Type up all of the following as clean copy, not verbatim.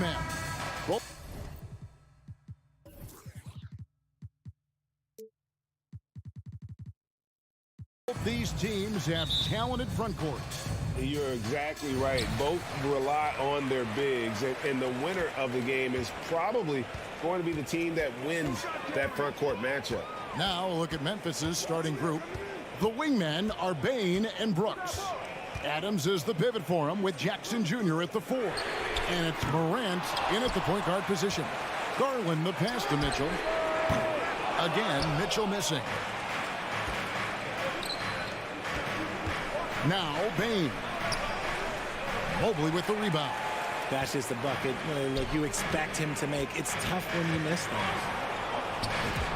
man. Both these teams have talented front courts. You're exactly right. Both rely on their bigs, and the winner of the game is probably going to be the team that wins that front court matchup. Now look at Memphis's starting group. The wingmen are Bain and Brooks. Adams is the pivot for him with Jackson Jr. at the 4. And it's Morant in at the point guard position. Garland the pass to Mitchell. Again, Mitchell missing. Now Bain. Mobley with the rebound. That's just a bucket. Look, you expect him to make. It's tough when you miss things.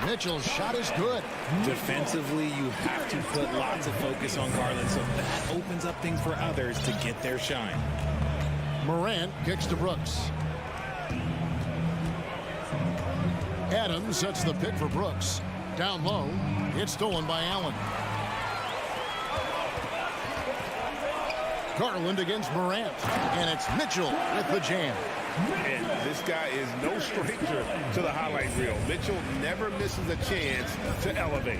Mitchell's shot is good. Defensively, you have to put lots of focus on Garland, so that opens up things for others to get their shine. Morant kicks to Brooks. Adams sets the pick for Brooks. Down low, it's stolen by Allen. Garland against Morant, and it's Mitchell with the jam. And this guy is no stranger to the highlight reel. Mitchell never misses a chance to elevate.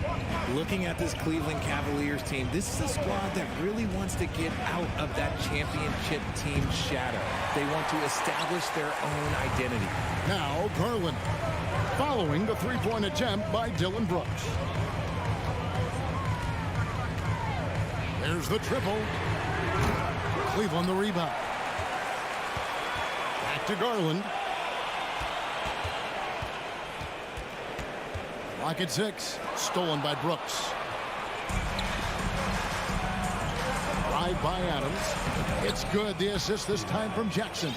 Looking at this Cleveland Cavaliers team, this is a squad that really wants to get out of that championship team shadow. They want to establish their own identity. Now Garland, following the three-point attempt by Dylan Brooks. There's the triple. Cleveland the rebound. Back to Garland. Lock at 6. Stolen by Brooks. Drive by Adams. It's good. The assist this time from Jackson.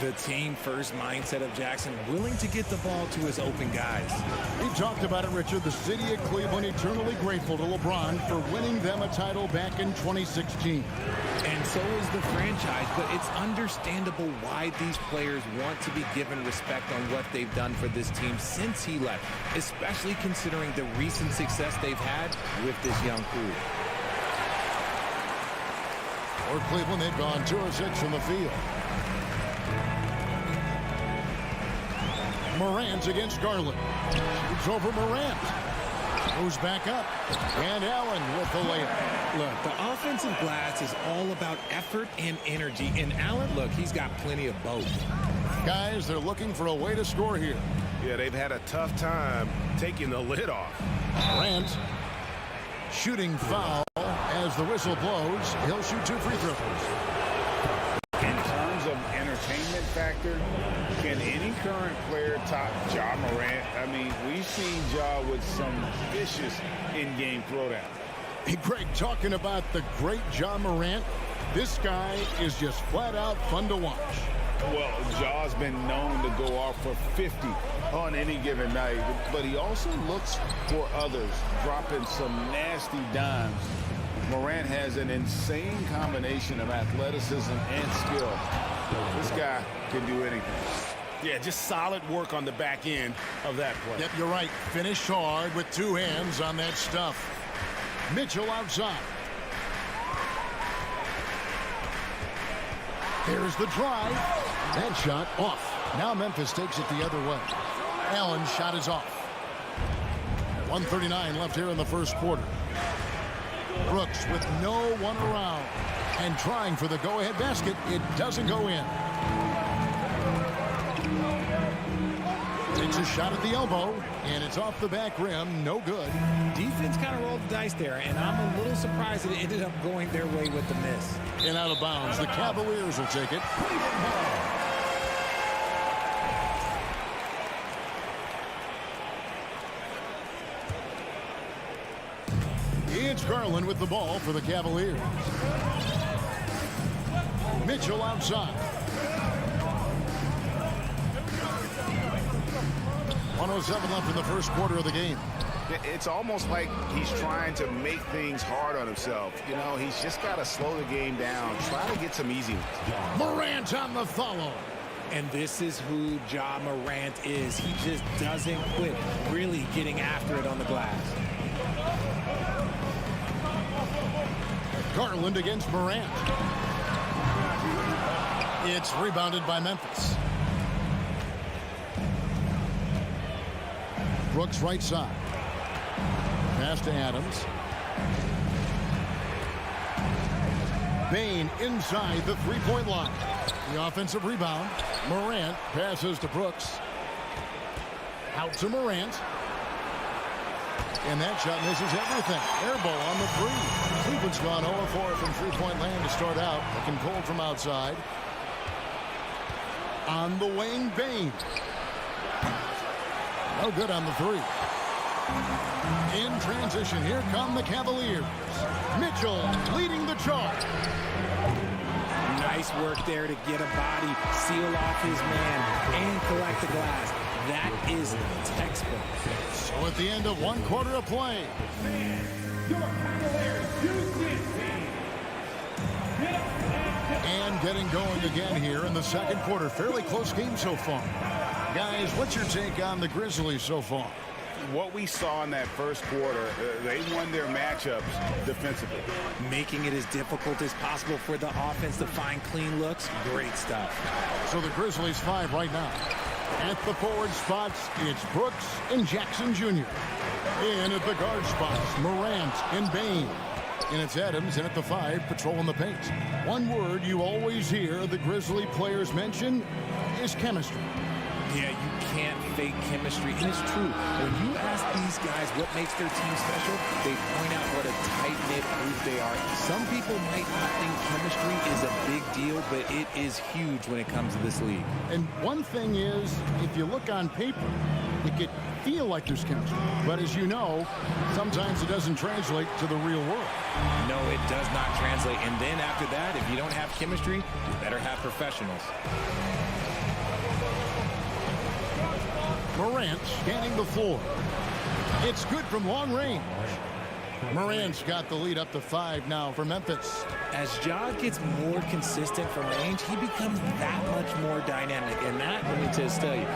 The team-first mindset of Jackson, willing to get the ball to his open guys. We've talked about it, Richard. The city of Cleveland eternally grateful to LeBron for winning them a title back in 2016. And so is the franchise, but it's understandable why these players want to be given respect on what they've done for this team since he left, especially considering the recent success they've had with this young crew. For Cleveland, they've gone 2 of 6 from the field. Morant against Garland. Shoots over Morant. Goes back up. And Allen with the layup. Look, the offensive glass is all about effort and energy. And Allen, look, he's got plenty of both. Guys, they're looking for a way to score here. Yeah, they've had a tough time taking the lid off. Morant. Shooting foul as the whistle blows. He'll shoot 2 free throws. In terms of entertainment factor, can any current player top Ja Morant? I mean, we've seen Ja with some vicious in-game throwdown. Hey, Greg, talking about the great Ja Morant, this guy is just flat out fun to watch. Well, Ja's been known to go off for 50 on any given night, but he also looks for others, dropping some nasty dimes. Morant has an insane combination of athleticism and skill. This guy can do anything. Yeah, just solid work on the back end of that play. Yep, you're right. Finished hard with 2 hands on that stuff. Mitchell outside. There's the drive. That shot off. Now Memphis takes it the other way. Allen's shot is off. 1:39 left here in the first quarter. Brooks with no one around and trying for the go-ahead basket. It doesn't go in. Takes a shot at the elbow, and it's off the back rim. No good. Defense kind of rolled the dice there, and I'm a little surprised that it ended up going their way with the miss. And out of bounds. The Cavaliers will take it. It's Garland with the ball for the Cavaliers. Mitchell outside. 1:07 left in the first quarter of the game. It's almost like he's trying to make things hard on himself. You know, he's just got to slow the game down, try to get some easy ones. Morant on the follow. And this is who Ja Morant is. He just doesn't quit, really getting after it on the glass. Garland against Morant. It's rebounded by Memphis. Brooks right side. Pass to Adams. Bane inside the three-point line. The offensive rebound. Morant passes to Brooks. Out to Morant. And that shot misses everything. Air ball on the three. Cleveland's gone 0-4 from three-point land to start out. Looking cold from outside. On the wing, Bane. No good on the three. In transition, here come the Cavaliers. Mitchell leading the charge. Nice work there to get a body, seal off his man, and collect the glass. That is textbook. So at the end of one quarter of play. And getting going again here in the second quarter. Fairly close game so far. Guys, what's your take on the Grizzlies so far? What we saw in that first quarter, they won their matchups defensively. Making it as difficult as possible for the offense to find clean looks. Great stuff. So the Grizzlies 5 right now. At the forward spots, it's Brooks and Jackson Jr. In at the guard spots, Morant and Bane. And it's Adams in at the 5, patrolling the paint. One word you always hear the Grizzly players mention is chemistry. Yeah, you can't fake chemistry. And it's true. When you ask these guys what makes their team special, they point out what a tight-knit group they are. Some people might not think chemistry is a big deal, but it is huge when it comes to this league. And one thing is, if you look on paper, it could feel like there's chemistry. But as you know, sometimes it doesn't translate to the real world. No, it does not translate. And then after that, if you don't have chemistry, you better have professionals. Morant scanning the floor. It's good from long range. Morant's got the lead up to 5 now for Memphis. As Ja gets more consistent from range, he becomes that much more dynamic. And that, let me just tell you,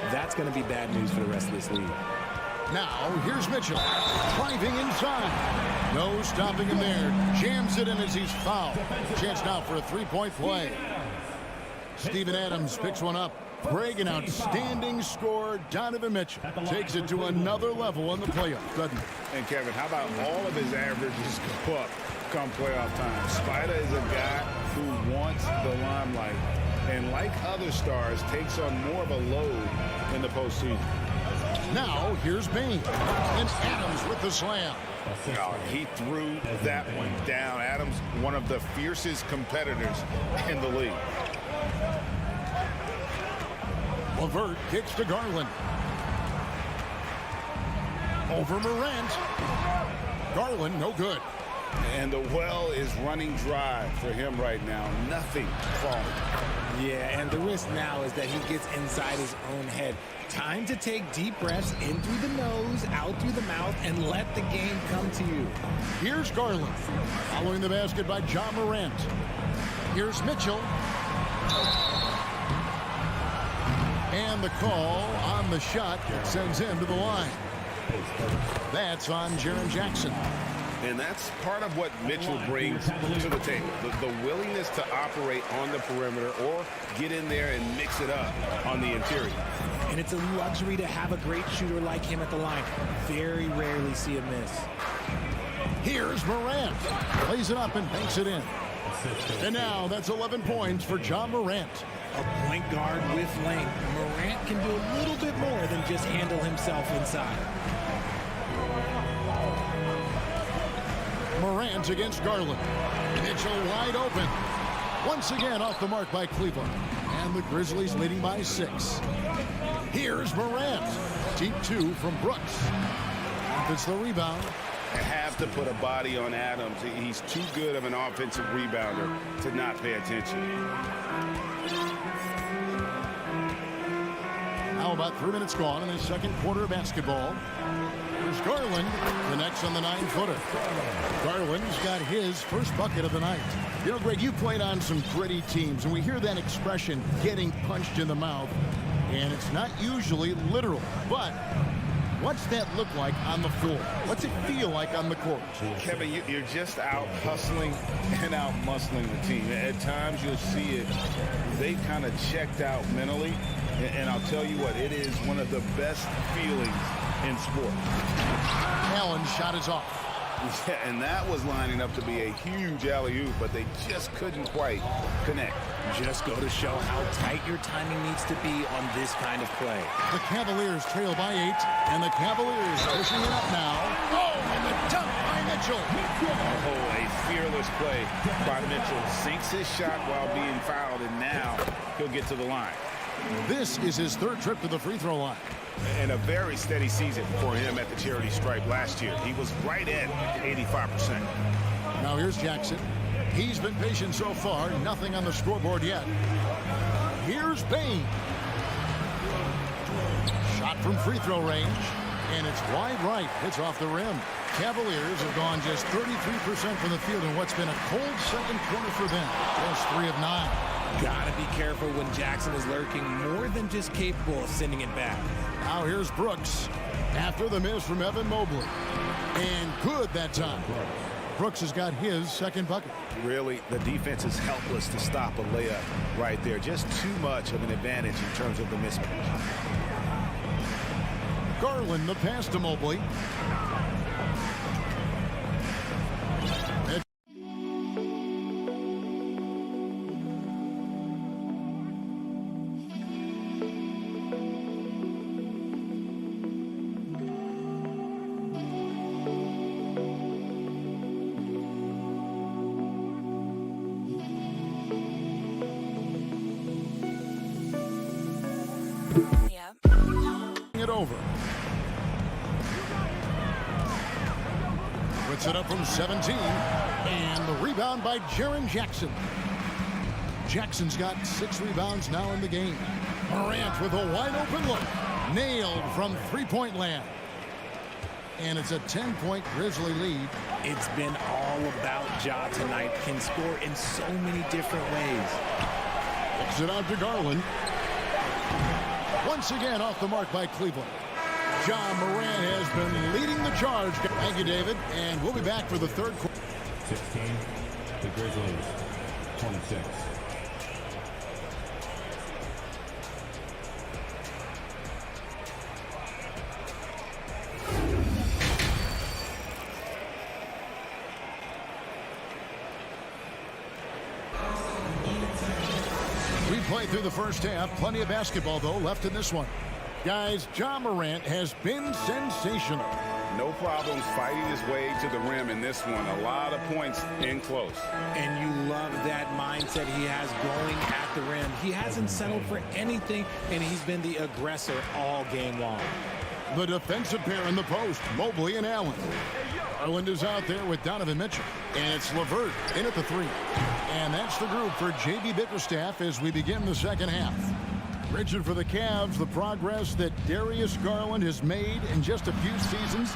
that's going to be bad news for the rest of this league. Now, here's Mitchell. Driving inside. No stopping him there. Jams it in as he's fouled. Chance now for a three-point play. Steven Adams picks one up. Greg, an outstanding scorer. Donovan Mitchell takes it to another level in the playoffs, doesn't he? And Kevin, how about all of his averages go up come playoff time? Spider is a guy who wants the limelight, and like other stars, takes on more of a load in the postseason. Now, here's Bane. And Adams with the slam. Oh, he threw that one down. Adams, one of the fiercest competitors in the league. LeVert kicks to Garland. Over Morant. Garland, no good. And the well is running dry for him right now. Nothing falling. Yeah, and the risk now is that he gets inside his own head. Time to take deep breaths in through the nose, out through the mouth, and let the game come to you. Here's Garland. Following the basket by Ja Morant. Here's Mitchell. And the call on the shot that sends him to the line. That's on Jaren Jackson. And that's part of what Mitchell brings to the table. The willingness to operate on the perimeter or get in there and mix it up on the interior. And it's a luxury to have a great shooter like him at the line. Very rarely see a miss. Here's Morant. Plays it up and banks it in. And now that's 11 points for Ja Morant. A point guard with length. Morant can do a little bit more than just handle himself inside. Morant against Garland. Mitchell wide open. Once again off the mark by Cleveland. And the Grizzlies leading by 6. Here's Morant. Deep 2 from Brooks. It's the rebound. They have to put a body on Adams. He's too good of an offensive rebounder to not pay attention. Now about 3 minutes gone in the second quarter of basketball. Here's Garland, the next on the 9-footer. Garland's got his first bucket of the night. You know, Greg, you played on some gritty teams, and we hear that expression, getting punched in the mouth, and it's not usually literal. But what's that look like on the floor? What's it feel like on the court? Kevin, you're just out hustling and out muscling the team. At times you'll see it. They kind of checked out mentally. And I'll tell you what, it is one of the best feelings in sport. Allen's shot is off. Yeah, and that was lining up to be a huge alley-oop, but they just couldn't quite connect. Just go to show how tight your timing needs to be on this kind of play. The Cavaliers trail by 8, and the Cavaliers pushing it up now. Oh, and the dunk by Mitchell. Oh, a fearless play by Mitchell. Sinks his shot while being fouled, and now he'll get to the line. This is his 3rd trip to the free throw line. And a very steady season for him at the charity stripe last year. He was right at 85%. Now here's Jackson. He's been patient so far. Nothing on the scoreboard yet. Here's Bain. Shot from free throw range. And it's wide right. It's off the rim. Cavaliers have gone just 33% from the field in what's been a cold second quarter for them. Just 3 of 9. Gotta be careful when Jackson is lurking, more than just capable of sending it back. Now here's Brooks after the miss from Evan Mobley. And good that time. Brooks has got his 2nd bucket. Really, the defense is helpless to stop a layup right there. Just too much of an advantage in terms of the mismatch. Garland the pass to Mobley. It over. Puts it up from 17. And the rebound by Jaren Jackson. Jackson's got 6 rebounds now in the game. Morant with a wide open look. Nailed from 3-point land. And it's a 10-point Grizzly lead. It's been all about Ja tonight. Can score in so many different ways. Kicks it out to Garland. Once again off the mark by Cleveland. John Morant has been leading the charge. Thank you, David. And we'll be back for the 3rd quarter. 16, the Grizzlies, 26. We played through the first half. Plenty of basketball, though, left in this one. Guys, John Morant has been sensational. No problems fighting his way to the rim in this one. A lot of points in close. And you love that mindset he has going at the rim. He hasn't settled for anything, and he's been the aggressor all game long. The defensive pair in the post, Mobley and Allen. Garland is out there with Donovan Mitchell. And it's LeVert in at the 3. And that's the group for J.B. Bickerstaff as we begin the second half. Richard, for the Cavs, the progress that Darius Garland has made in just a few seasons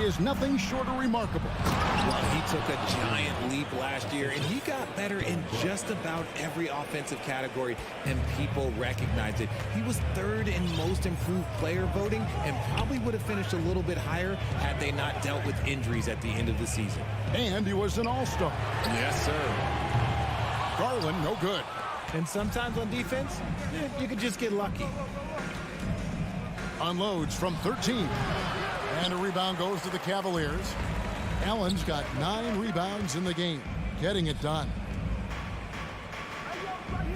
is nothing short of remarkable. Well, he took a giant leap last year, and he got better in just about every offensive category, and people recognized it. He was 3rd in most improved player voting and probably would have finished a little bit higher had they not dealt with injuries at the end of the season. And he was an all-star. Yes, sir. Garland, no good. And sometimes on defense, you could just get lucky. Unloads from 13. And a rebound goes to the Cavaliers. Allen's got 9 rebounds in the game, getting it done.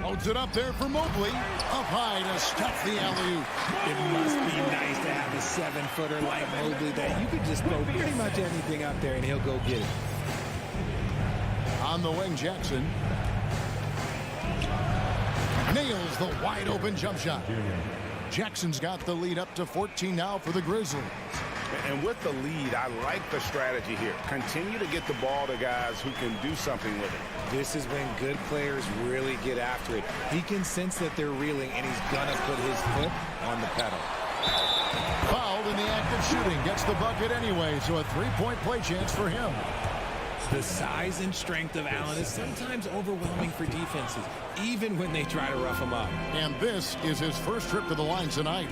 Holds it up there for Mobley. Up high to stuff the alley-oop. It must be nice to have a 7-footer like Mobley that you could just throw pretty much anything up there and he'll go get it. On the wing, Jackson. Nails the wide open jump shot. Jackson's got the lead up to 14 now for the Grizzlies. And with the lead, I like the strategy here. Continue to get the ball to guys who can do something with it. This is when good players really get after it. He can sense that they're reeling, and he's going to put his foot on the pedal. Fouled in the act of shooting. Gets the bucket anyway, so a 3-point play chance for him. The size and strength of Allen is sometimes overwhelming for defenses, even when they try to rough him up. And this is his first trip to the line tonight.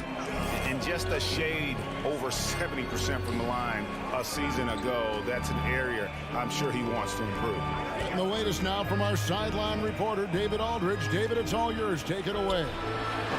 And just a shade over 70% from the line. A a season ago, that's an area I'm sure he wants to improve. And the latest now from our sideline reporter, David Aldridge. David, it's all yours. Take it away.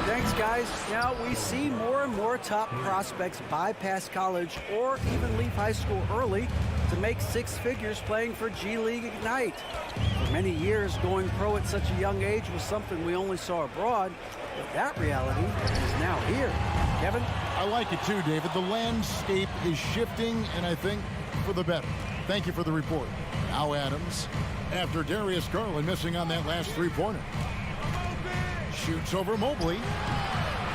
Thanks, guys. Now, we see more and more top prospects bypass college or even leave high school early to make six figures playing for G League Ignite. For many years, going pro at such a young age was something we only saw abroad, but that reality is now here. Kevin? I like it too, David. The landscape is shifting, and I think for the better. Thank you for the report. Now Adams, after Darius Garland missing on that last three-pointer. Shoots over Mobley.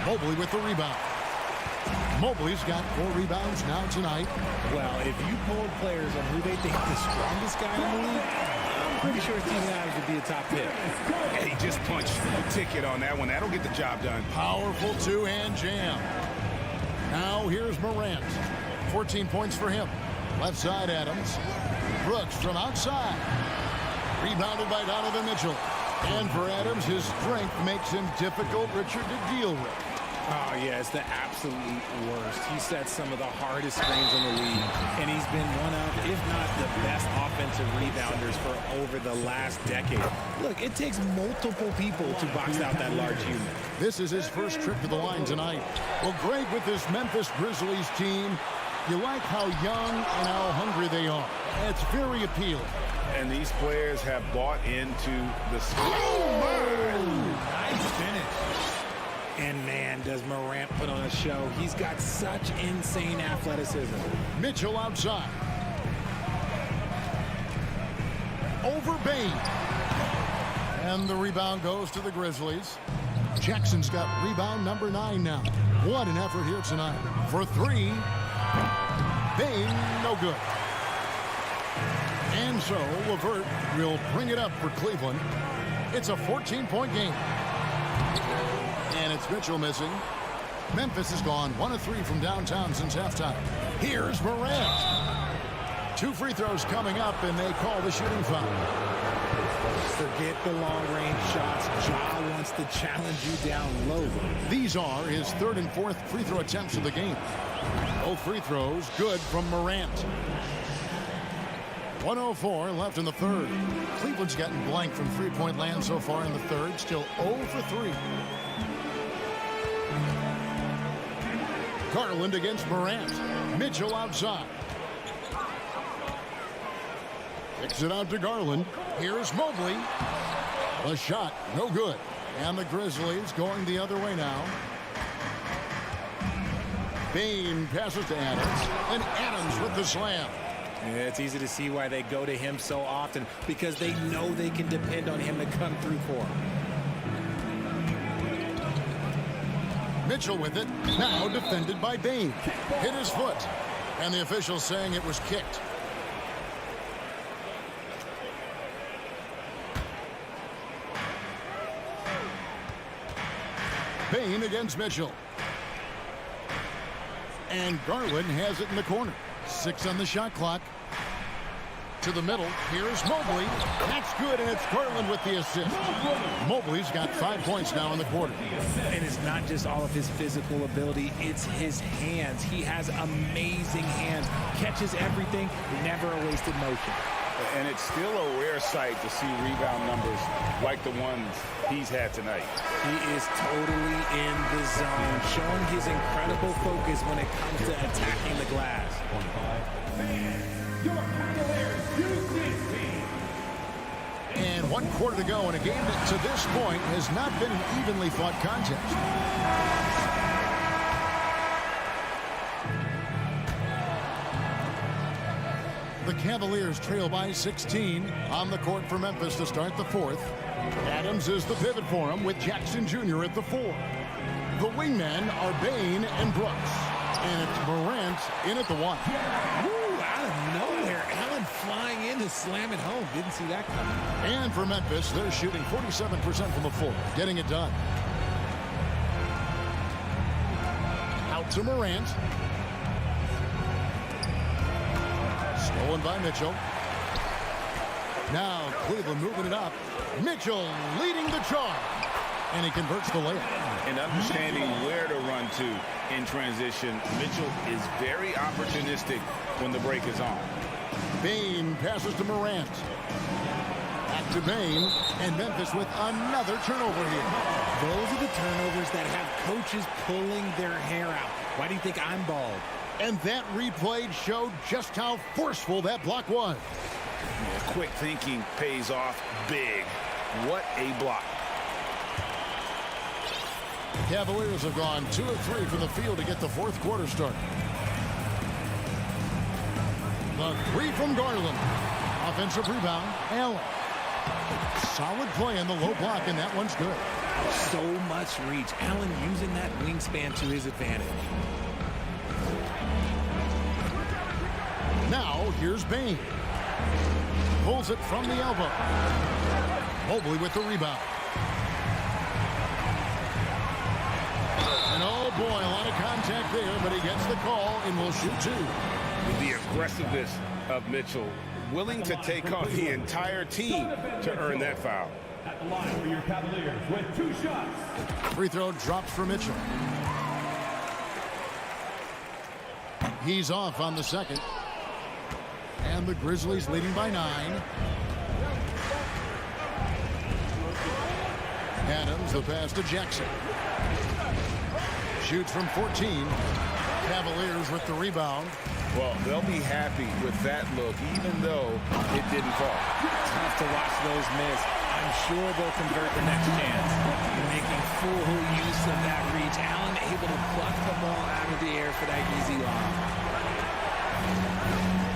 Mobley with the rebound. Mobley's got 4 rebounds now tonight. Well, if you polled players on who they think the strongest guy in the league, I'm pretty sure Steven Adams would be a top pick. He just punched a ticket on that one. That'll get the job done. Powerful two-hand jam. Now here's Morant. 14 points for him. Left side Adams. Brooks from outside. Rebounded by Donovan Mitchell. And for Adams, his strength makes him difficult, Richard, to deal with. Oh, yeah, it's the absolute worst. He sets some of the hardest screens in the league, and he's been one of, if not the best offensive rebounders for over the last decade. Look, it takes multiple people to box out that large unit. This is his first trip to the line tonight. Well, Greg, with this Memphis Grizzlies team, you like how young and how hungry they are. It's very appealing. And these players have bought into the skill. Nice finish. And man, does Morant put on a show. He's got such insane athleticism. Mitchell outside. Over Bain. And the rebound goes to the Grizzlies. Jackson's got rebound number 9 now. What an effort here tonight. For 3. Bain, no good. And so LeVert will bring it up for Cleveland. It's a 14-point game. And it's Mitchell missing. Memphis has gone 1 of 3 from downtown since halftime. Here's Morant. 2 free throws coming up, and they call the shooting foul. Forget the long-range shots. Ja wants to challenge you down low. These are his 3rd and 4th free throw attempts of the game. Both free throws good from Morant. 1:04 left in the 3rd. Cleveland's gotten blank from three-point land so far in the 3rd. Still 0 for 3. Garland against Morant. Mitchell outside. Kicks it out to Garland. Here's Mobley. The shot, no good. And the Grizzlies going the other way now. Bain passes to Adams. And Adams with the slam. Yeah, it's easy to see why they go to him so often, because they know they can depend on him to come through for them. Mitchell with it. Now defended by Bain. Hit his foot. And the official saying it was kicked. Bain against Mitchell. And Garland has it in the corner. 6 on the shot clock. To the middle. Here's Mobley. That's good, and it's Garland with the assist. Mobley's got 5 points now in the quarter. And it's not just all of his physical ability, it's his hands. He has amazing hands. Catches everything, never a wasted motion. And it's still a rare sight to see rebound numbers like the ones he's had tonight. He is totally in the zone, showing his incredible focus when it comes to attacking the glass. And 1 quarter to go in a game that to this point has not been an evenly fought contest. The Cavaliers trail by 16 on the court for Memphis to start the 4th. Adams is the pivot for him with Jackson Jr. at the 4. The wingmen are Bain and Brooks. And it's Morant in at the 1. Woo, out of nowhere, Allen flying in to slam it home. Didn't see that coming. And for Memphis, they're shooting 47% from the floor, getting it done. Out to Morant. Stolen by Mitchell. Now Cleveland moving it up. Mitchell leading the charge. and he converts the layup. And understanding where to run to in transition, Mitchell is very opportunistic when the break is on. Bane passes to Morant. Back to Bane, and Memphis with another turnover here. Those are the turnovers that have coaches pulling their hair out. Why do you think I'm bald? And that replay showed just how forceful that block was. Yeah, quick thinking pays off big. What a block. Cavaliers have gone 2 of 3 from the field to get the fourth quarter started. The three from Garland. Offensive rebound, Allen. Solid play in the low block, and that one's good. So much reach. Allen using that wingspan to his advantage. Now, here's Bane. Pulls it from the elbow. Mobley with the rebound. And oh boy, a lot of contact there, but he gets the call and will shoot 2. The aggressiveness of Mitchell, willing to take on the entire team to earn that foul. At the line for your Cavaliers with 2 shots. Free throw drops for Mitchell. He's off on the second. And the Grizzlies leading by 9. Adams, the pass to Jackson. Shoots from 14. Cavaliers with the rebound. Well, they'll be happy with that look, even though it didn't fall. Tough to watch those miss. I'm sure they'll convert the next chance. Making full use of that reach. Allen able to pluck the ball out of the air for that easy lob.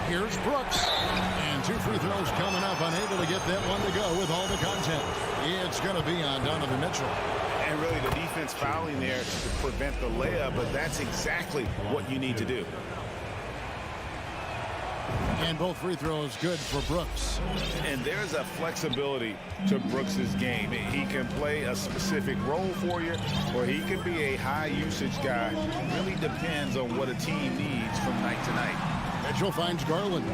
Here's Brooks. And 2 free throws coming up. Unable to get that one to go with all the contact. It's going to be on Donovan Mitchell. And really the defense fouling there to prevent the layup, but that's exactly what you need to do. And both free throws good for Brooks. And there's a flexibility to Brooks's game. He can play a specific role for you, or he can be a high usage guy. It really depends on what a team needs from night to night. Mitchell finds Garland.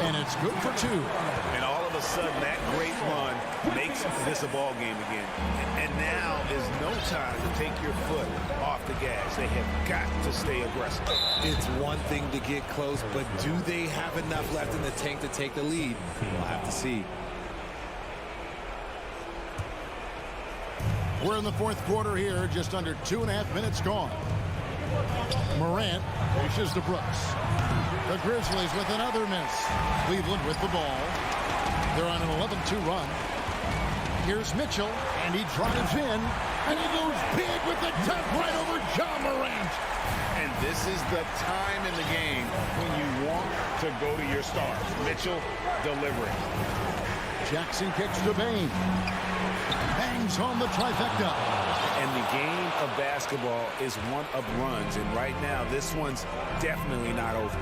And it's good for 2. And all of a sudden, that great run makes this a ball game again. And now is no time to take your foot off the gas. They have got to stay aggressive. It's one thing to get close, but do they have enough left in the tank to take the lead? We'll have to see. We're in the fourth quarter here, just under 2.5 minutes gone. Morant pushes to Brooks. The Grizzlies with another miss. Cleveland with the ball. They're on an 11-2 run. Here's Mitchell, and he drives in, and he goes big with the tap right over John Morant. And this is the time in the game when you want to go to your stars. Mitchell delivering. Jackson kicks to Bane. Bangs home the trifecta. And the game of basketball is one of runs, and right now this one's definitely not over.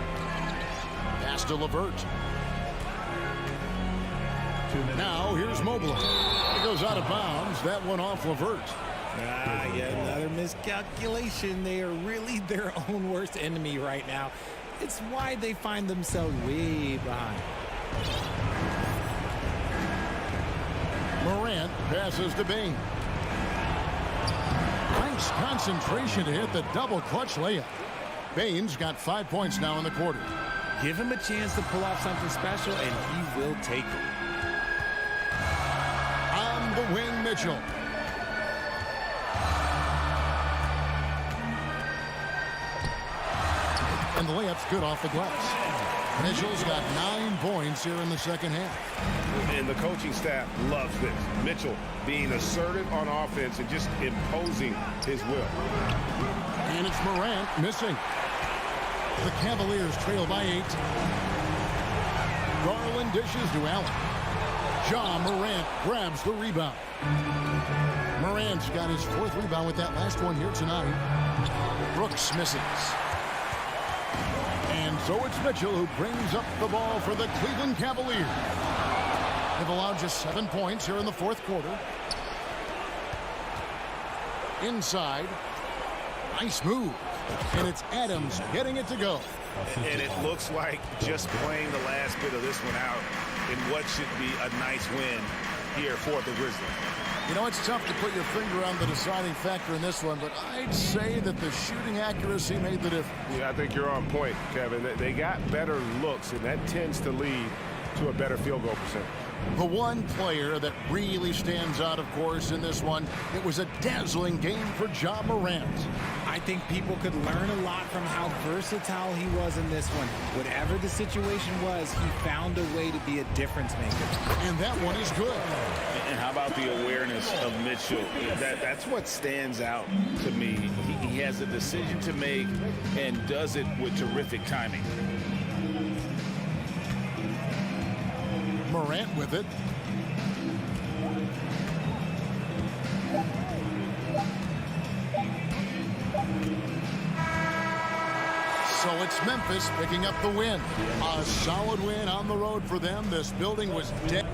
Pass to LeVert. Now here's Mobley. It goes out of bounds. That one off LeVert. Yet another miscalculation. They are really their own worst enemy right now. It's why they find themselves way behind. Morant passes to Bane. Nice concentration to hit the double clutch layup. Bane's got 5 points now in the quarter. Give him a chance to pull off something special, and he will take it. On the wing, Mitchell. And the layup's good off the glass. Mitchell's got 9 points here in the second half. And the coaching staff loves this. Mitchell being assertive on offense and just imposing his will. And it's Morant missing. The Cavaliers trail by 8. Garland dishes to Allen. Ja Morant grabs the rebound. Morant's got his 4th rebound with that last one here tonight. Brooks misses. And so it's Mitchell who brings up the ball for the Cleveland Cavaliers. They've allowed just 7 points here in the fourth quarter. Inside. Nice move. And it's Adams getting it to go. And it looks like just playing the last bit of this one out in what should be a nice win here for the Grizzlies. You know, it's tough to put your finger on the deciding factor in this one, but I'd say that the shooting accuracy made the difference. Yeah, I think you're on point, Kevin. They got better looks, and that tends to lead to a better field goal percentage. The one player that really stands out, of course, in this one, it was a dazzling game for Ja Morant. I think people could learn a lot from how versatile he was in this one. Whatever the situation was, he found a way to be a difference maker. And that one is good. And how about the awareness of Mitchell? That's what stands out to me. He has a decision to make and does it with terrific timing. Morant with it. So it's Memphis picking up the win. A solid win on the road for them. This building was dead.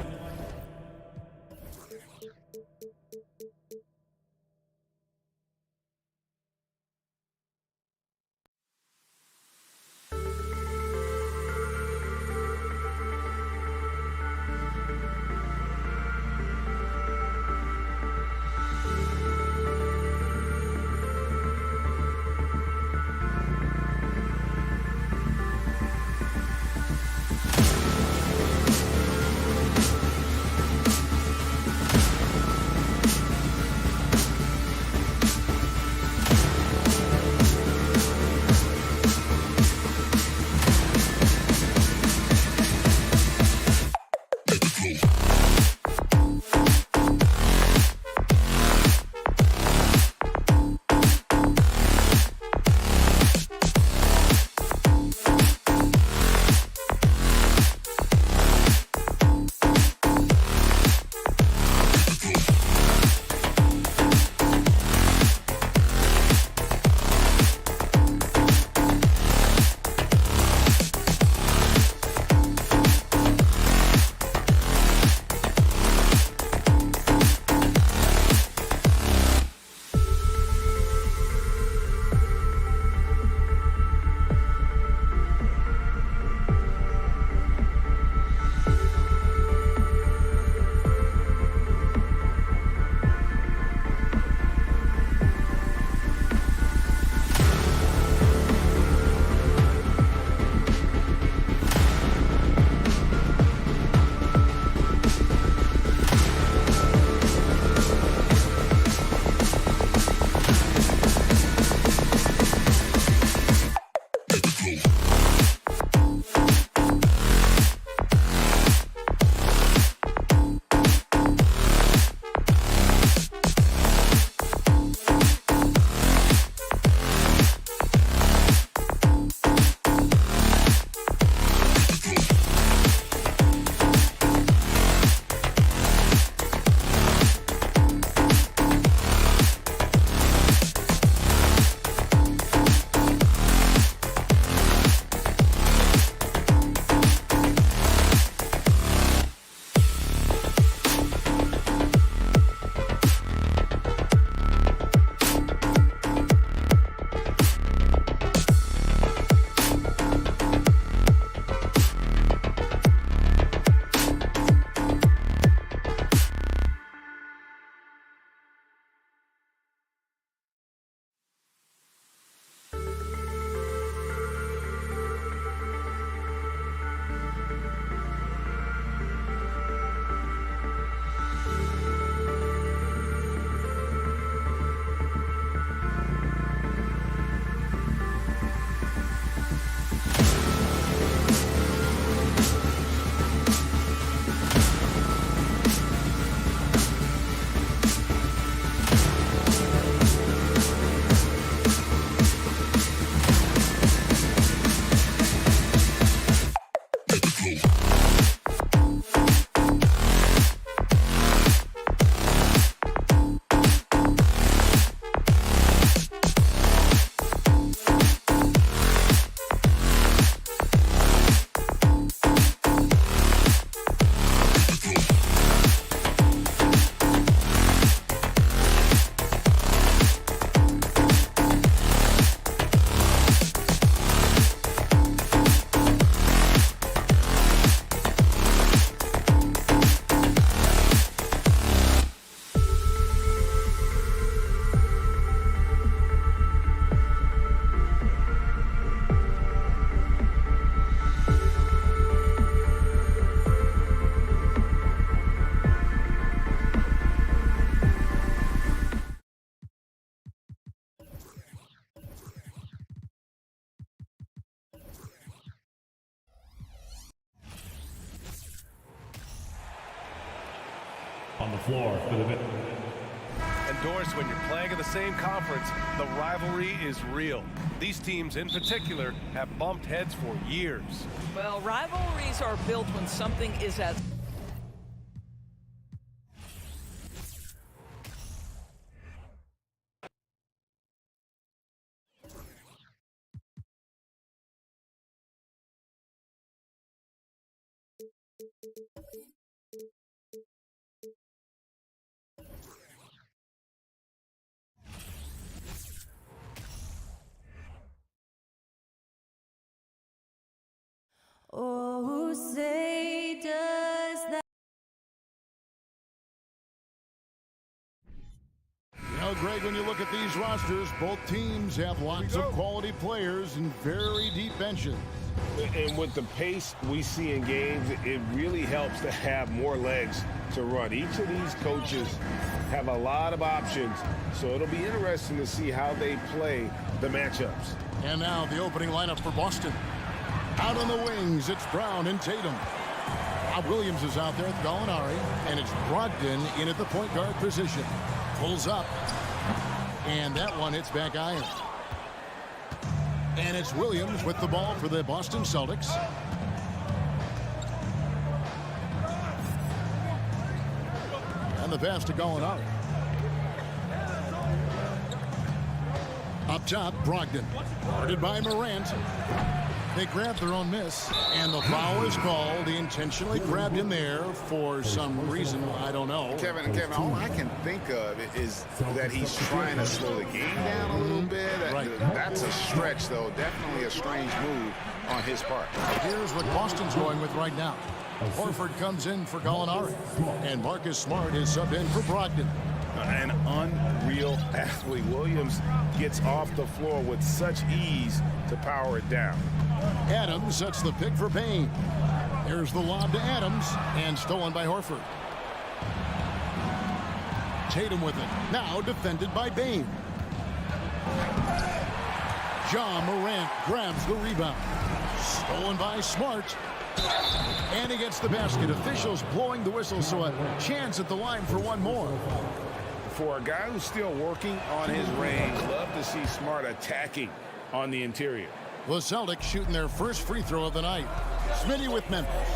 floor for the victory. And Doris, when you're playing in the same conference, the rivalry is real. These teams in particular have bumped heads for years. Well, rivalries are built when something is as Oh, say does that. You know, Greg, when you look at these rosters, both teams have lots of quality players and very deep benches. And with the pace we see in games, it really helps to have more legs to run. Each of these coaches have a lot of options, so it'll be interesting to see how they play the matchups. And now the opening lineup for Boston. Out on the wings, it's Brown and Tatum. Rob Williams is out there with Gallinari, and it's Brogdon in at the point guard position. Pulls up, and that one hits back iron. And it's Williams with the ball for the Boston Celtics. And the pass to Gallinari. Up top, Brogdon. Guarded by Morant. They grabbed their own miss, and the foul is called. He intentionally grabbed him there for some reason. I don't know. Kevin, all I can think of is that he's trying to slow the game down a little bit. Right. That's a stretch, though. Definitely a strange move on his part. Here's what Boston's going with right now. Horford comes in for Gallinari, and Marcus Smart is subbed in for Brogdon. An unreal athlete. Williams gets off the floor with such ease to power it down. Adams sets the pick for Payne. Here's the lob to Adams, and stolen by Horford. Tatum with it. Now defended by Payne. John Morant grabs the rebound. Stolen by Smart. And he gets the basket. Officials blowing the whistle, so a chance at the line for one more. For a guy who's still working on his range, love to see Smart attacking on the interior. The Celtics shooting their first free throw of the night. Smitty with Memphis.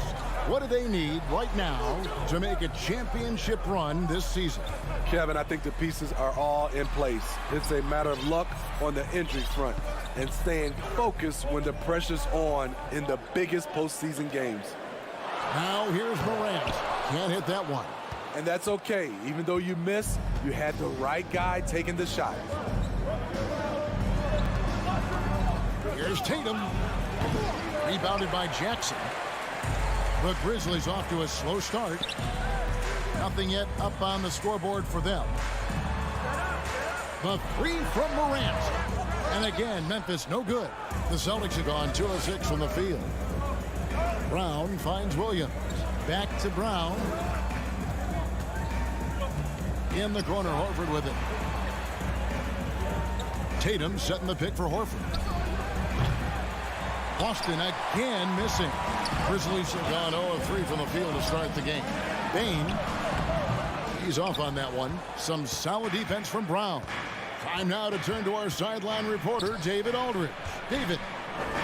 What do they need right now to make a championship run this season? Kevin, I think the pieces are all in place. It's a matter of luck on the injury front and staying focused when the pressure's on in the biggest postseason games. Now here's Morant. Can't hit that one. And that's okay. Even though you miss, you had the right guy taking the shot. Here's Tatum. Rebounded by Jackson. The Grizzlies off to a slow start. Nothing yet up on the scoreboard for them. The three from Morant. And again, Memphis no good. The Celtics have gone 2 of 6 from the field. Brown finds Williams. Back to Brown. In the corner, Horford with it. Tatum setting the pick for Horford. Boston again missing. Grizzlies have gone 0 of 3 from the field to start the game. Bain, he's off on that one. Some solid defense from Brown. Time now to turn to our sideline reporter, David Aldridge. David.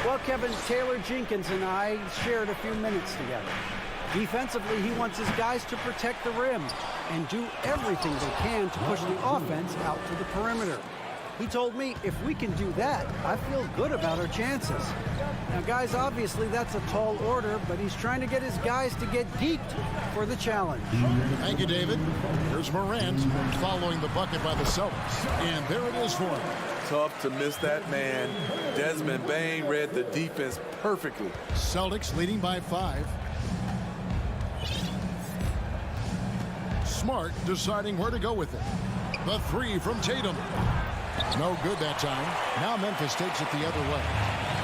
Well, Kevin, Taylor Jenkins and I shared a few minutes together. Defensively, he wants his guys to protect the rim and do everything they can to push the offense out to the perimeter. He told me if we can do that, I feel good about our chances. Now, guys, obviously that's a tall order, but he's trying to get his guys to get geeked for the challenge. Thank you, David. Here's Morant following the bucket by the Celtics. And there it is for him. Tough to miss that man. Desmond Bain read the defense perfectly. Celtics leading by 5. Smart deciding where to go with it. The three from Tatum. No good that time. Now Memphis takes it the other way.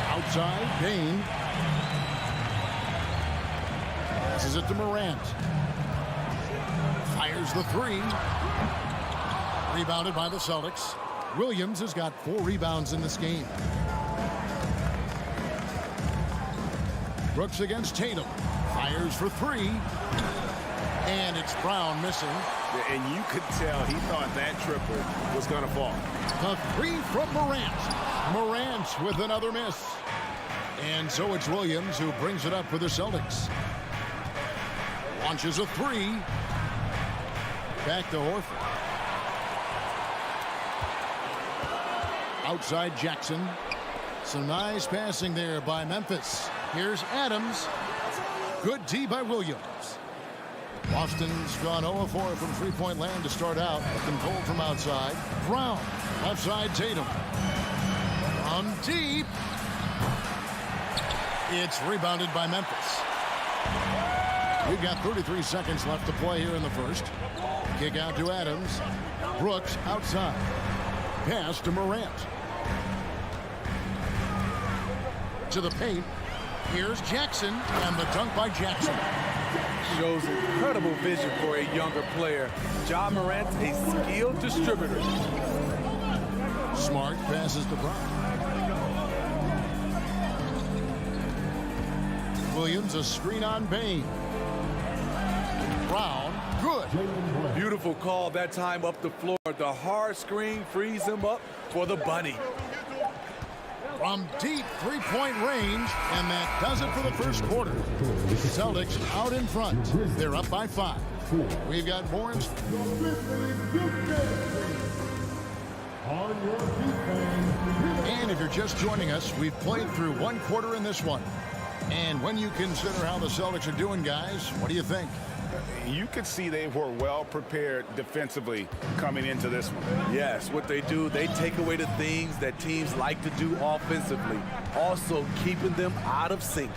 Outside, Bain. Passes it to Morant. Fires the three. Rebounded by the Celtics. Williams has got 4 rebounds in this game. Brooks against Tatum. Fires for 3. And it's Brown missing. And you could tell he thought that triple was going to fall. A three from Morant. Morant with another miss. And so it's Williams who brings it up for the Celtics. Launches a three. Back to Horford. Outside Jackson. Some nice passing there by Memphis. Here's Adams. Good D by Williams. Boston's gone 0-4 from three-point land to start out. Controlled from outside. Brown. Left side Tatum. From deep. It's rebounded by Memphis. We've got 33 seconds left to play here in the first. Kick out to Adams. Brooks outside. Pass to Morant. To the paint. Here's Jackson, and the dunk by Jackson. Shows incredible vision for a younger player. Ja Morant's a skilled distributor. Smart passes to Brown. Williams, a screen on Bain. Brown, good. Beautiful call that time up the floor. The hard screen frees him up for the bunny. From deep three-point range, and that does it for the first quarter. Celtics out in front. They're up by 5. We've got more. And if you're just joining us, we've played through one quarter in this one. And when you consider how the Celtics are doing, guys, what do you think? You could see they were well prepared defensively coming into this one. Yes, what they do, they take away the things that teams like to do offensively, also keeping them out of sync.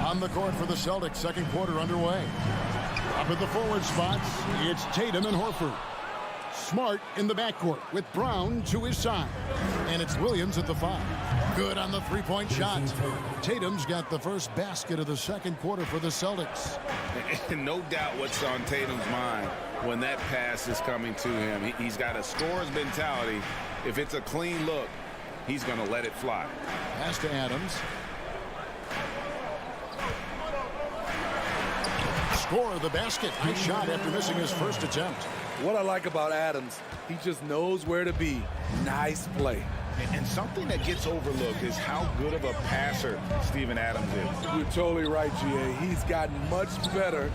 On the court for the Celtics, second quarter underway. Up at the forward spots, it's Tatum and Horford. Smart in the backcourt with Brown to his side. And it's Williams at the 5. Good on the three-point shot. Tatum's got the first basket of the second quarter for the Celtics. And no doubt what's on Tatum's mind when that pass is coming to him. He's got a scorer's mentality. If it's a clean look, he's going to let it fly. Pass to Adams. Score the basket. Nice shot after missing his first attempt. What I like about Adams, he just knows where to be. Nice play. And something that gets overlooked is how good of a passer Steven Adams is. You're totally right, GA. He's gotten much better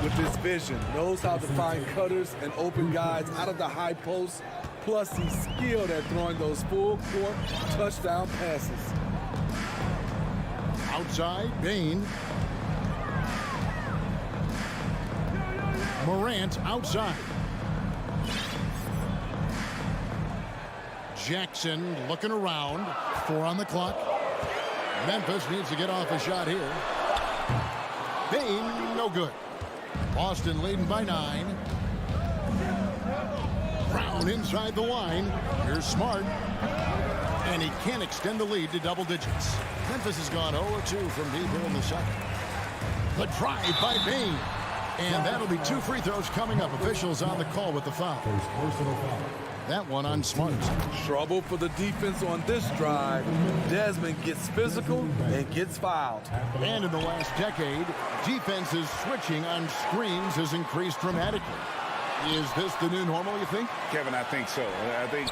with his vision. Knows how to find cutters and open guys out of the high post. Plus, he's skilled at throwing those full-court touchdown passes. Outside, Bain. Morant outside. Jackson looking around. 4 on the clock. Memphis needs to get off a shot here. Bain, no good. Boston leading by 9. Brown inside the line. Here's Smart. And he can't extend the lead to double digits. Memphis has gone 0-2 from deep here in the second. The drive by Bain. And that'll be 2 free throws coming up. Officials on the call with the foul. That one on Smart. Trouble for the defense on this drive. Desmond gets physical and gets fouled. And in the last decade, defenses switching on screens has increased dramatically. Is this the new normal, you think? Kevin, I think so. I think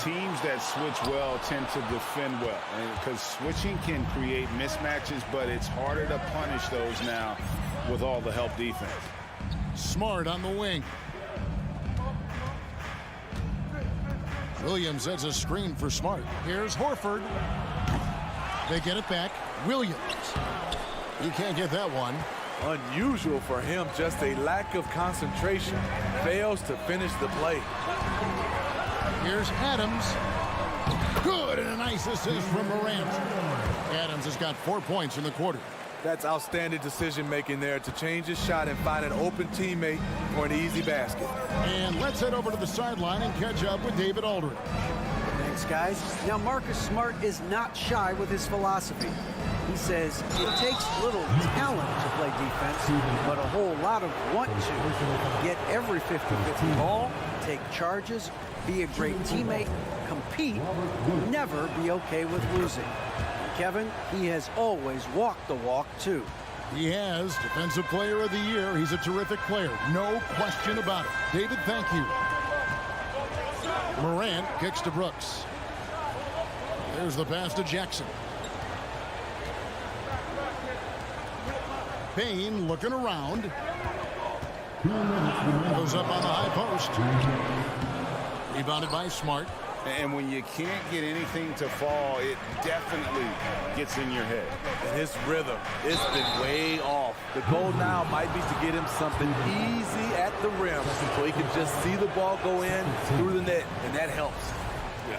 teams that switch well tend to defend well. Because switching can create mismatches, but it's harder to punish those now with all the help defense. Smart on the wing. Williams sets a screen for Smart. Here's Horford. They get it back. Williams. He can't get that one. Unusual for him, just a lack of concentration. Fails to finish the play. Here's Adams. Good, and a nice assist from Morant. Adams has got 4 points in the quarter. That's outstanding decision-making there to change his shot and find an open teammate for an easy basket. And let's head over to the sideline and catch up with David Aldridge. Thanks, guys. Now, Marcus Smart is not shy with his philosophy. He says it takes little talent to play defense, but a whole lot of want to. Get every 50-50 ball, take charges, be a great teammate, compete, never be okay with losing. Kevin, he has always walked the walk, too. He has Defensive Player of the Year. He's a terrific player. No question about it. David, thank you. Morant kicks to Brooks. There's the pass to Jackson. Payne looking around. Goes up on the high post. Rebounded by Smart. And when you can't get anything to fall, it definitely gets in your head. And his rhythm, it's been way off. The goal now might be to get him something easy at the rim so he can just see the ball go in through the net, and that helps.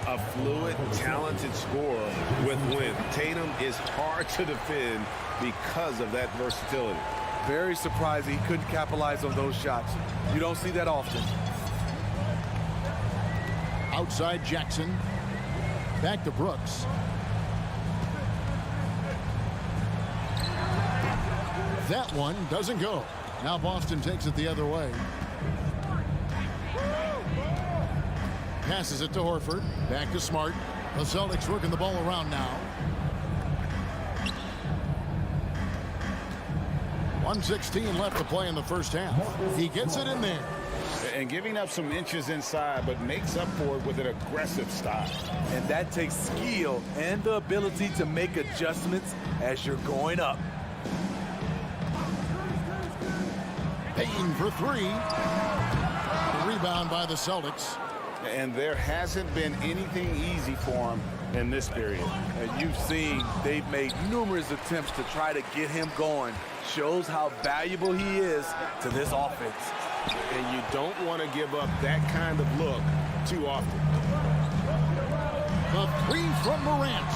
A fluid, talented scorer with wind. Tatum is hard to defend because of that versatility. Very surprising he couldn't capitalize on those shots. You don't see that often. Outside Jackson. Back to Brooks. That one doesn't go. Now Boston takes it the other way. Passes it to Horford. Back to Smart. The Celtics working the ball around now. 1:16 left to play in the first half. He gets it in there. And giving up some inches inside, but makes up for it with an aggressive style. And that takes skill and the ability to make adjustments as you're going up. Payne for three. Rebound by the Celtics. And there hasn't been anything easy for him in this period. And you've seen they've made numerous attempts to try to get him going. Shows how valuable he is to this offense. And you don't want to give up that kind of look too often. The three from Morant.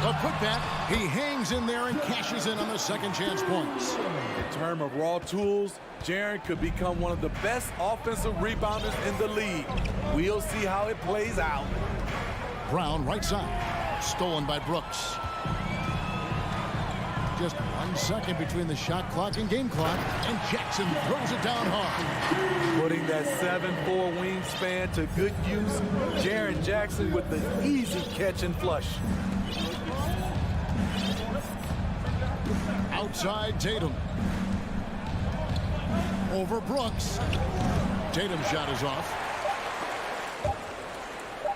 The putback, he hangs in there and cashes in on the second chance points. In terms of raw tools, Jaren could become one of the best offensive rebounders in the league. We'll see how it plays out. Brown right side. Stolen by Brooks. Just 1 second between the shot clock and game clock, and Jackson throws it down hard. Putting that 7'4" wingspan to good use. Jaren Jackson with the easy catch and flush. Outside Tatum. Over Brooks. Tatum's shot is off.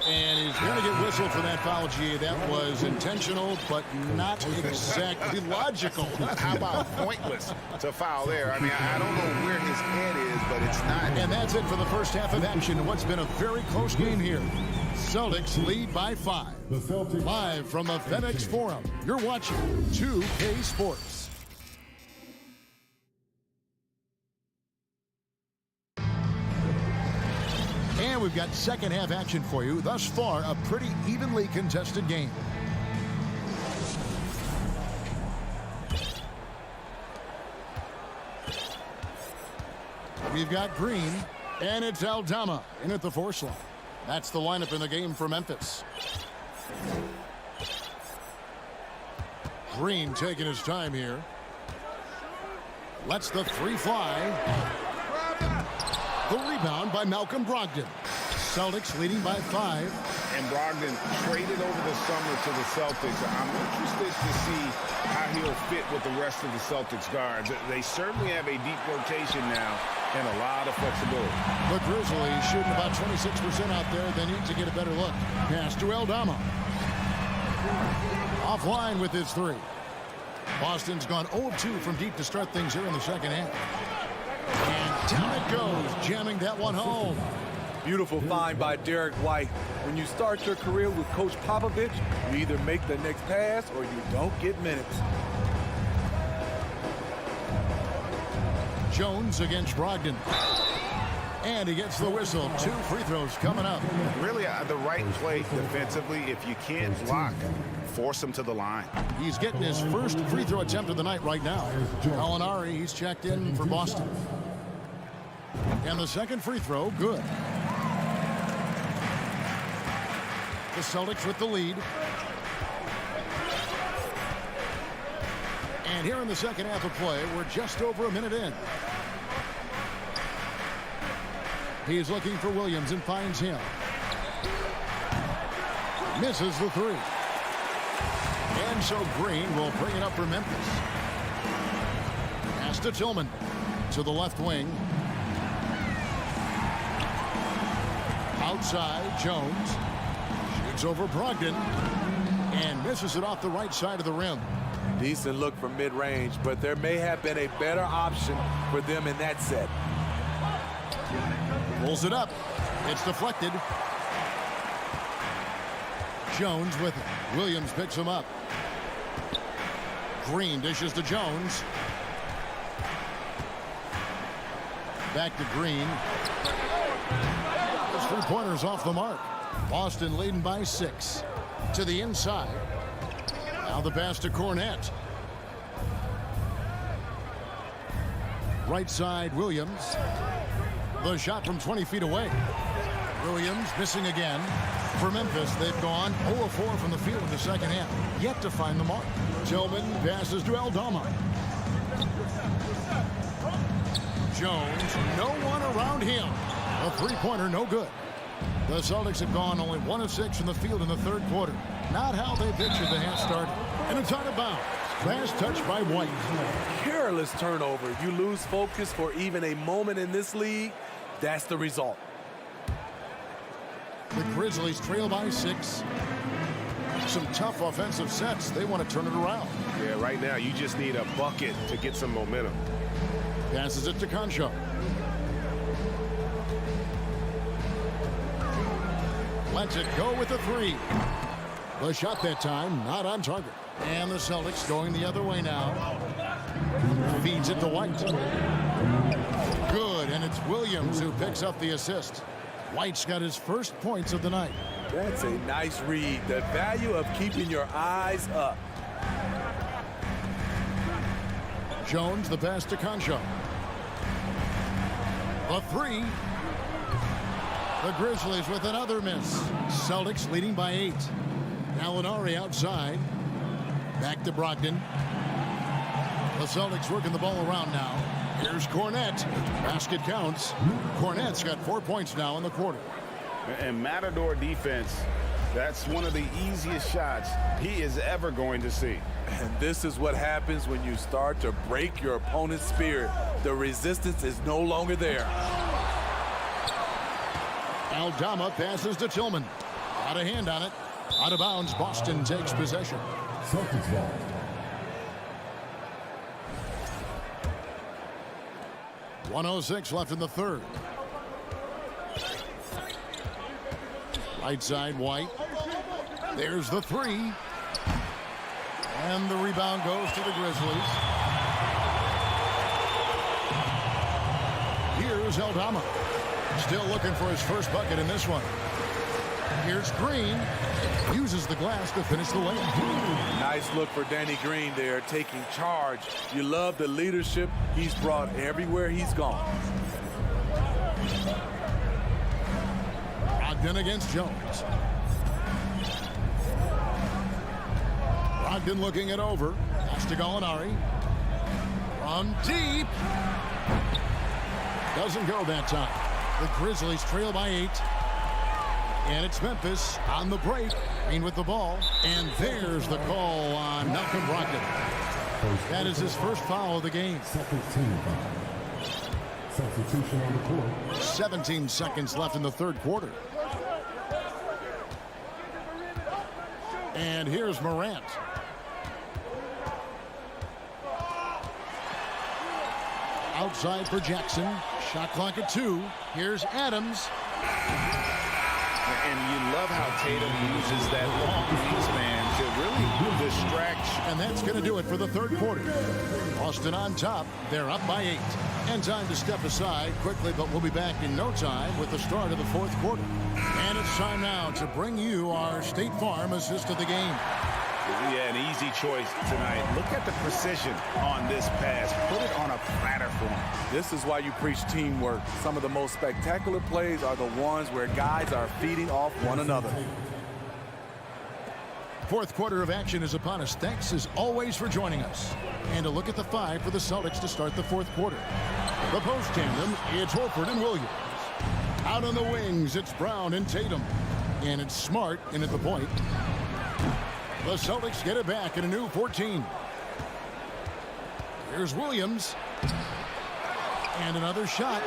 And he's going to get whistled for that foul, G. That was intentional, but not exactly logical. How about pointless to foul there? I mean, I don't know where his head is, but it's not. And that's it for the first half of action in what's been a very close game here. Celtics lead by 5. Live from the FedEx Forum, you're watching 2K Sports. And we've got second half action for you. Thus far, a pretty evenly contested game. We've got Green, and it's Aldama in at the 4 slot. That's the lineup in the game for Memphis. Green taking his time here. Lets the 3 fly. The rebound by Malcolm Brogdon. Celtics leading by 5. And Brogdon traded over the summer to the Celtics. I'm interested to see how he'll fit with the rest of the Celtics guards. They certainly have a deep rotation now and a lot of flexibility. The Grizzlies shooting about 26% out there. They need to get a better look. Pass to Aldama. Offline with his 3. Boston's gone 0-2 from deep to start things here in the second half. And down it goes, jamming that one home. Beautiful find by Derek White. When you start your career with Coach Popovich, you either make the next pass or you don't get minutes. Jones against Brogdon. And he gets the whistle. 2 free throws coming up. Really the right play defensively. If you can't block, force him to the line. He's getting his first free throw attempt of the night right now. Gallinari, he's checked in for Boston. And the second free throw, good. The Celtics with the lead. And here in the second half of play, we're just over a minute in. He's looking for Williams and finds him. Misses the 3. And so Green will bring it up for Memphis. Pass to Tillman. To the left wing. Outside, Jones. Shoots over Brogdon. And misses it off the right side of the rim. Decent look from mid-range, but there may have been a better option for them in that set. Pulls it up. It's deflected. Jones with it. Williams picks him up. Green dishes to Jones. Back to Green. His three-pointers off the mark. Boston leading by 6. To the inside. Now the pass to Cornette. Right side, Williams. The shot from 20 feet away. Williams missing again. For Memphis, they've gone 0-4 from the field in the second half. Yet to find the mark. Tillman passes to Aldama. Jones, no one around him. A three-pointer, no good. The Celtics have gone only 1 of 6 from the field in the third quarter. Not how they pictured the half started. And it's out of bounds. Fast touch by White. Careless turnover. You lose focus for even a moment in this league. That's the result. The Grizzlies trail by 6. Some tough offensive sets. They want to turn it around. Yeah, right now you just need a bucket to get some momentum. Passes it to Concho. Lets it go with a 3. The shot that time, not on target. And the Celtics going the other way now. Feeds it to White. Good, and it's Williams who picks up the assist. White's got his first points of the night. That's a nice read. The value of keeping your eyes up. Jones, the pass to Concho. A 3. The Grizzlies with another miss. Celtics leading by 8. Alinari outside. Back to Brogdon. The Celtics working the ball around now. Here's Cornette. Basket counts. Cornette's got 4 points now in the quarter. And Matador defense, that's one of the easiest shots he is ever going to see. And this is what happens when you start to break your opponent's spirit. The resistance is no longer there. Aldama passes to Tillman. Out of hand on it. Out of bounds. Boston takes possession. Celtics ball. .106 left in the third. Right side, White. There's the 3. And the rebound goes to the Grizzlies. Here's Aldama. Still looking for his first bucket in this one. Here's Green. Uses the glass to finish the layup. Nice look for Danny Green there, taking charge. You love the leadership he's brought everywhere he's gone. Brogdon against Jones. Brogdon looking it over. Pass to Gallinari. From deep. Doesn't go that time. The Grizzlies trail by 8. And it's Memphis on the break. Green with the ball. And there's the call on Malcolm Brogdon. That is his first foul of the game. Substitution on the court. 17 seconds left in the third quarter. And here's Morant. Outside for Jackson. Shot clock at 2. Here's Adams. And you love how Tatum uses that long wingspan to really distract. And that's going to do it for the third quarter. Boston on top. They're up by 8. And time to step aside quickly, but we'll be back in no time with the start of the fourth quarter. And it's time now to bring you our State Farm assist of the game. Yeah, an easy choice tonight. Look at the precision on this pass. Put it on a platter for him. This is why you preach teamwork. Some of the most spectacular plays are the ones where guys are feeding off one another. Fourth quarter of action is upon us. Thanks as always for joining us. And a look at the 5 for the Celtics to start the fourth quarter. The post tandem, it's Horford and Williams. Out on the wings, it's Brown and Tatum. And it's Smart in at the point. The Celtics get it back in a new 14. Here's Williams. And another shot.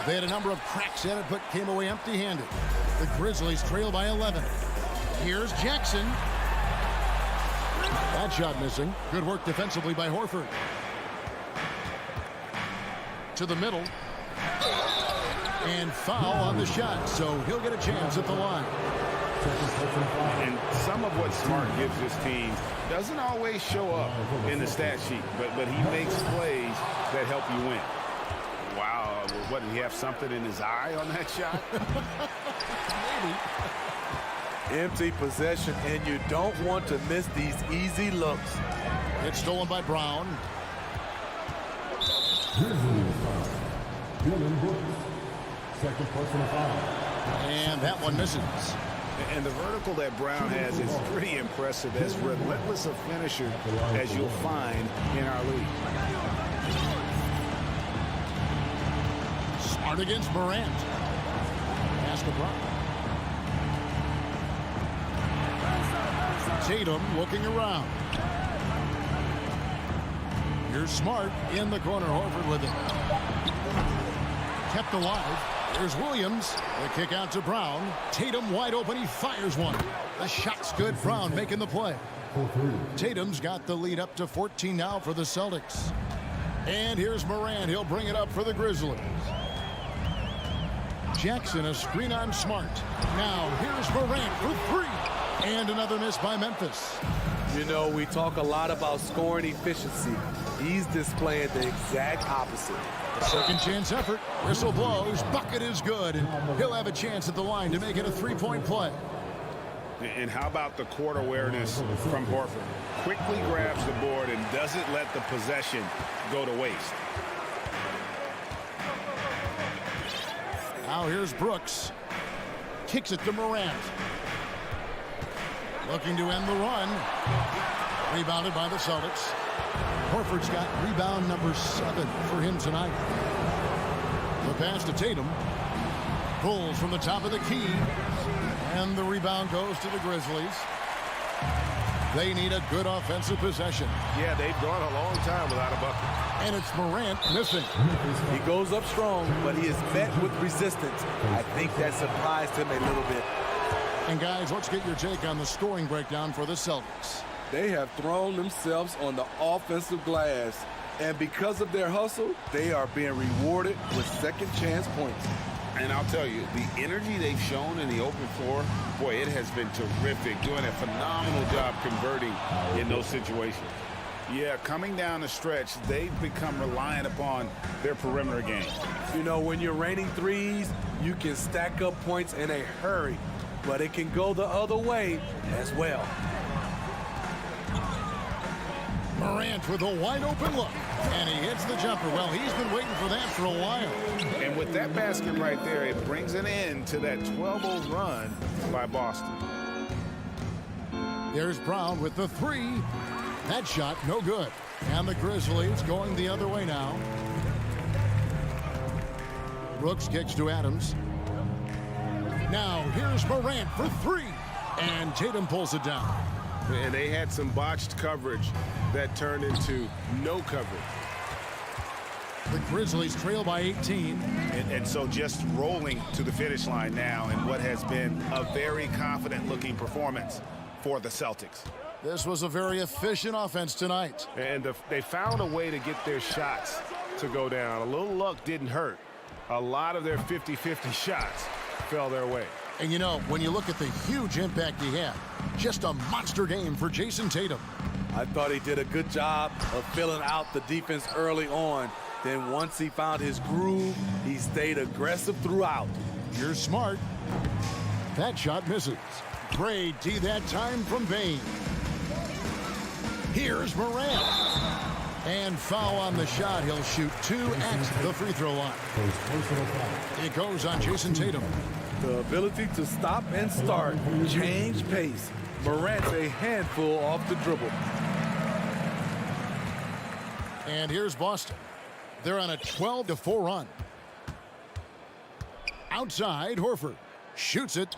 They had a number of cracks at it, but came away empty-handed. The Grizzlies trail by 11. Here's Jackson. That shot missing. Good work defensively by Horford. To the middle. And foul on the shot, so he'll get a chance at the line. And some of what Smart gives this team doesn't always show up in the stat sheet, but he makes plays that help you win. Wow, what, did he have something in his eye on that shot? Maybe. Empty possession, and you don't want to miss these easy looks. It's stolen by Brown. Second personal foul. And that one misses. And the vertical that Brown has is pretty impressive, as relentless a finisher as you'll find in our league. Smart against Morant. Pass to Brown. Tatum looking around. Here's Smart in the corner. Horford with it. Kept alive. There's Williams. The kick out to Brown. Tatum wide open. He fires one. The shot's good. Brown making the play. Tatum's got the lead up to 14 now for the Celtics. And here's Morant. He'll bring it up for the Grizzlies. Jackson, a screen on Smart. Now here's Morant for three. And another miss by Memphis. You know, we talk a lot about scoring efficiency. He's displaying the exact opposite. Second chance effort. Whistle blows. Bucket is good. And he'll have a chance at the line to make it a three-point play. And how about the court awareness from Horford? Quickly grabs the board and doesn't let the possession go to waste. Now here's Brooks. Kicks it to Morant. Looking to end the run. Rebounded by the Celtics. Horford's got rebound number 7 for him tonight. The pass to Tatum. Pulls from the top of the key. And the rebound goes to the Grizzlies. They need a good offensive possession. Yeah, they've gone a long time without a bucket. And it's Morant missing. He goes up strong, but he is met with resistance. I think that surprised him a little bit. And guys, let's get your take on the scoring breakdown for the Celtics. They have thrown themselves on the offensive glass, and because of their hustle, they are being rewarded with second chance points. And I'll tell you, the energy they've shown in the open floor, boy, it has been terrific, doing a phenomenal job converting in those situations. Yeah, coming down the stretch, they've become reliant upon their perimeter game. You know, when you're raining threes, you can stack up points in a hurry, but it can go the other way as well. Morant with a wide open look. And he hits the jumper. Well, he's been waiting for that for a while. And with that basket right there, it brings an end to that 12-0 run by Boston. There's Brown with the three. That shot, no good. And the Grizzlies going the other way now. Brooks kicks to Adams. Now here's Morant for three. And Tatum pulls it down. And they had some botched coverage that turned into no coverage. The Grizzlies trail by 18. And so just rolling to the finish line now in what has been a very confident-looking performance for the Celtics. This was a very efficient offense tonight. And they found a way to get their shots to go down. A little luck didn't hurt. A lot of their 50-50 shots fell their way. And you know, when you look at the huge impact he had, just a monster game for Jason Tatum. I thought he did a good job of filling out the defense early on. Then once he found his groove, he stayed aggressive throughout. Here's Smart. That shot misses. Great D that time from Bane. Here's Morant. And foul on the shot. He'll shoot 2 at the free throw line. It goes on Jason Tatum. The ability to stop and start, change pace. Morant's a handful off the dribble. And here's Boston. They're on a 12-4 run. Outside, Horford shoots it.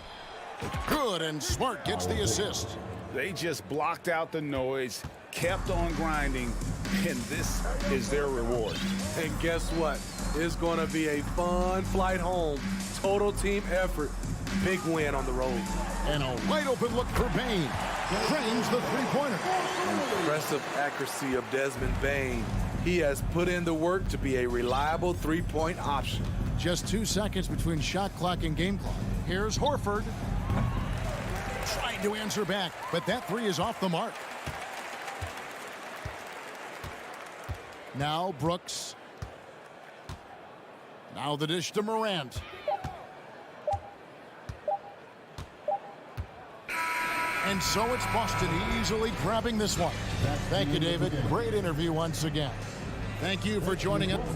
Good, and Smart gets the assist. They just blocked out the noise, kept on grinding, and this is their reward. And guess what? It's going to be a fun flight home. Total team effort. Big win on the road. And a wide open look for Bain. Drains the three-pointer. Impressive accuracy of Desmond Bain. He has put in the work to be a reliable three-point option. Just 2 seconds between shot clock and game clock. Here's Horford. Trying to answer back, but that three is off the mark. Now Brooks. Now the dish to Morant. And so it's Boston easily grabbing this one. Thank you, David. Great interview once again. Thank you for joining us.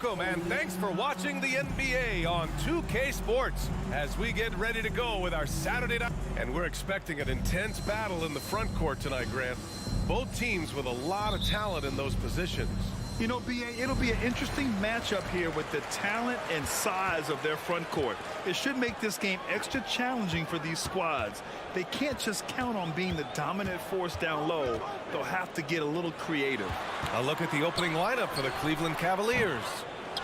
Welcome and thanks for watching the NBA on 2K Sports as we get ready to go with our Saturday night. And we're expecting an intense battle in the front court tonight, Grant. Both teams with a lot of talent in those positions. You know, B.A., it'll be an interesting matchup here with the talent and size of their front court. It should make this game extra challenging for these squads. They can't just count on being the dominant force down low. They'll have to get a little creative. A look at the opening lineup for the Cleveland Cavaliers.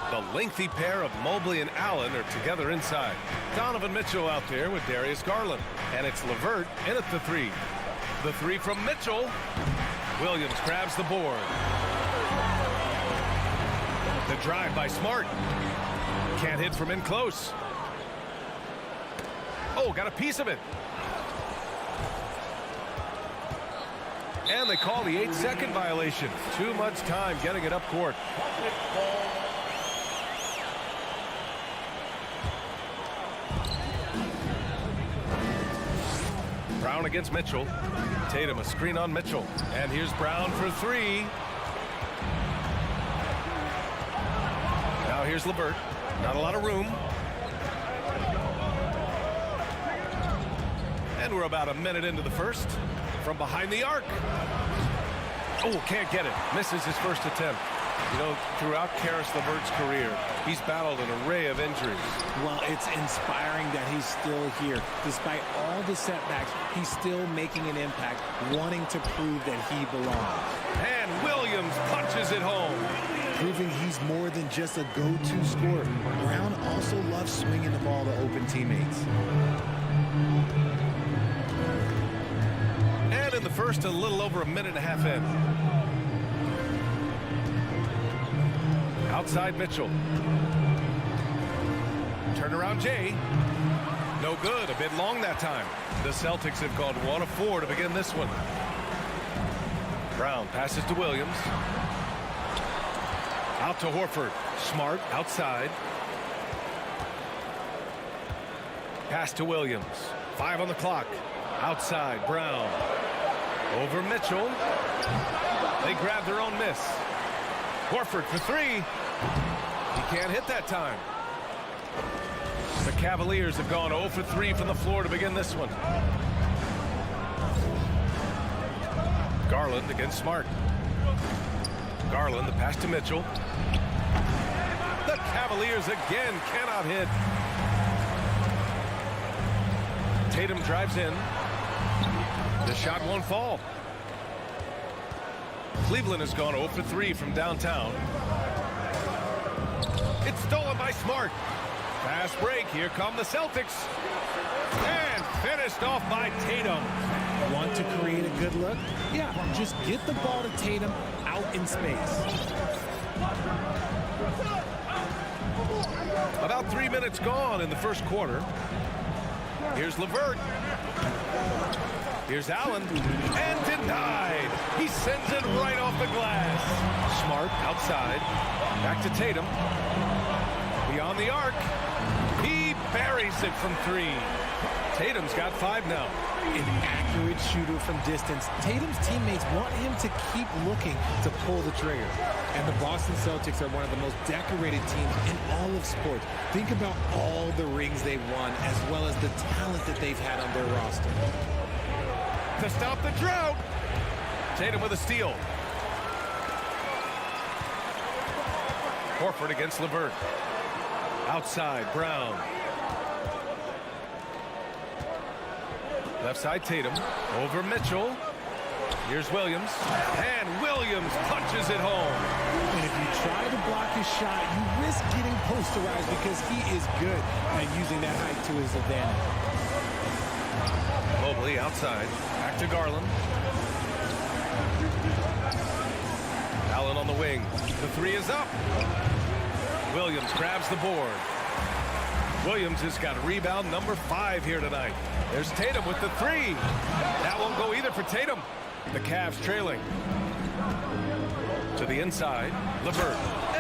The lengthy pair of Mobley and Allen are together inside. Donovan Mitchell out there with Darius Garland. And it's LeVert in at the three. The three from Mitchell. Williams grabs the board. The drive by Smart. Can't hit from in close. Oh, got a piece of it. And they call the 8-second violation. Too much time getting it up court. Brown against Mitchell. Tatum a screen on Mitchell. And here's Brown for three. Now here's LeVert. Not a lot of room. And we're about a minute into the first. From behind the arc. Oh, can't get it. Misses his first attempt. You know, throughout Karis LeVert's career, he's battled an array of injuries. Well, it's inspiring that he's still here. Despite all the setbacks, he's still making an impact, wanting to prove that he belongs. And Williams punches it home. Proving he's more than just a go-to scorer. Brown also loves swinging the ball to open teammates. And in the first, a little over a minute and a half in. Outside Mitchell. Turnaround Jay. No good. A bit long that time. The Celtics have gone 1 of 4 to begin this one. Brown passes to Williams. Out to Horford. Smart outside. Pass to Williams. 5 on the clock. Outside Brown. Over Mitchell. They grab their own miss. Horford for three. He can't hit that time. The Cavaliers have gone 0 for 3 from the floor to begin this one. Garland against Smart. Garland, the pass to Mitchell. The Cavaliers again cannot hit. Tatum drives in. The shot won't fall. Cleveland has gone 0 for 3 from downtown. It's stolen by Smart. Fast break. Here come the Celtics. And finished off by Tatum. Want to create a good look? Yeah, just get the ball to Tatum out in space. About 3 minutes gone in the first quarter. Here's LeVert. Here's Allen. And denied. He sends it right off the glass. Smart outside. Back to Tatum. Beyond the arc. He buries it from 3. Tatum's got 5 now. An accurate shooter from distance. Tatum's teammates want him to keep looking to pull the trigger. And the Boston Celtics are one of the most decorated teams in all of sports. Think about all the rings they've won, as well as the talent that they've had on their roster. To stop the drought. Tatum with a steal. Horford against LeVert. Outside, Brown. Left side, Tatum. Over Mitchell. Here's Williams. And Williams punches it home. And if you try to block his shot, you risk getting posterized because he is good at using that height to his advantage. Mobley outside. Back to Garland. Allen on the wing. The 3 is up. Williams grabs the board. Williams has got rebound number 5 here tonight. There's Tatum with the 3. That won't go either for Tatum. The Cavs trailing. To the inside, LeVert.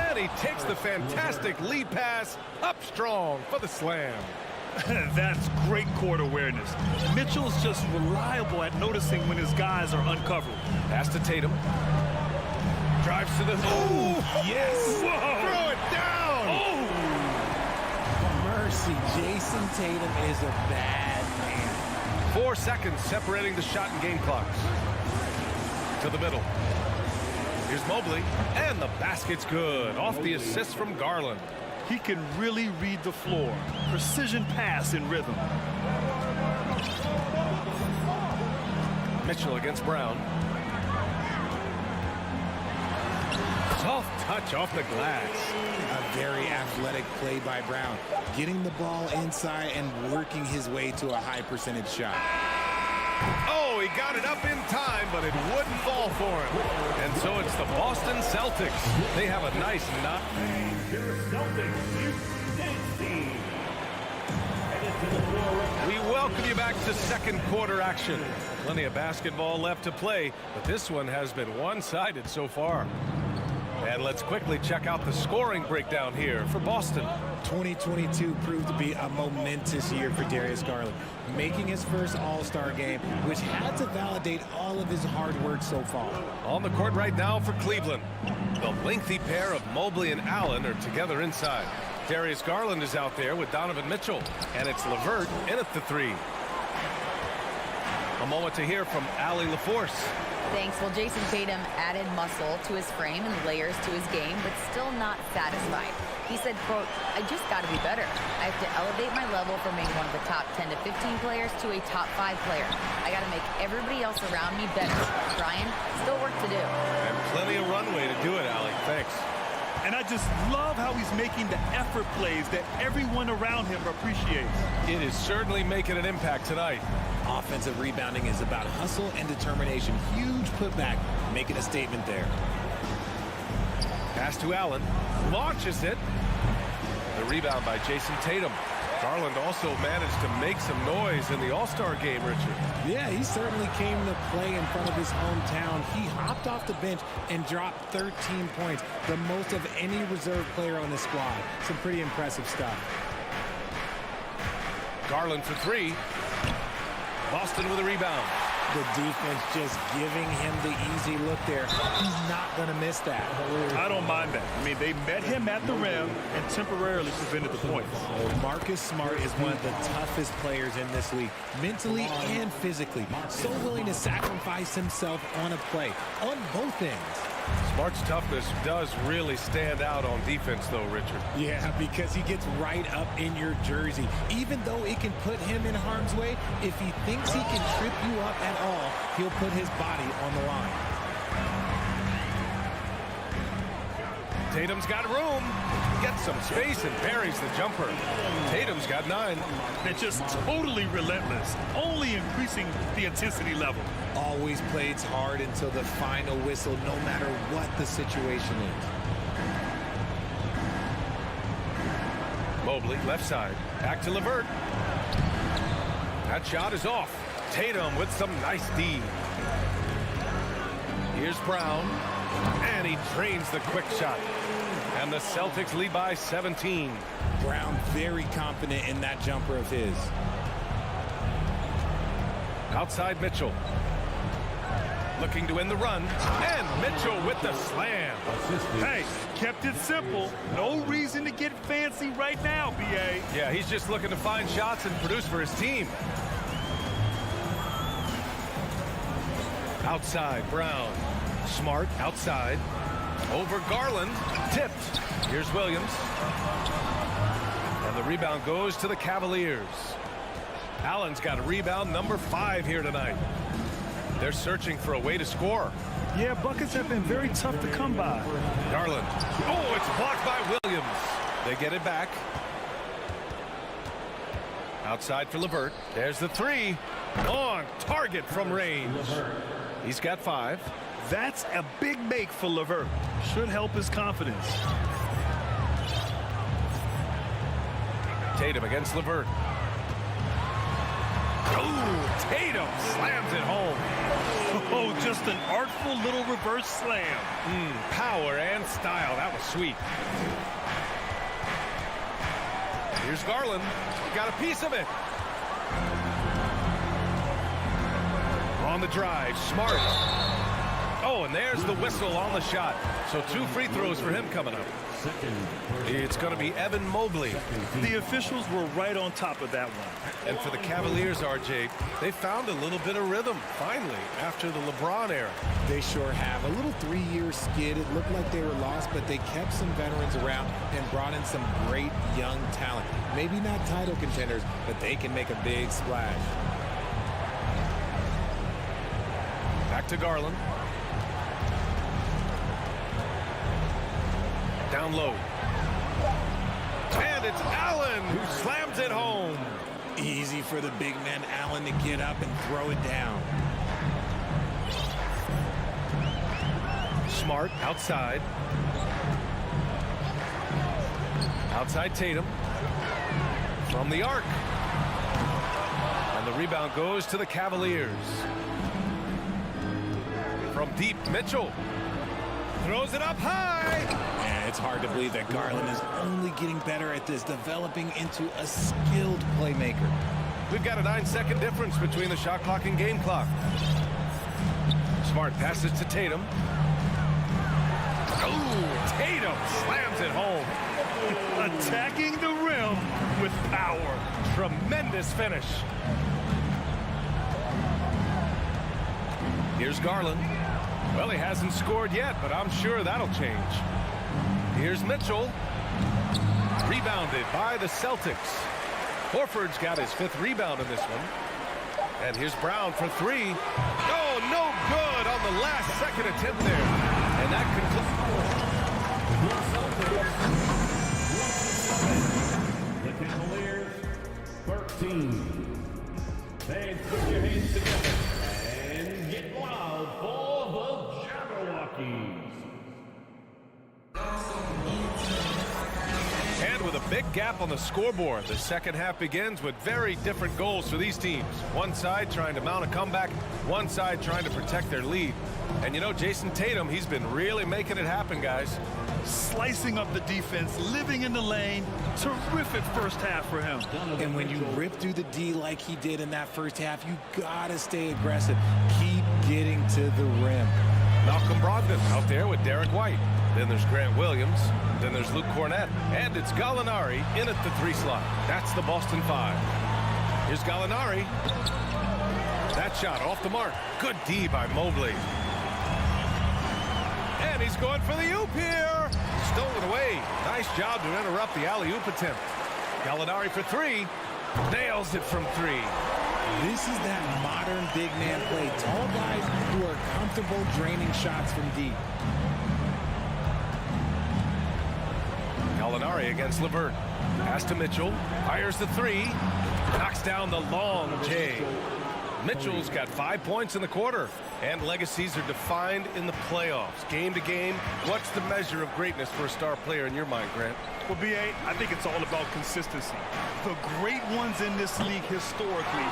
And he takes the fantastic lead pass up strong for the slam. That's great court awareness. Mitchell's just reliable at noticing when his guys are uncovered. Pass to Tatum. Drives to the... Oh, yes! Whoa. Throw it down! See, Jason Tatum is a bad man. 4 seconds separating the shot and game clocks. To the middle. Here's Mobley, and the basket's good. Off the assist from Garland. He can really read the floor. Precision pass in rhythm. Mitchell against Brown. Soft touch off the glass. A very athletic play by Brown. Getting the ball inside and working his way to a high percentage shot. Oh, he got it up in time, but it wouldn't fall for him. And so it's the Boston Celtics. They have a nice knot. We welcome you back to second quarter action. Plenty of basketball left to play, but this one has been one-sided so far. And let's quickly check out the scoring breakdown here for Boston. 2022 proved to be a momentous year for Darius Garland, making his first All-Star game, which had to validate all of his hard work so far. On the court right now for Cleveland. The lengthy pair of Mobley and Allen are together inside. Darius Garland is out there with Donovan Mitchell, and it's LeVert in at the 3. A moment to hear from Allie LaForce. Thanks. Well, Jason Tatum added muscle to his frame and layers to his game, but still not satisfied. He said, quote, "I just got to be better. I have to elevate my level from being one of the top 10 to 15 players to a top 5 player. I got to make everybody else around me better. Brian, still work to do." And plenty of runway to do it, Allie. Thanks. And I just love how he's making the effort plays that everyone around him appreciates. It is certainly making an impact tonight. Offensive rebounding is about hustle and determination. Huge putback, making a statement there. Pass to Allen. Launches it. The rebound by Jason Tatum. Garland also managed to make some noise in the All-Star game, Richard. Yeah, he certainly came to play in front of his hometown. He hopped off the bench and dropped 13 points, the most of any reserve player on the squad. Some pretty impressive stuff. Garland for 3. Boston with a rebound. The defense just giving him the easy look there. He's not going to miss that. I don't mind that. I mean, they met him at the rim and temporarily prevented the points. Marcus Smart is one of the toughest players in this league, mentally and physically. So willing to sacrifice himself on a play, on both ends. Smart's toughness does really stand out on defense, though, Richard. Yeah, because he gets right up in your jersey. Even though it can put him in harm's way, if he thinks he can trip you up at all, he'll put his body on the line. Tatum's got room. Gets some space and buries the jumper. Tatum's got 9. They're just totally relentless, only increasing the intensity level. Always plays hard until the final whistle, no matter what the situation is. Mobley, left side. Back to LeVert. That shot is off. Tatum with some nice D. Here's Brown. And he drains the quick shot. And the Celtics lead by 17. Brown very confident in that jumper of his. Outside Mitchell. Looking to win the run. And Mitchell with the slam. Hey, kept it simple. No reason to get fancy right now, B.A. Yeah, he's just looking to find shots and produce for his team. Outside, Brown. Smart, outside. Over Garland. Tipped. Here's Williams. And the rebound goes to the Cavaliers. Allen's got a rebound number 5 here tonight. They're searching for a way to score. Yeah, buckets have been very tough to come by. Garland. Oh, it's blocked by Williams. They get it back. Outside for LeVert. There's the 3. On target from range. He's got 5. That's a big make for LeVert. Should help his confidence. Tatum against LeVert. Oh, Tatum slams it home. Oh, just an artful little reverse slam. Power and style. That was sweet. Here's Garland. Got a piece of it. On the drive, Smart. Oh, and there's the whistle on the shot. So 2 free throws for him coming up. It's going to be Evan Mobley. The officials were right on top of that one. And for the Cavaliers, RJ, they found a little bit of rhythm, finally, after the LeBron era. They sure have. A little 3-year skid. It looked like they were lost, but they kept some veterans around and brought in some great young talent. Maybe not title contenders, but they can make a big splash. Back to Garland. Down low. And it's Allen who slams it home. Easy for the big man Allen to get up and throw it down. Smart outside. Outside Tatum. From the arc. And the rebound goes to the Cavaliers. From deep, Mitchell. Throws it up high. And it's hard to believe that Garland is only getting better at this, developing into a skilled playmaker. We've got a 9-second difference between the shot clock and game clock. Smart passes to Tatum. Oh, Tatum slams it home. Attacking the rim with power. Tremendous finish. Here's Garland. Well, he hasn't scored yet, but I'm sure that'll change. Here's Mitchell. Rebounded by the Celtics. Horford's got his 5th rebound in this one. And here's Brown for 3. Oh, no good on the last second attempt there. And that concludes. The Cavaliers, 13. Thanks, put your hands together and get loud for the Jabberwockies. And with a big gap on the scoreboard, the second half begins with very different goals for these teams. One side trying to mount a comeback, one side trying to protect their lead. And you know, Jason Tatum, he's been really making it happen, guys. Slicing up the defense, living in the lane. Terrific first half for him. And when you rip through the D like he did in that first half, you gotta stay aggressive. Keep getting to the rim. Malcolm Brogdon out there with Derek White. Then there's Grant Williams. Then there's Luke Cornett. And it's Gallinari in at the 3 slot. That's the Boston 5. Here's Gallinari. That shot off the mark. Good D by Mobley. And he's going for the oop here. Stolen away. Nice job to interrupt the alley-oop attempt. Gallinari for 3. Nails it from 3. This is that modern big man play. Tall guys who are comfortable draining shots from deep. Gallinari against LeVert. Pass to Mitchell. Fires the 3. Knocks down the long J. Mitchell's got 5 points in the quarter. And legacies are defined in the playoffs. Game to game, what's the measure of greatness for a star player in your mind, Grant? Well, B.A., I think it's all about consistency. The great ones in this league historically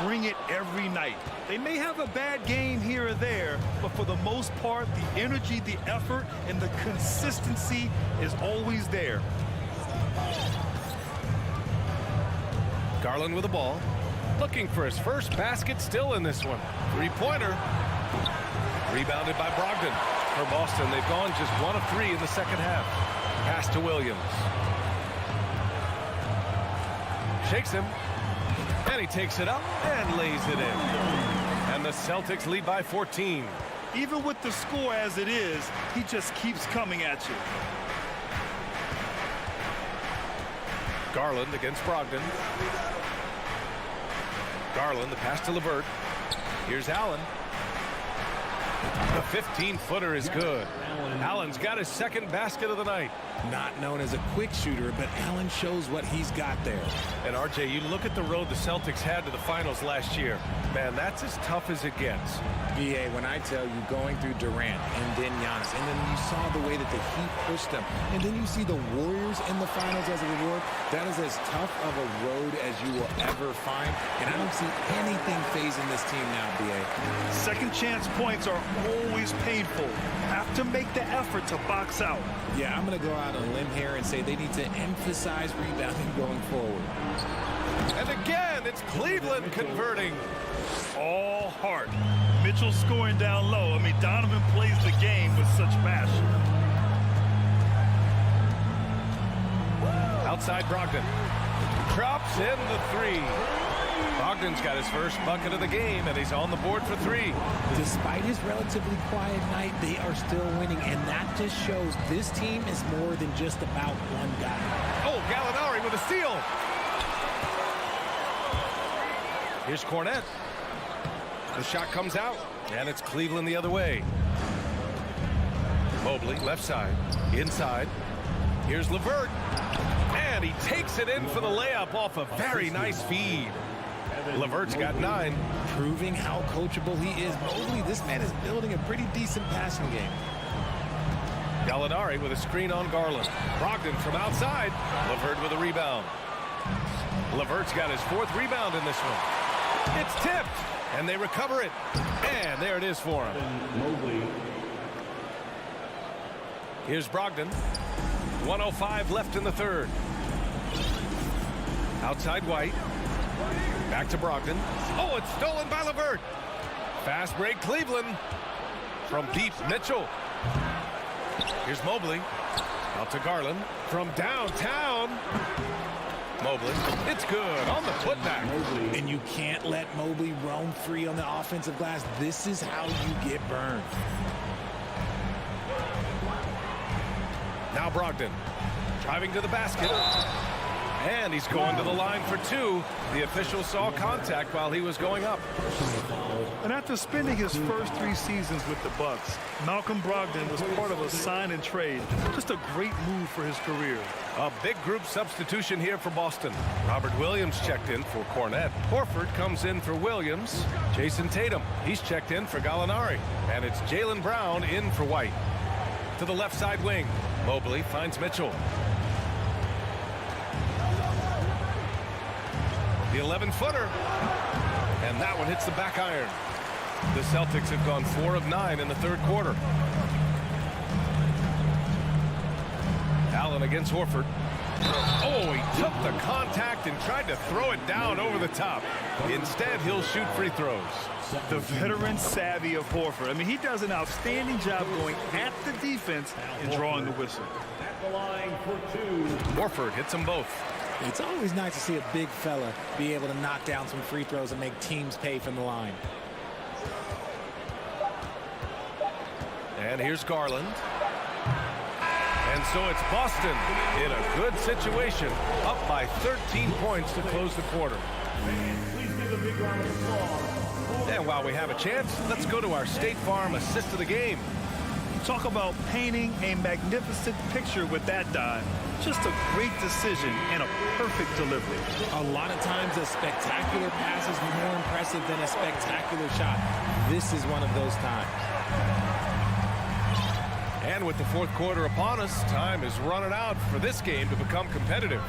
bring it every night. They may have a bad game here or there, but for the most part, the energy, the effort, and the consistency is always there. Garland with the ball. Looking for his first basket still in this one. 3-pointer. Rebounded by Brogdon. For Boston, they've gone just 1 of 3 in the second half. Pass to Williams. Shakes him. And he takes it up and lays it in. And the Celtics lead by 14. Even with the score as it is, he just keeps coming at you. Garland against Brogdon. Garland, the pass to LeVert. Here's Allen. The 15-footer is good. Allen's got his second basket of the night. Not known as a quick shooter, but Allen shows what he's got there. And RJ, you look at the road the Celtics had to the finals last year. Man, that's as tough as it gets. BA, when I tell you going through Durant and then Giannis, and then you saw the way that the Heat pushed them, and then you see the Warriors in the finals as a reward, that is as tough of a road as you will ever find. And I don't see anything phasing this team now, BA. Second chance points are always painful. Have to make the effort to box out. Yeah, I'm going to go out on a limb here and say they need to emphasize rebounding going forward. And again, it's Cleveland converting. All heart. Mitchell scoring down low. I mean, Donovan plays the game with such passion. Outside Brogdon. Drops in the three. Brogdon's got his first bucket of the game, and he's on the board for three. Despite his relatively quiet night, they are still winning, and that just shows this team is more than just about one guy. Oh, Gallinari with a steal. Here's Cornette. The shot comes out, and it's Cleveland the other way. Mobley, left side, inside. Here's LeVert, and he takes it in for the layup off a very nice feed. LeVert's got 9. Proving how coachable he is. Mobley, this man is building a pretty decent passing game. Gallinari with a screen on Garland. Brogdon from outside. LeVert with a rebound. LeVert's got his 4th rebound in this one. It's tipped, and they recover it. And there it is for him. Here's Brogdon. 1:05 left in the third. Outside White. Back to Brogdon. Oh, it's stolen by LeVert. Fast break Cleveland. From deep, Mitchell. Here's Mobley. Out to Garland. From downtown. Mobley. It's good on the putback. And you can't let Mobley roam free on the offensive glass. This is how you get burned. Now Brogdon. Driving to the basket. And he's going to the line for 2. The official saw contact while he was going up. And after spending his first 3 seasons with the Bucks, Malcolm Brogdon was part of a sign and trade. Just a great move for his career. A big group substitution here for Boston. Robert Williams checked in for Cornette. Horford comes in for Williams. Jason Tatum, he's checked in for Gallinari. And it's Jaylen Brown in for White. To the left side wing. Mobley finds Mitchell. The 11-footer. And that one hits the back iron. The Celtics have gone 4 of 9 in the third quarter. Allen against Horford. Oh, he took the contact and tried to throw it down over the top. Instead, he'll shoot free throws. The veteran savvy of Horford. I mean, he does an outstanding job going at the defense and drawing the whistle. At the line for 2. Horford hits them both. It's always nice to see a big fella be able to knock down some free throws and make teams pay from the line. And here's Garland. And so it's Boston in a good situation, up by 13 points to close the quarter. Please give a big round of applause. And while we have a chance, let's go to our State Farm assist of the game. Talk about painting a magnificent picture with that dive. Just a great decision and a perfect delivery. A lot of times a spectacular pass is more impressive than a spectacular shot. This is one of those times. And with the fourth quarter upon us, time is running out for this game to become competitive.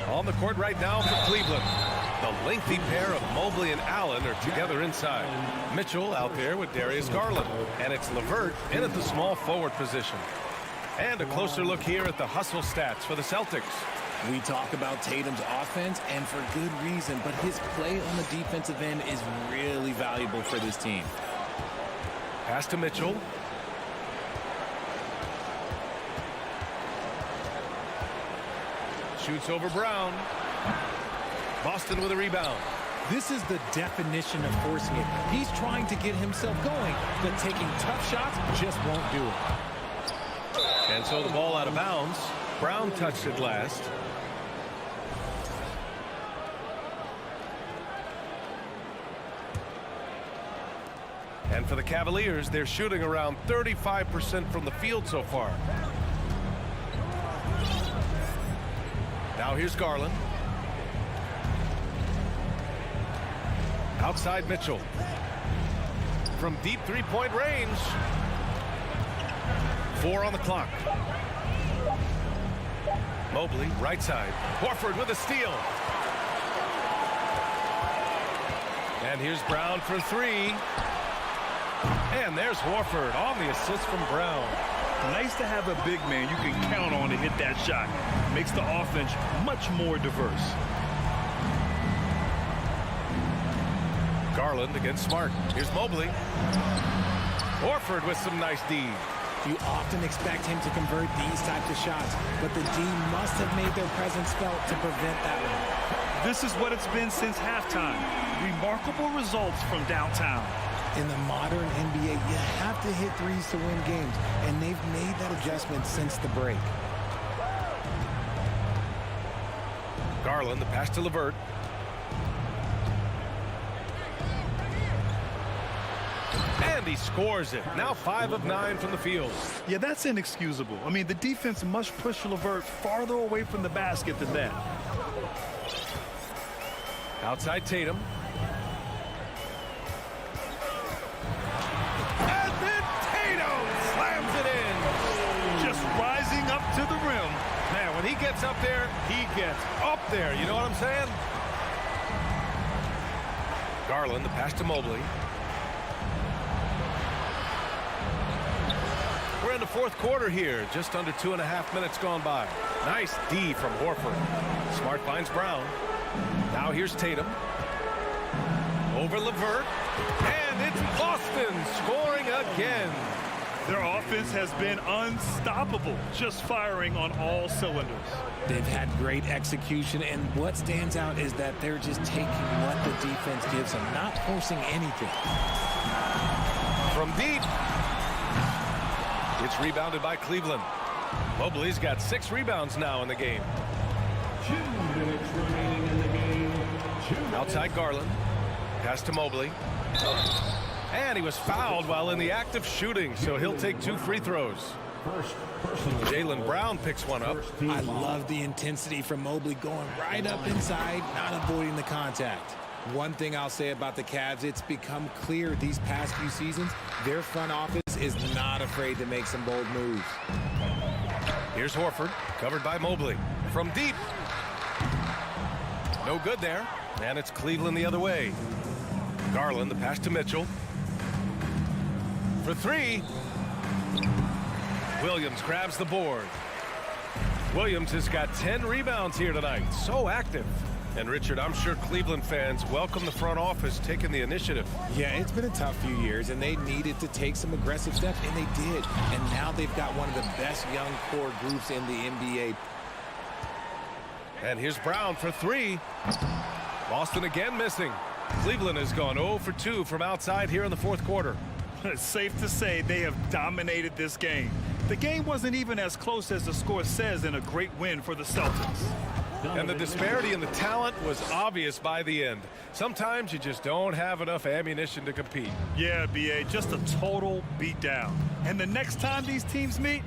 On the court right now for Cleveland. The lengthy pair of Mobley and Allen are together inside. Mitchell out there with Darius Garland. And it's LeVert in at the small forward position. And a closer look here at the hustle stats for the Celtics. We talk about Tatum's offense, and for good reason, but his play on the defensive end is really valuable for this team. Pass to Mitchell. Shoots over Brown. Boston with a rebound. This is the definition of forcing it. He's trying to get himself going, but taking tough shots just won't do it. And so the ball out of bounds. Brown touched it last. And for the Cavaliers, they're shooting around 35% from the field so far. Now here's Garland. Outside Mitchell. From deep three-point range. 4 on the clock. Mobley, right side. Horford with a steal. And here's Brown for 3. And there's Horford on the assist from Brown. Nice to have a big man you can count on to hit that shot. Makes the offense much more diverse. Garland against Smart. Here's Mobley. Horford with some nice D. You often expect him to convert these types of shots, but the D must have made their presence felt to prevent that one. This is what it's been since halftime. Remarkable results from downtown. In the modern NBA, you have to hit threes to win games, and they've made that adjustment since the break. Garland, the pass to LeVert. And he scores it. Now 5 of 9 from the field. Yeah, that's inexcusable. I mean, the defense must push LeVert farther away from the basket than that. Outside Tatum. And then Tatum slams it in. Just rising up to the rim. Man, when he gets up there, he gets up there. You know what I'm saying? Garland, the pass to Mobley. We're in the fourth quarter here. Just under 2.5 minutes gone by. Nice D from Horford. Smart finds Brown. Now here's Tatum. Over LeVert. And it's Boston scoring again. Their offense has been unstoppable, just firing on all cylinders. They've had great execution, and what stands out is that they're just taking what the defense gives them, not forcing anything. From deep. It's rebounded by Cleveland. Mobley's got 6 rebounds now in the game. 2 minutes remaining in the game. Outside Garland. Pass to Mobley. And he was fouled while in the act of shooting, so he'll take 2 free throws. Jaylen Brown picks one up. I love the intensity from Mobley going right up inside, not avoiding the contact. One thing I'll say about the Cavs, it's become clear these past few seasons, their front office is not afraid to make some bold moves. Here's Horford, covered by Mobley. From deep. No good there. And it's Cleveland the other way. Garland, the pass to Mitchell. For 3. Williams grabs the board. Williams has got 10 rebounds here tonight. So active. And Richard, I'm sure Cleveland fans welcome the front office taking the initiative. Yeah, it's been a tough few years, and they needed to take some aggressive steps, and they did. And now they've got one of the best young core groups in the NBA. And here's Brown for 3. Boston again missing. Cleveland has gone 0 for 2 from outside here in the fourth quarter. It's safe to say they have dominated this game. The game wasn't even as close as the score says in a great win for the Celtics. And the disparity in the talent was obvious by the end. Sometimes you just don't have enough ammunition to compete. Yeah, B.A., just a total beatdown. And the next time these teams meet,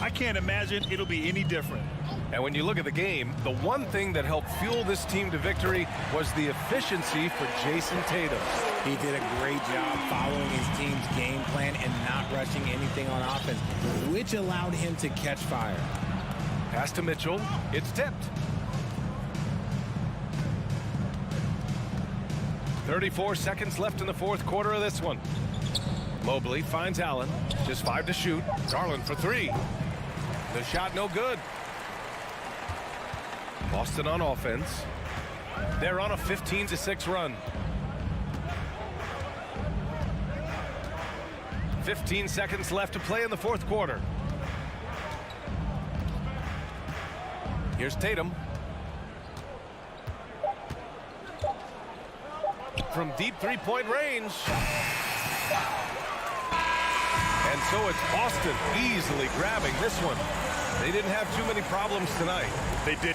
I can't imagine it'll be any different. And when you look at the game, the one thing that helped fuel this team to victory was the efficiency for Jason Tatum. He did a great job following his team's game plan and not rushing anything on offense, which allowed him to catch fire. Pass to Mitchell. It's tipped. 34 seconds left in the fourth quarter of this one. Mobley finds Allen. Just 5 to shoot. Garland for 3. The shot no good. Boston on offense. They're on a 15-6 run. 15 seconds left to play in the fourth quarter. Here's Tatum. From deep 3-point range. And so it's Boston easily grabbing this one. They didn't have too many problems tonight. They did.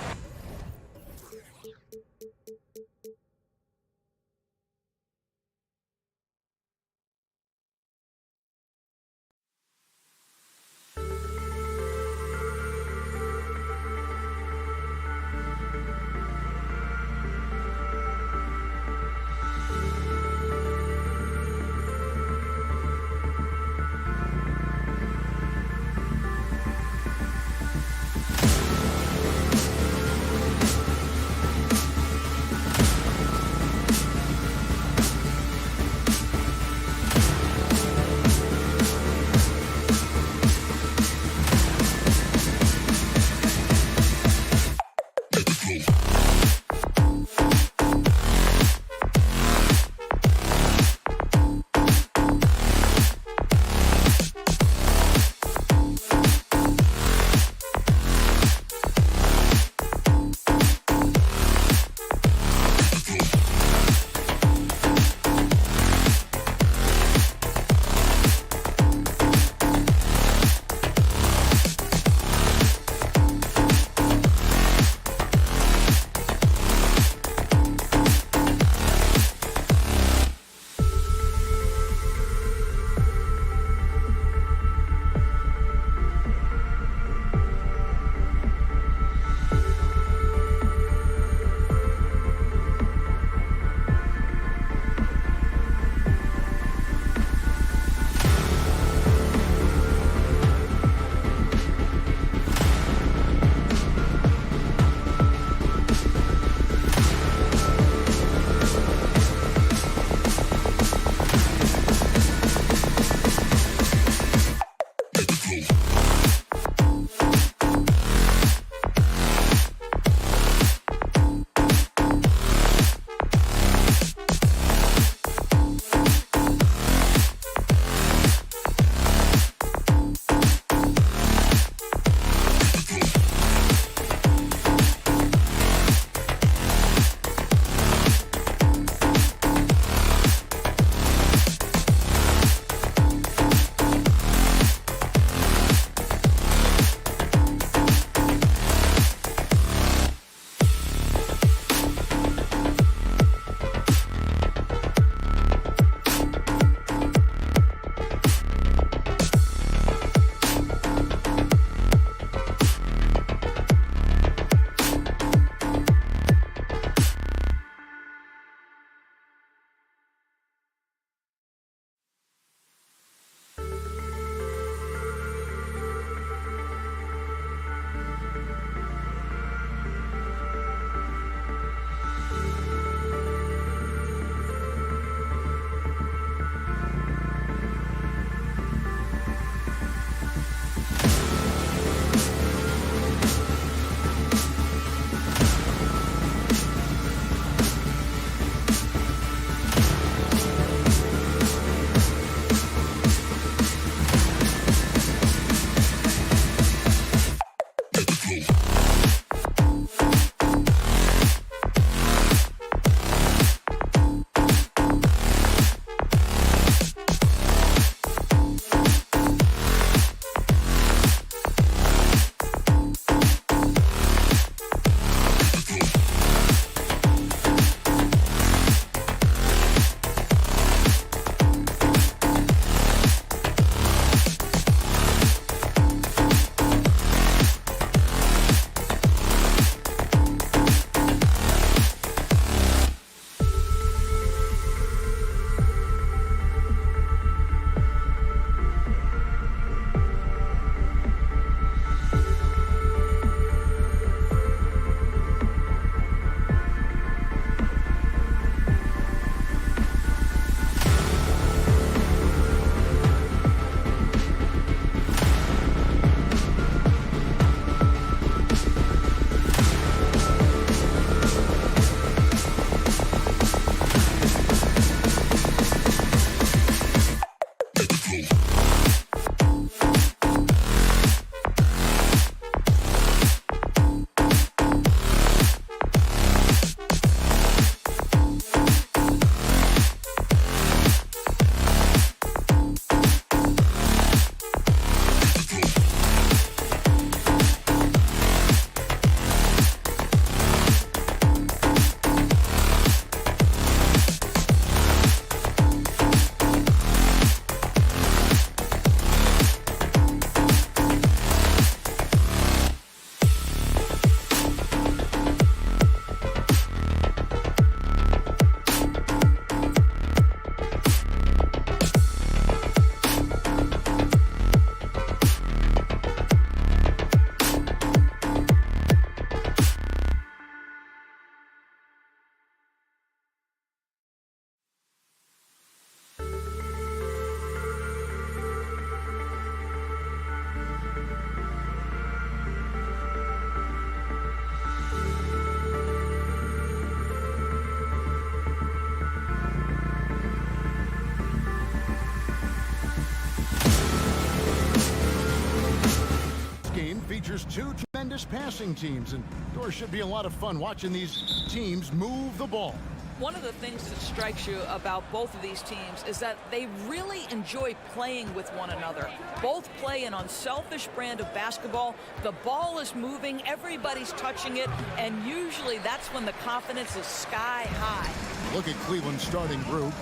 features two tremendous passing teams, and there should be a lot of fun watching these teams move the ball. One of the things that strikes you about both of these teams is that they really enjoy playing with one another. Both play an unselfish brand of basketball. The ball is moving, everybody's touching it, and usually that's when the confidence is sky high. Look at Cleveland's starting group.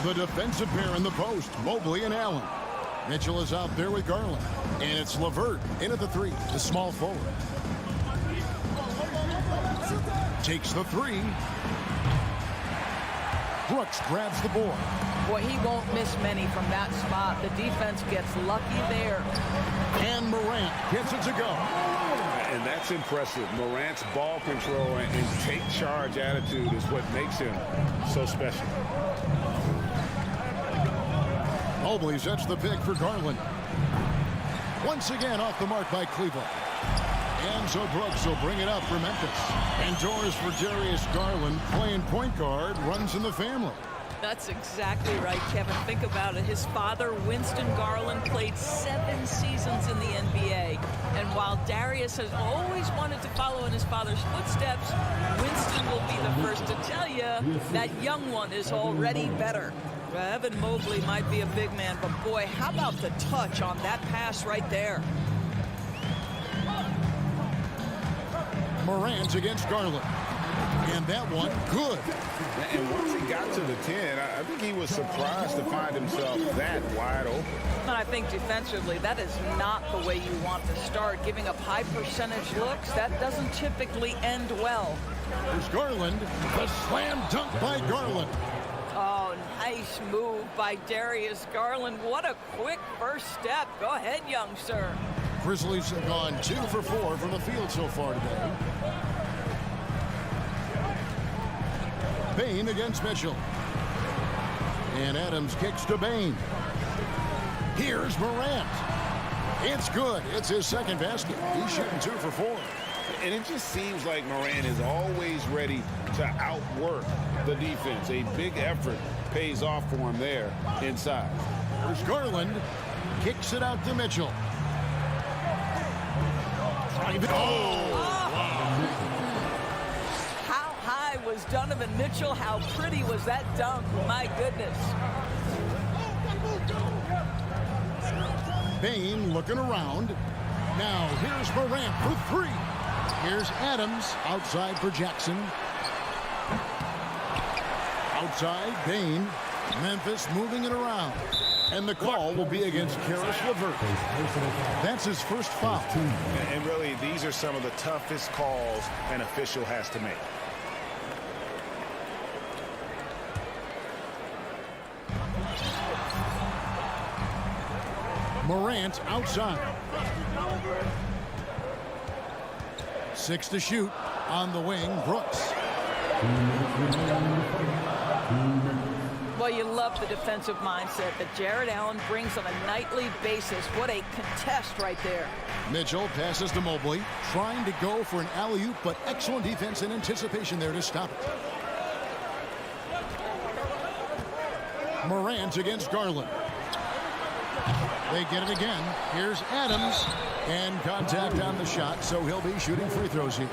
The defensive pair in the post, Mobley and Allen. Mitchell is out there with Garland. And it's LeVert in at the three, the small forward. Takes the three. Brooks grabs the board. Boy, he won't miss many from that spot. The defense gets lucky there. And Morant gets it to go. And that's impressive. Morant's ball control and take charge attitude is what makes him so special. Mobley sets the pick for Garland. Once again off the mark by Cleveland. And so Brooks will bring it up for Memphis. And doors for Darius Garland, playing point guard, runs in the family. That's exactly right, Kevin. Think about it. His father, Winston Garland, played 7 seasons in the NBA. And while Darius has always wanted to follow in his father's footsteps, Winston will be the first to tell you that young one is already better. Evan Mobley might be a big man, but boy, how about the touch on that pass right there? Morant against Garland. And that one, good. And once he got to the 10, I think he was surprised to find himself that wide open. And I think defensively, that is not the way you want to start. Giving up high percentage looks, that doesn't typically end well. There's Garland. The slam dunk by Garland. Oh, nice move by Darius Garland. What a quick first step. Go ahead, young sir. Grizzlies have gone 2 for 4 from the field so far today. Bain against Mitchell. And Adams kicks to Bain. Here's Morant. It's good. It's his second basket. He's shooting 2 for 4. And it just seems like Morant is always ready to outwork the defense. A big effort pays off for him there inside. There's Garland. Kicks it out to Mitchell. How high was Donovan Mitchell? How pretty was that dunk? My goodness. Bain looking around. Now here's Morant for 3. Here's Adams outside for Jackson. Outside, Bain. Memphis moving it around. And the call will be against Karis LeVert. That's his first foul. And really, these are some of the toughest calls an official has to make. Morant outside. 6 to shoot. On the wing, Brooks. Well, you love the defensive mindset that Jared Allen brings on a nightly basis. What a contest right there. Mitchell passes to Mobley, trying to go for an alley-oop, but excellent defense and anticipation there to stop it. Morant against Garland. They get it again. Here's Adams. And contact on the shot, so he'll be shooting free throws here.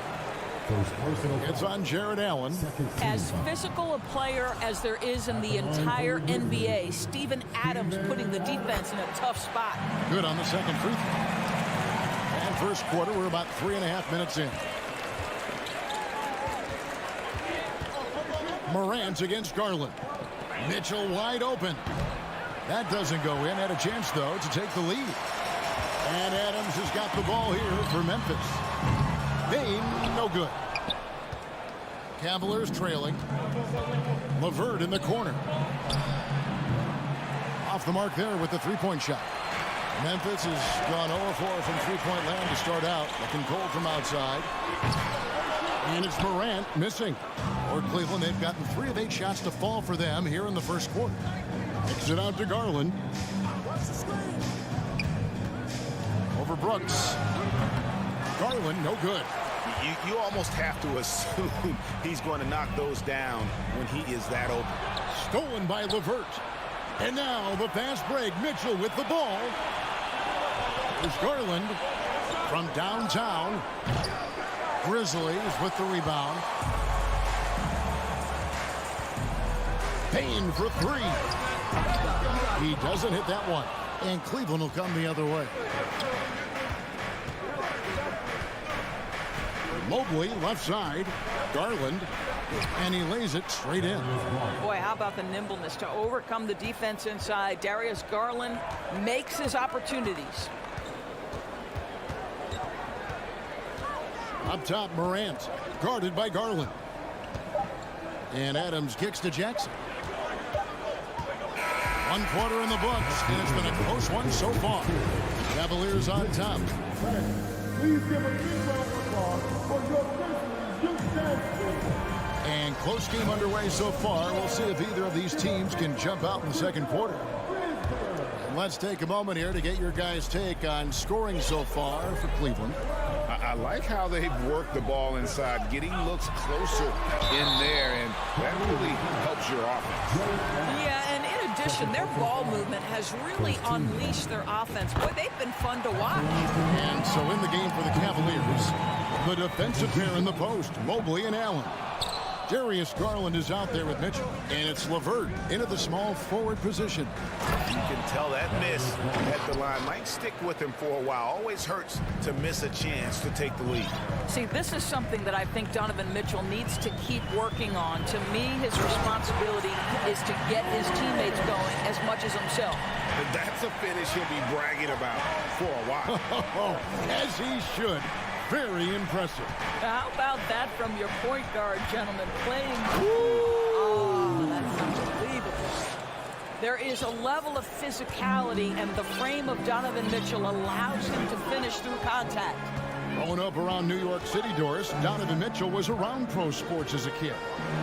It's on Jared Allen. As physical a player as there is in the entire NBA, Steven Adams putting the defense in a tough spot. Good on the second free throw. And first quarter, we're about 3.5 minutes in. Morant against Garland. Mitchell wide open. That doesn't go in. Had a chance, though, to take the lead. And Adams has got the ball here for Memphis. Bain, no good. Cavaliers trailing. LeVert in the corner. Off the mark there with the three-point shot. Memphis has gone 0-4 from three-point land to start out. Looking cold from outside. And it's Morant missing. For Cleveland, they've gotten 3 of 8 shots to fall for them here in the first quarter. Kicks it out to Garland. Over Brooks. Garland, no good. You almost have to assume he's going to knock those down when he is that open. Stolen by LeVert. And now the fast break. Mitchell with the ball. There's Garland. From downtown, Grizzlies with the rebound. Payne for three. He doesn't hit that one. And Cleveland will come the other way. Mobley left side. Garland. And he lays it straight in. Boy, how about the nimbleness to overcome the defense inside. Darius Garland makes his opportunities. Up top, Morant, guarded by Garland. And Adams kicks to Jackson. 1 quarter in the books, and it's been a close one so far. Cavaliers on top. Please give a big round of applause for your Grizzlies. And close game underway so far. We'll see if either of these teams can jump out in the second quarter. And let's take a moment here to get your guys' take on scoring so far for Cleveland. I like how they've worked the ball inside, getting looks closer in there, and that really helps your offense. Yeah, and in addition, their ball movement has really unleashed their offense. Boy, they've been fun to watch. And so in the game for the Cavaliers, the defensive pair in the post, Mobley and Allen. Darius Garland is out there with Mitchell, and it's LeVert into the small forward position. You can tell that miss at the line might stick with him for a while. Always hurts to miss a chance to take the lead. See, this is something that I think Donovan Mitchell needs to keep working on. To me, his responsibility is to get his teammates going as much as himself. And that's a finish he'll be bragging about for a while. As he should. Very impressive. How about that from your point guard, gentlemen, playing? Oh, that's unbelievable. There is a level of physicality, and the frame of Donovan Mitchell allows him to finish through contact. Growing up around New York City, Doris, Donovan Mitchell was around pro sports as a kid.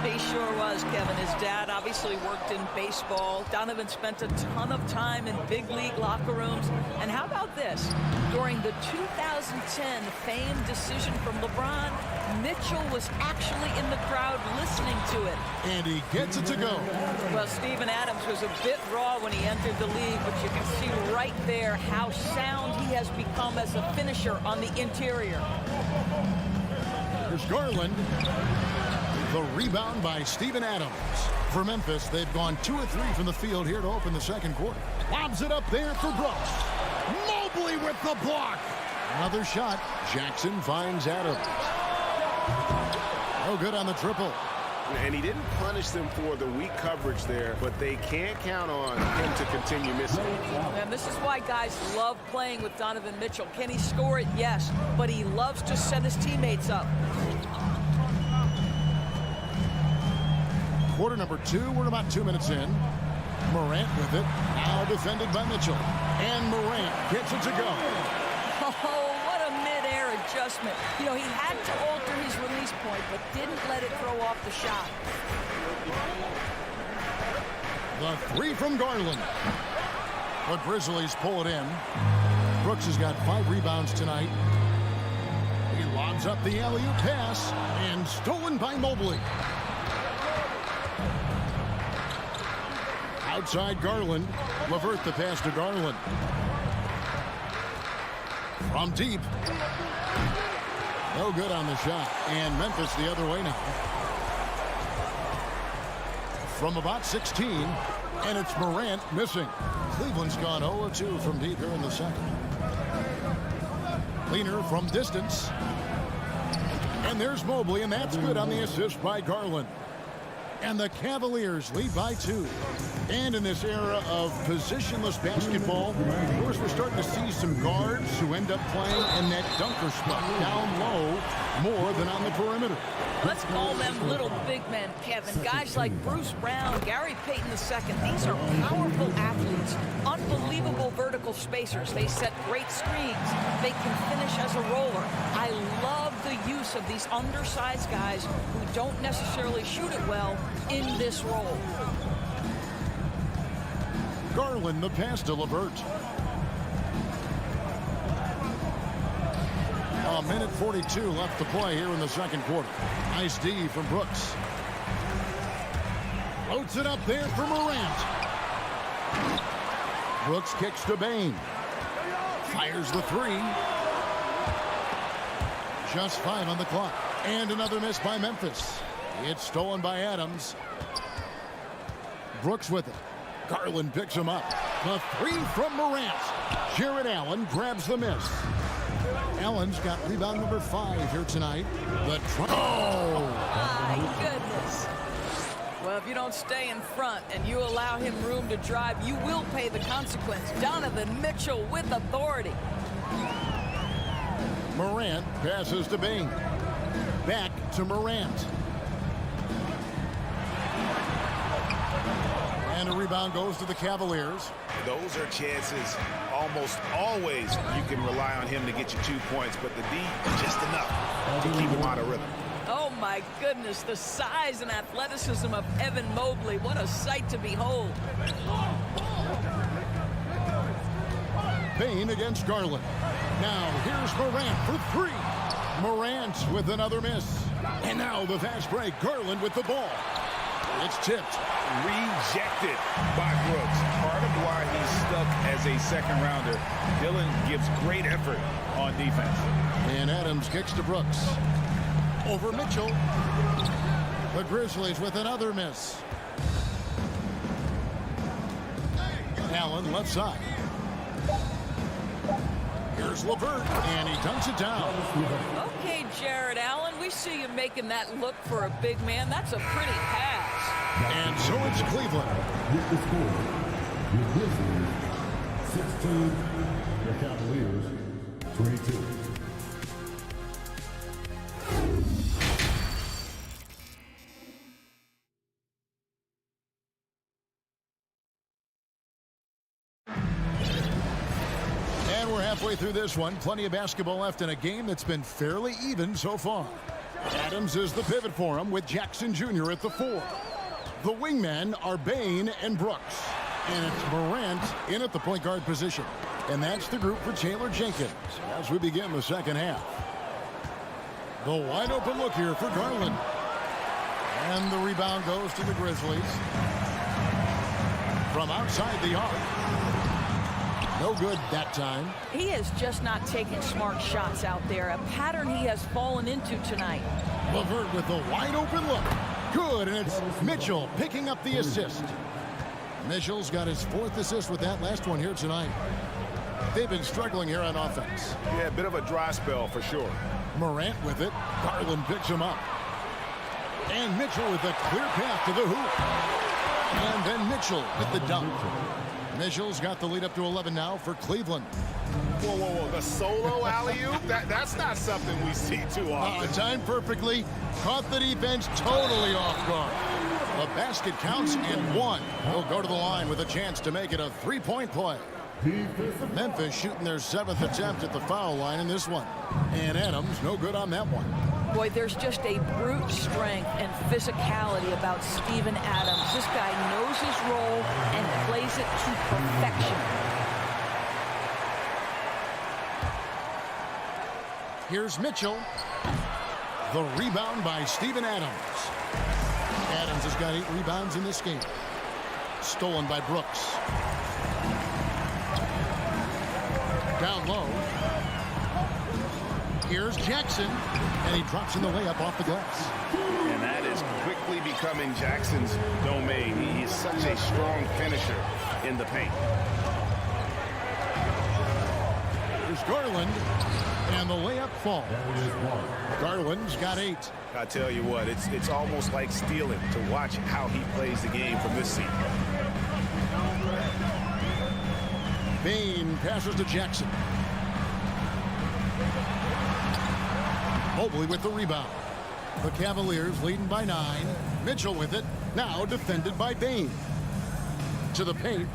He sure was, Kevin. His dad obviously worked in baseball. Donovan spent a ton of time in big league locker rooms. And how about this? During the 2010 famed decision from LeBron, Mitchell was actually in the crowd listening to it. And he gets it to go. Well, Steven Adams was a bit raw when he entered the league, but you can see right there how sound he has become as a finisher on the interior. Here's Garland. The rebound by Steven Adams. For Memphis, they've gone 2 of 3 from the field here to open the second quarter. Lobs it up there for Brooks. Mobley with the block. Another shot. Jackson finds Adams. No good on the triple. And he didn't punish them for the weak coverage there, but they can't count on him to continue missing. And this is why guys love playing with Donovan Mitchell. Can he score it? Yes, but he loves to set his teammates up. Quarter number 2, we're about 2 minutes in. Morant with it, now defended by Mitchell. And Morant gets it to go. Oh, what a mid-air adjustment. You know, he had to alter his release point, but didn't let it throw off the shot. The 3 from Garland. The Grizzlies pull it in. Brooks has got 5 rebounds tonight. He lobs up the alley-oop pass, and stolen by Mobley. Outside Garland. LeVert the pass to Garland. From deep. No good on the shot. And Memphis the other way now. From about 16. And it's Morant missing. Cleveland's gone 0-2 from deep here in the second. Leaner from distance. And there's Mobley, and that's good on the assist by Garland. And the Cavaliers lead by 2. And in this era of positionless basketball, of course, we're starting to see some guards who end up playing in that dunker spot, down low, more than on the perimeter. Let's call them little big men, Kevin. Guys like Bruce Brown, Gary Payton II. These are powerful athletes, unbelievable vertical spacers. They set great screens. They can finish as a roller. I love the use of these undersized guys who don't necessarily shoot it well in this role. Garland the pass to LeVert. A minute 42 left to play here in the second quarter. Nice D from Brooks. Floats it up there for Morant. Brooks kicks to Bane. Fires the 3. Just 5 on the clock. And another miss by Memphis. It's stolen by Adams. Brooks with it. Garland picks him up. The 3 from Morant. Jared Allen grabs the miss. Allen's got rebound number 5 here tonight. Oh! My goodness. Well, if you don't stay in front and you allow him room to drive, you will pay the consequence. Donovan Mitchell with authority. Morant passes to Bing. Back to Morant. And a rebound goes to the Cavaliers. Those are chances almost always you can rely on him to get you 2 points, but the D, just enough to keep him out of rhythm. Oh, my goodness, the size and athleticism of Evan Mobley. What a sight to behold. Payne against Garland. Now here's Morant for 3. Morant with another miss. And now the fast break. Garland with the ball. It's tipped. Rejected by Brooks. Part of why he's stuck as a second rounder. Dillon gives great effort on defense. And Adams kicks to Brooks. Over Mitchell. The Grizzlies with another miss. Allen left side. Here's LeVert, and he dunks it down. Okay, Jared Allen, we see you making that look for a big man. That's a pretty pass. And so it's Cleveland. With the score, the Grizzlies 16, the Cavaliers 22. And we're halfway through this one. Plenty of basketball left in a game that's been fairly even so far. Adams is the pivot for him with Jackson Jr. at the 4. The wingmen are Bane and Brooks. And it's Morant in at the point guard position. And that's the group for Taylor Jenkins as we begin the second half. The wide open look here for Garland. And the rebound goes to the Grizzlies. From outside the arc. No good that time. He is just not taking smart shots out there. A pattern he has fallen into tonight. LeVert with the wide open look. Good, and it's Mitchell picking up the assist. Mitchell's got his 4th assist with that last one here tonight. They've been struggling here on offense. Yeah, a bit of a dry spell for sure. Morant with it. Garland picks him up. And Mitchell with a clear path to the hoop. And then Mitchell with the dunk. Mitchell's got the lead up to 11 now for Cleveland. Whoa, whoa, whoa. The solo alley-oop? That's not something we see too often. Timed perfectly. Caught the defense totally off guard. The basket counts in 1. He'll go to the line with a chance to make it a 3-point play. Memphis shooting their 7th attempt at the foul line in this one. And Adams no good on that one. Boy, there's just a brute strength and physicality about Steven Adams. This guy knows his role and plays it to perfection. Here's Mitchell. The rebound by Steven Adams. Adams has got 8 rebounds in this game. Stolen by Brooks. Down low. Here's Jackson, and he drops in the layup off the glass. And that is quickly becoming Jackson's domain. He is such a strong finisher in the paint. Here's Garland, and the layup falls. Garland's got 8. I tell you what, it's almost like stealing to watch how he plays the game from this seat. Bane passes to Jackson. Mobley with the rebound. The Cavaliers leading by 9. Mitchell with it. Now defended by Bane. To the paint.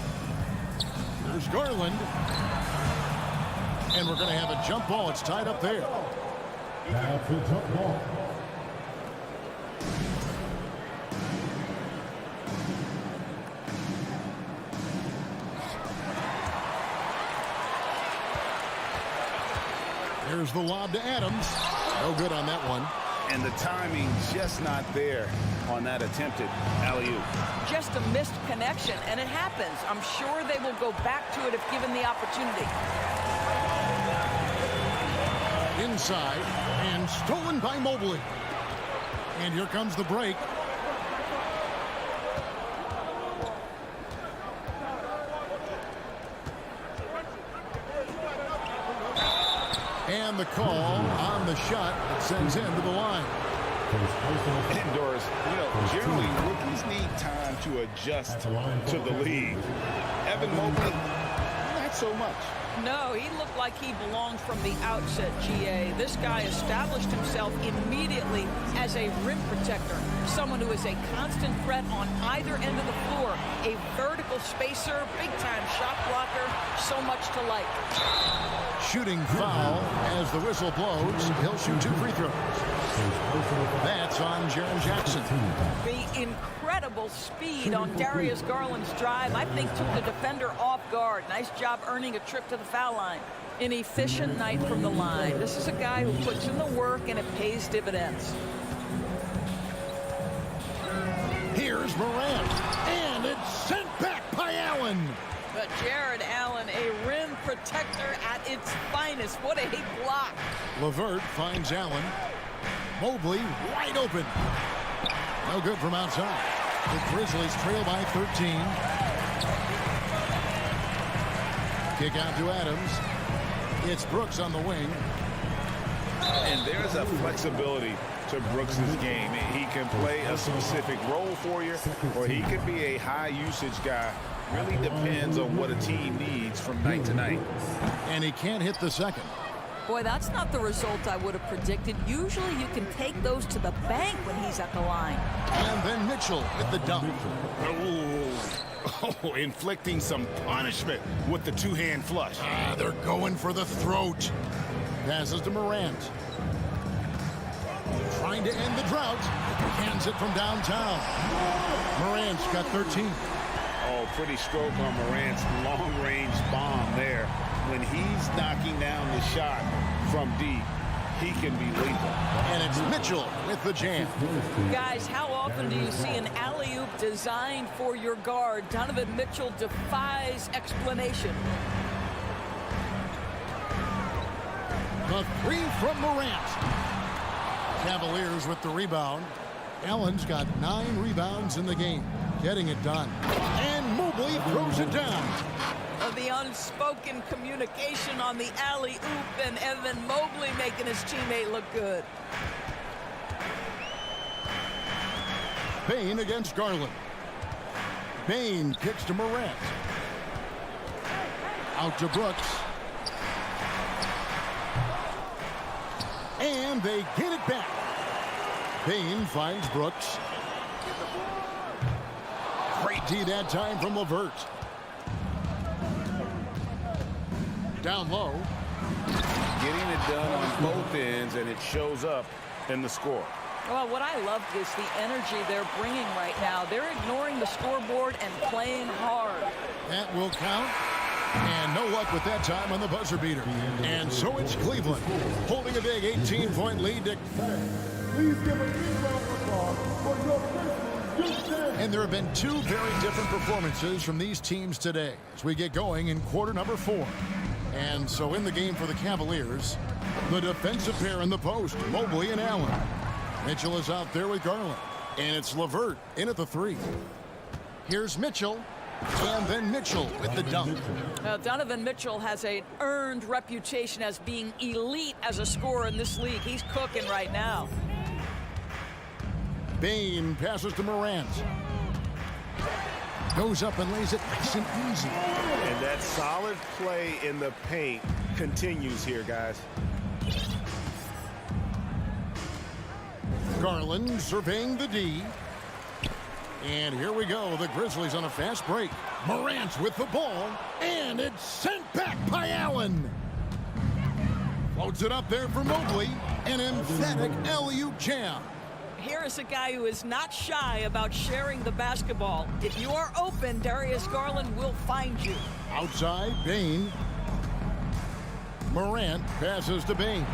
There's Garland. And we're going to have a jump ball. It's tied up there. That's a jump ball. Here's the lob to Adams. No good on that one. And the timing just not there on that attempted alley-oop. Just a missed connection, and it happens. I'm sure they will go back to it if given the opportunity. inside and stolen by Mobley. And here comes the break. And the call on the shot that sends him to the line. Indoors, generally rookies need time to adjust to the league. Evan Mobley, not so much. No, he looked like he belonged from the outset, GA. This guy established himself immediately as a rim protector, someone who is a constant threat on either end of the floor, a vertical spacer, big-time shot blocker, so much to like. Shooting foul as the whistle blows. He'll shoot 2 free throws. That's on Jaren Jackson. The incredible speed on Darius Garland's drive, I think, took the defender off guard. Nice job earning a trip to the foul line. An efficient night from the line. This is a guy who puts in the work and it pays dividends. Here's Morant. And it's sent back by Allen. But Jared Allen, a rim protector at its finest. What a block. LeVert finds Allen. Mobley wide open. No good from outside. The Grizzlies trail by 13. Kick out to Adams. It's Brooks on the wing. And there's a flexibility to Brooks's game. He can play a specific role for you, or he can be a high usage guy. Really depends on what a team needs from night to night. And he can't hit the second. Boy, that's not the result I would have predicted. Usually you can take those to the bank when he's at the line. And then Mitchell with the dunk. Oh, inflicting some punishment with the two-hand flush. They're going for the throat. Passes to Morant. Trying to end the drought. Hands it from downtown. Morant's got 13. Oh, pretty stroke on Morant's long-range bomb there. When he's knocking down the shot from deep, he can be lethal. And it's Mitchell with the jam. Guys, how often do you see an alley-oop designed for your guard? Donovan Mitchell defies explanation. The 3 from Morant. Cavaliers with the rebound. Allen's got 9 rebounds in the game. Getting it done. And Mobley throws it down. The unspoken communication on the alley-oop, and Evan Mobley making his teammate look good. Payne against Garland. Payne kicks to Morant. Out to Brooks. And they get it back. Payne finds Brooks. Great D that time from LeVert. Down low. Getting it done on both ends, and it shows up in the score. Well, what I love is the energy they're bringing right now. They're ignoring the scoreboard and playing hard. That will count. And no luck with that time on the buzzer beater. And so it's Cleveland holding a big 18-point lead to... Please give a big round of applause for your Grizzlies. And there have been 2 very different performances from these teams today as we get going in quarter number 4. And so in the game for the Cavaliers, the defensive pair in the post, Mobley and Allen. Mitchell is out there with Garland. And it's LeVert in at the 3. Here's Mitchell. And then Mitchell with the dunk. Donovan Mitchell has an earned reputation as being elite as a scorer in this league. He's cooking right now. Payne passes to Morant. Goes up and lays it nice and easy. And that solid play in the paint continues here, guys. Garland surveying the D. And here we go. The Grizzlies on a fast break. Morant with the ball. And it's sent back by Allen. Floats it up there for Mobley. An emphatic alley-oop jam. Here is a guy who is not shy about sharing the basketball. If you are open, Darius Garland will find you. Outside, Payne. Morant passes to Payne.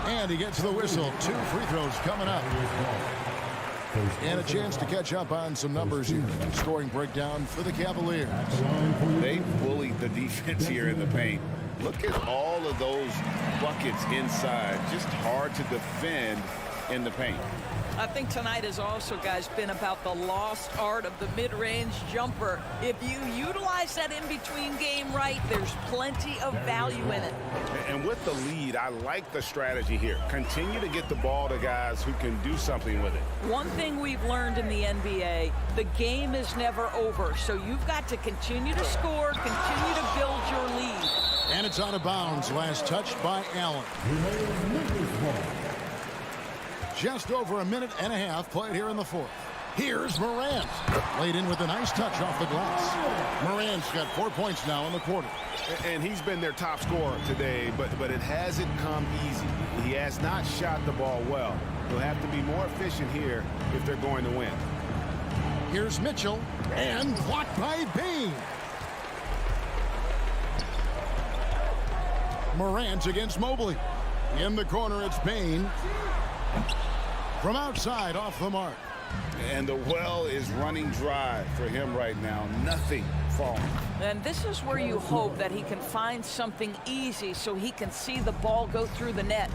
And he gets the whistle. 2 free throws coming up. And a chance to catch up on some numbers here. Scoring breakdown for the Cavaliers. They bullied the defense here in the paint. Look at all all of those buckets inside. Just hard to defend in the paint. I think tonight has also, guys, been about the lost art of the mid-range jumper. If you utilize that in-between game right, there's plenty of value in it. And with the lead, I like the strategy here. Continue to get the ball to guys who can do something with it. One thing we've learned in the NBA, the game is never over. So you've got to continue to score, continue to build your lead. And it's out of bounds. Last touched by Allen. Just over a minute and a half played here in the fourth. Here's Morant. Laid in with a nice touch off the glass. Morant's got 4 points now in the quarter. And he's been their top scorer today, but it hasn't come easy. He has not shot the ball well. He'll have to be more efficient here if they're going to win. Here's Mitchell, and blocked by Bain. Morant against Mobley. In the corner, it's Bain. From outside, off the mark. And the well is running dry for him right now. Nothing falling. And this is where you hope that he can find something easy so he can see the ball go through the net.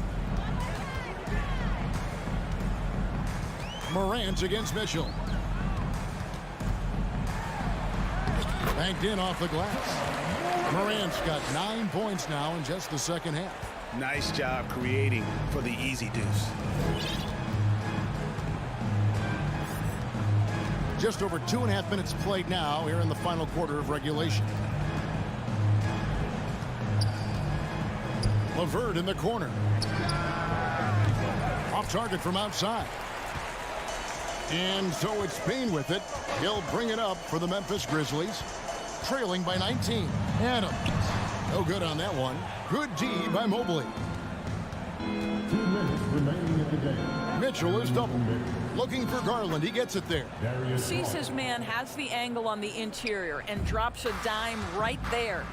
Morant against Mitchell. Banked in off the glass. Morant's got 9 points now in just the second half. Nice job creating for the easy deuce. Just over 2.5 minutes played now here in the final quarter of regulation. LeVert in the corner. Off target from outside. And so it's Bain with it. He'll bring it up for the Memphis Grizzlies. Trailing by 19. Adams. No good on that one. Good D by Mobley. 2 minutes remaining in the game. Mitchell is double. Looking for Garland. He gets it there. Sees his man, has the angle on the interior, and drops a dime right there.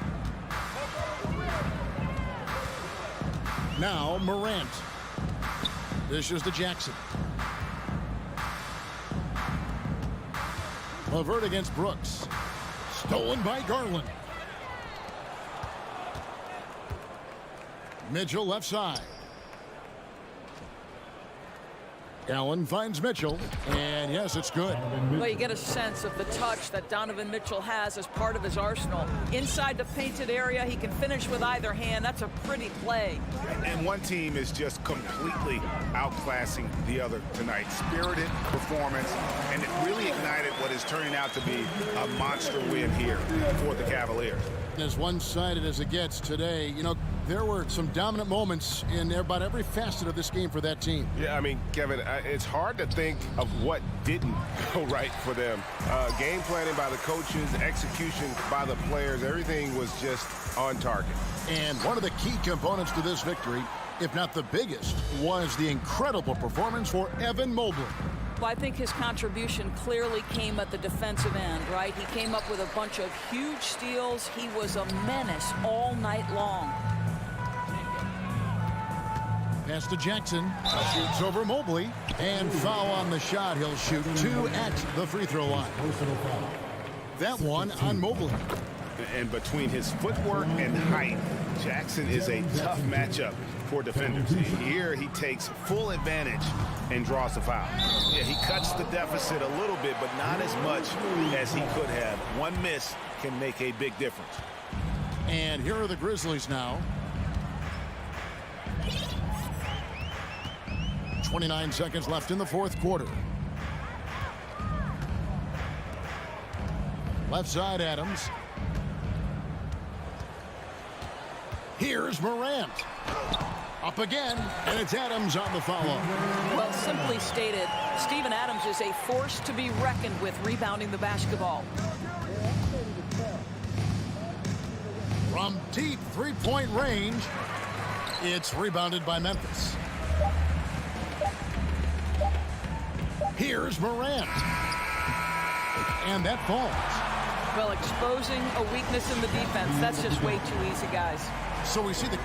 Now Morant. Dishes to Jackson. LeVert against Brooks. Stolen by Garland. Mitchell left side. Allen finds Mitchell, and yes, it's good. Well, you get a sense of the touch that Donovan Mitchell has as part of his arsenal. Inside the painted area, he can finish with either hand. That's a pretty play. And one team is just completely outclassing the other tonight. Spirited performance, and it really ignited what is turning out to be a monster win here for the Cavaliers. As one-sided as it gets today, you know, there were some dominant moments in about every facet of this game for that team. Yeah, I mean, Kevin, it's hard to think of what didn't go right for them. Game planning by the coaches, execution by the players, everything was just on target. And one of the key components to this victory, if not the biggest, was the incredible performance for Evan Mobley. Well, I think his contribution clearly came at the defensive end, right? He came up with a bunch of huge steals. He was a menace all night long. Pass to Jackson. Shoots over Mobley. And foul on the shot. He'll shoot 2 at the free throw line. That one on Mobley. And between his footwork and height, Jackson is a tough matchup for defenders. Here he takes full advantage and draws the foul. Yeah, he cuts the deficit a little bit, but not as much as he could have. One miss can make a big difference. And here are the Grizzlies now. 29 seconds left in the fourth quarter. Left side, Adams. Here's Morant. Up again, and it's Adams on the follow. Well, simply stated, Steven Adams is a force to be reckoned with rebounding the basketball. From deep three-point range, it's rebounded by Memphis. Here's Morant. And that falls. Well, exposing a weakness in the defense, that's just way too easy, guys. So we see the...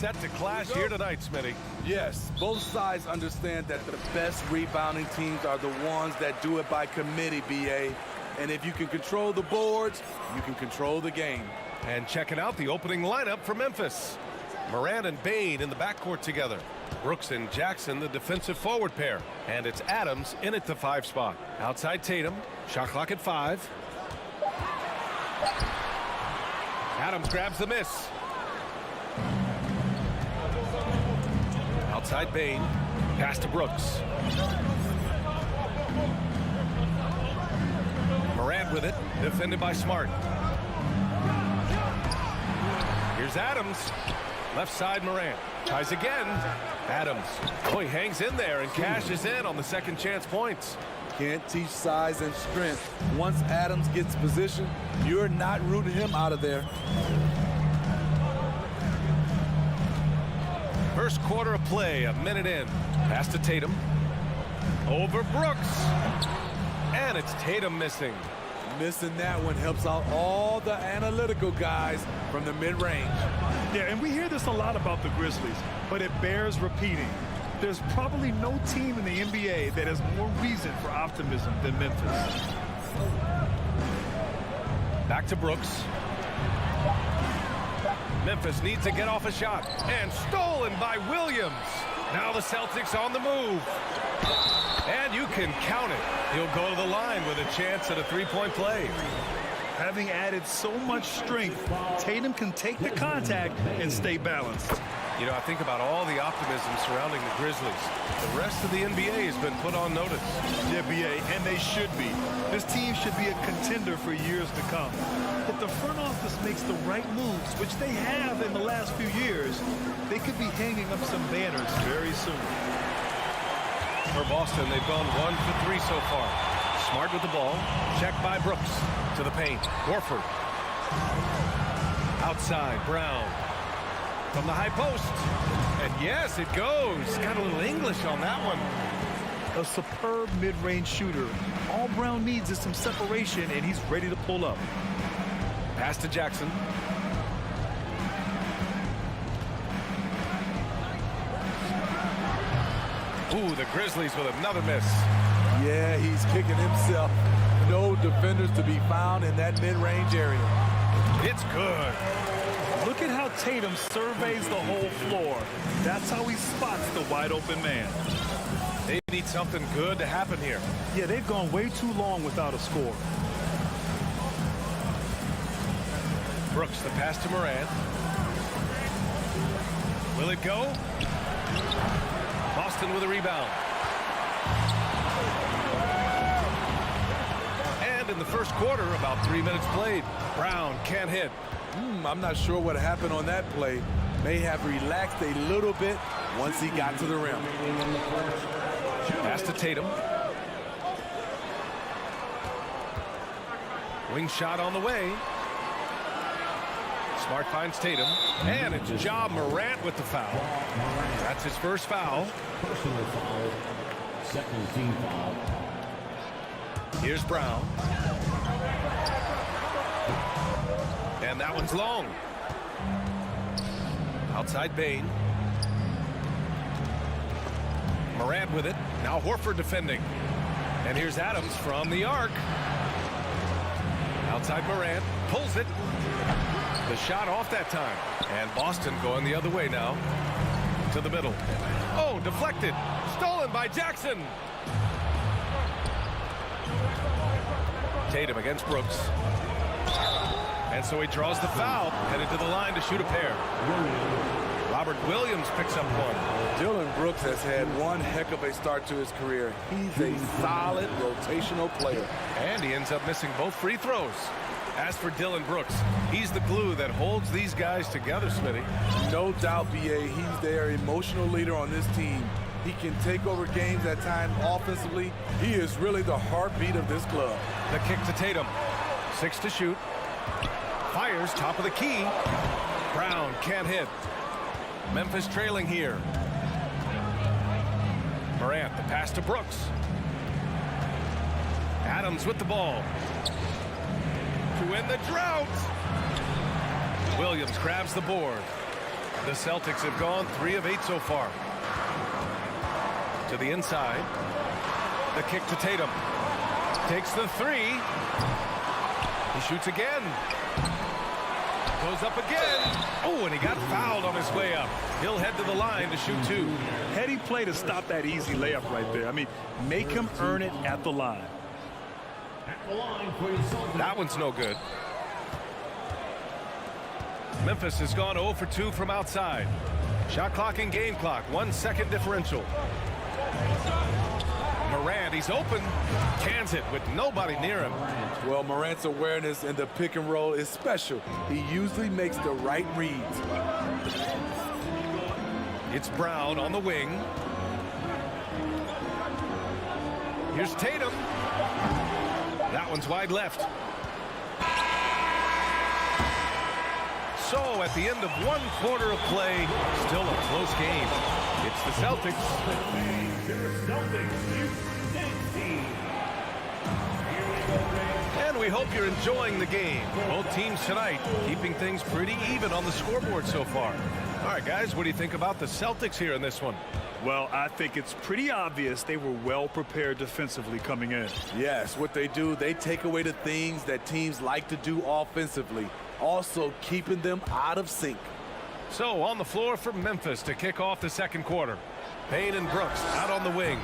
set to clash here tonight, Smitty. Yes, both sides understand that the best rebounding teams are the ones that do it by committee, BA. And if you can control the boards, you can control the game. And checking out the opening lineup for Memphis. Morant and Bane in the backcourt together. Brooks and Jackson, the defensive forward pair. And it's Adams in at the 5 spot. Outside Tatum, shot clock at 5. Adams grabs the miss. Outside Bane, pass to Brooks. Morant with it, defended by Smart. Here's Adams. Left side Morant. Tries again. Adams. Oh, he hangs in there and cashes in on the second chance points. Can't teach size and strength. Once Adams gets position, you're not rooting him out of there. First quarter of play, a minute in. Pass to Tatum. Over Brooks. And it's Tatum missing. Missing that one helps out all the analytical guys from the mid-range. Yeah, and we hear this a lot about the Grizzlies, but it bears repeating. There's probably no team in the NBA that has more reason for optimism than Memphis. Back to Brooks. Memphis needs to get off a shot. And stolen by Williams. Now the Celtics on the move. And you can count it. He'll go to the line with a chance at a three-point play. Having added so much strength, Tatum can take the contact and stay balanced. You know, I think about all the optimism surrounding the Grizzlies. The rest of the NBA has been put on notice. Yeah, BA, and they should be. This team should be a contender for years to come. If the front office makes the right moves, which they have in the last few years, they could be hanging up some banners very soon. For Boston, they've gone 1 for 3 so far. Smart with the ball. Checked by Brooks. To the paint. Horford. Outside. Brown. From the high post. And yes, it goes. Got a little English on that one. A superb mid-range shooter. All Brown needs is some separation, and he's ready to pull up. Pass to Jackson. Ooh, the Grizzlies with another miss. Yeah, he's kicking himself. No defenders to be found in that mid-range area. It's good. Look at how Tatum surveys the whole floor. That's how he spots the wide-open man. They need something good to happen here. Yeah, they've gone way too long without a score. Brooks, the pass to Morant. Will it go? Boston with a rebound. And in the first quarter, about 3 minutes played. Brown can't hit. I'm not sure what happened on that play. May have relaxed a little bit once he got to the rim. Pass to Tatum. Wing shot on the way. Smart finds Tatum. And it's Ja Morant with the foul. That's his first foul. Personal foul. Second team foul. Here's Brown. And that one's long. Outside Bane. Morant with it. Now Horford defending. And here's Adams from the arc. Outside Morant. Pulls it. The shot off that time. And Boston going the other way now. To the middle. Oh, deflected. Stolen by Jackson. Tatum against Brooks. And so he draws the foul. Headed to the line to shoot a pair. Robert Williams picks up one. Dillon Brooks has had one heck of a start to his career. He's a solid rotational player. And he ends up missing both free throws. As for Dillon Brooks, he's the glue that holds these guys together, Smitty. No doubt, BA, he's their emotional leader on this team. He can take over games at times offensively. He is really the heartbeat of this club. The kick to Tatum. 6 to shoot. Fires top of the key. Brown can't hit. Memphis trailing here. Morant, the pass to Brooks. Adams with the ball. To win the drought. Williams grabs the board. The Celtics have gone 3 of 8 so far. To the inside. The kick to Tatum. Takes the 3. He shoots again. Goes up again. Oh, and he got fouled on his way up. He'll head to the line to shoot 2. Heady play to stop that easy layup right there. I mean, make him earn it at the line. That one's no good. Memphis has gone 0 for 2 from outside. Shot clock and game clock. 1 second differential. Morant, he's open. Cans it with nobody near him. Well, Morant's awareness in the pick and roll is special. He usually makes the right reads. It's Brown on the wing. Here's Tatum. That one's wide left. So at the end of 1 quarter of play, still a close game. It's the Celtics. And we hope you're enjoying the game. Both teams tonight keeping things pretty even on the scoreboard so far. All right, guys, what do you think about the Celtics here in this one? Well, I think it's pretty obvious they were well prepared defensively coming in. Yes, what they do, they take away the things that teams like to do offensively, also keeping them out of sync. So on the floor for Memphis to kick off the second quarter. Payne and Brooks out on the wing.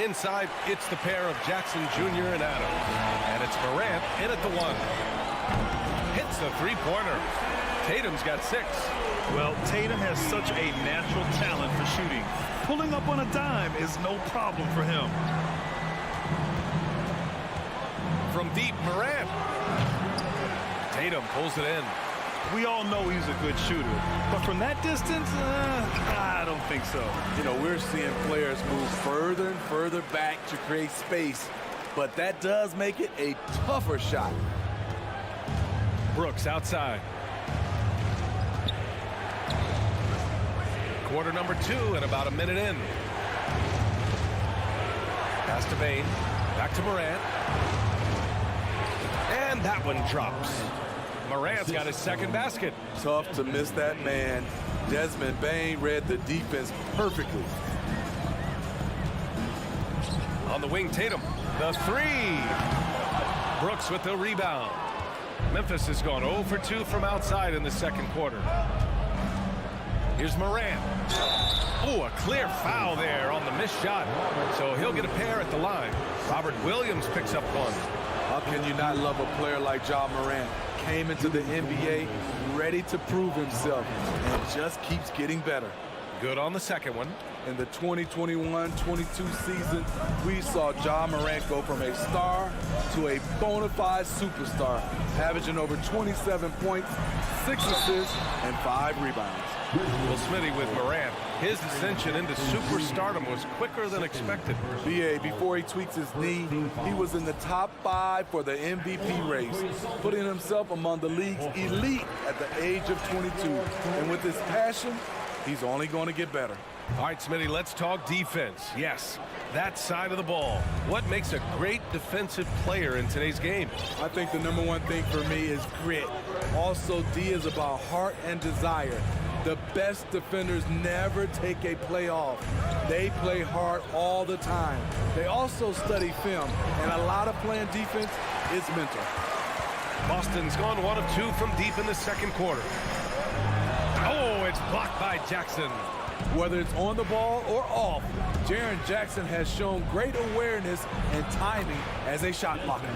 Inside, it's the pair of Jackson Jr. and Adams. And it's Morant in at the 1. Hits the 3-pointer. Tatum's got 6. Well, Tatum has such a natural talent for shooting. Pulling up on a dime is no problem for him. From deep, Morant. Tatum pulls it in. We all know he's a good shooter, but from that distance, I don't think so. You know, we're seeing players move further and further back to create space, but that does make it a tougher shot. Brooks outside. Quarter number 2 and about a minute in. Pass to Payne. Back to Morant. And that one drops. Morant's got his second basket. Tough to miss that man. Desmond Bane read the defense perfectly. On the wing, Tatum. The 3. Brooks with the rebound. Memphis has gone 0 for 2 from outside in the second quarter. Here's Morant. Oh, a clear foul there on the missed shot. So he'll get a pair at the line. Robert Williams picks up 1. How can you not love a player like Ja Morant? Came into the NBA ready to prove himself and just keeps getting better. Good on the second one. In the 2021-22 season, we saw Ja Morant go from a star to a bona fide superstar, averaging over 27 points, 6 assists, and 5 rebounds. Well, Smitty, with Morant, his ascension into superstardom was quicker than expected. BA, before he tweaks his knee, he was in the top 5 for the MVP race, putting himself among the league's elite at the age of 22. And with his passion, he's only going to get better. All right, Smitty, let's talk defense. Yes, that side of the ball. What makes a great defensive player in today's game? I think the number 1 thing for me is grit. Also, D is about heart and desire. The best defenders never take a play off. They play hard all the time. They also study film, and a lot of playing defense is mental. Boston's gone 1 of 2 from deep in the second quarter. Oh, it's blocked by Jackson. Whether it's on the ball or off, Jaren Jackson has shown great awareness and timing as a shot blocker.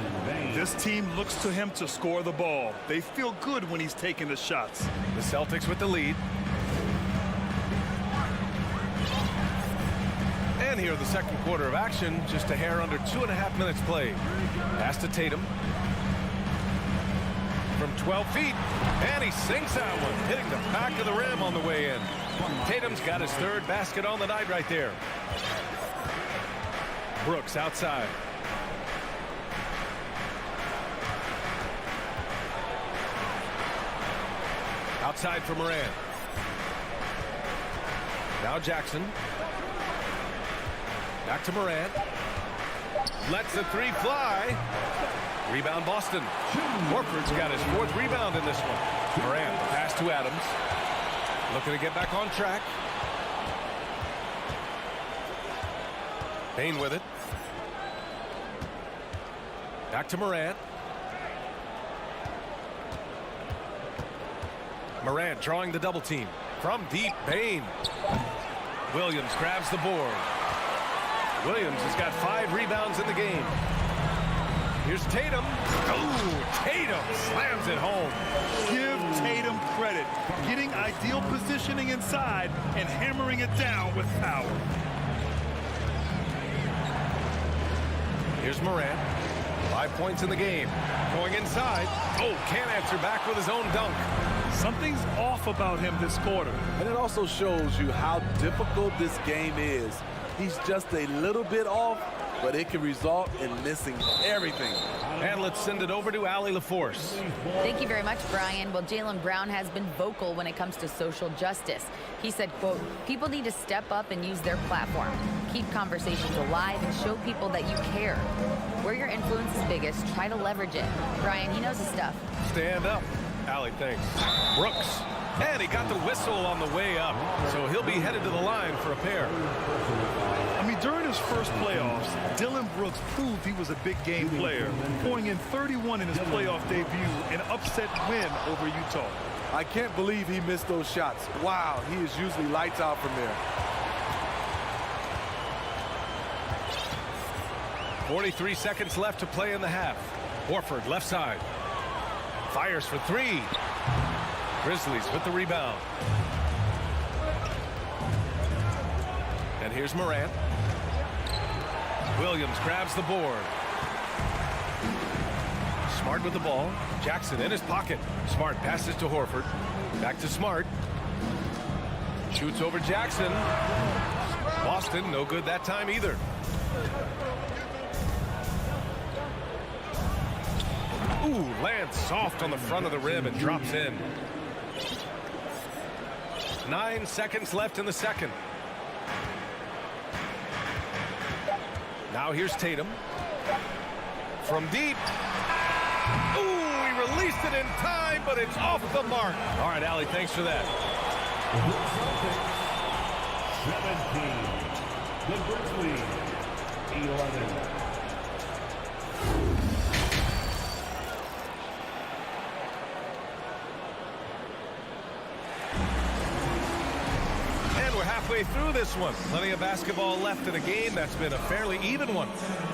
This team looks to him to score the ball. They feel good when he's taking the shots. The Celtics with the lead. And here the second quarter of action, just a hair under 2.5 minutes played. Pass to Tatum. From 12 feet, and he sinks that one, hitting the back of the rim on the way in. Tatum's got his 3rd basket on the night right there. Brooks outside. Outside for Morant. Now Jackson. Back to Morant. Lets the 3 fly. Rebound Boston. Horford's got his 4th rebound in this one. Morant pass to Adams. Looking to get back on track. Payne with it. Back to Morant. Morant drawing the double team. From deep, Payne. Williams grabs the board. Williams has got 5 rebounds in the game. Here's Tatum. Oh, Tatum slams it home. Give Tatum credit. Getting ideal positioning inside and hammering it down with power. Here's Morant. 5 points in the game. Going inside. Oh, can't answer back with his own dunk. Something's off about him this quarter. And it also shows you how difficult this game is. He's just a little bit off, but it can result in missing everything. And let's send it over to Allie LaForce. Thank you very much, Brian. Well, Jaylen Brown has been vocal when it comes to social justice. He said, quote, people need to step up and use their platform. Keep conversations alive and show people that you care. Where your influence is biggest, try to leverage it. Brian, he knows his stuff. Stand up. Allie, thanks. Brooks. And he got the whistle on the way up, so he'll be headed to the line for a pair. I mean, during his first playoffs, Dillon Brooks proved he was a big game player, pouring in 31 in his playoff debut, an upset win over Utah. I can't believe he missed those shots. Wow, he is usually lights out from there. 43 seconds left to play in the half. Horford, left side. Fires for 3. Grizzlies with the rebound. And here's Morant. Williams grabs the board. Smart with the ball. Jackson in his pocket. Smart passes to Horford. Back to Smart. Shoots over Jackson. Boston, no good that time either. Ooh, lands soft on the front of the rim and drops in. 9 seconds left in the second. Now here's Tatum. From deep. Ooh, he released it in time, but it's off the mark. All right, Allie, thanks for that. 17. The Grizzlies. 11. Halfway through this one. Plenty of basketball left in a game that's been a fairly even one.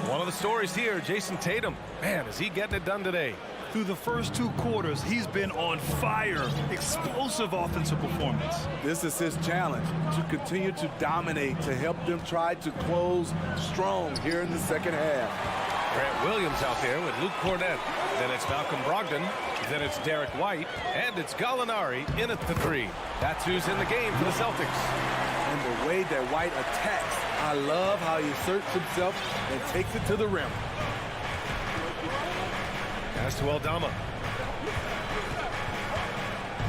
One of the stories here, Jason Tatum. Man, is he getting it done today. Through the first 2 quarters, he's been on fire. Explosive offensive performance. This is his challenge, to continue to dominate, to help them try to close strong here in the second half. Grant Williams out there with Luke Cornett. Then it's Malcolm Brogdon. Then it's Derek White. And it's Gallinari in at the 3. That's who's in the game for the Celtics. And the way that White attacks, I love how he asserts himself and takes it to the rim. Pass to Aldama.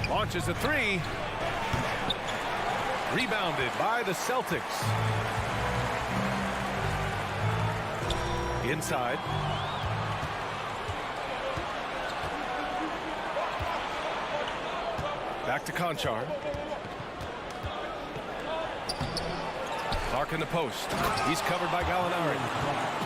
Launches a 3. Rebounded by the Celtics. Inside. Back to Conchar. Clark in the post. He's covered by Gallinari.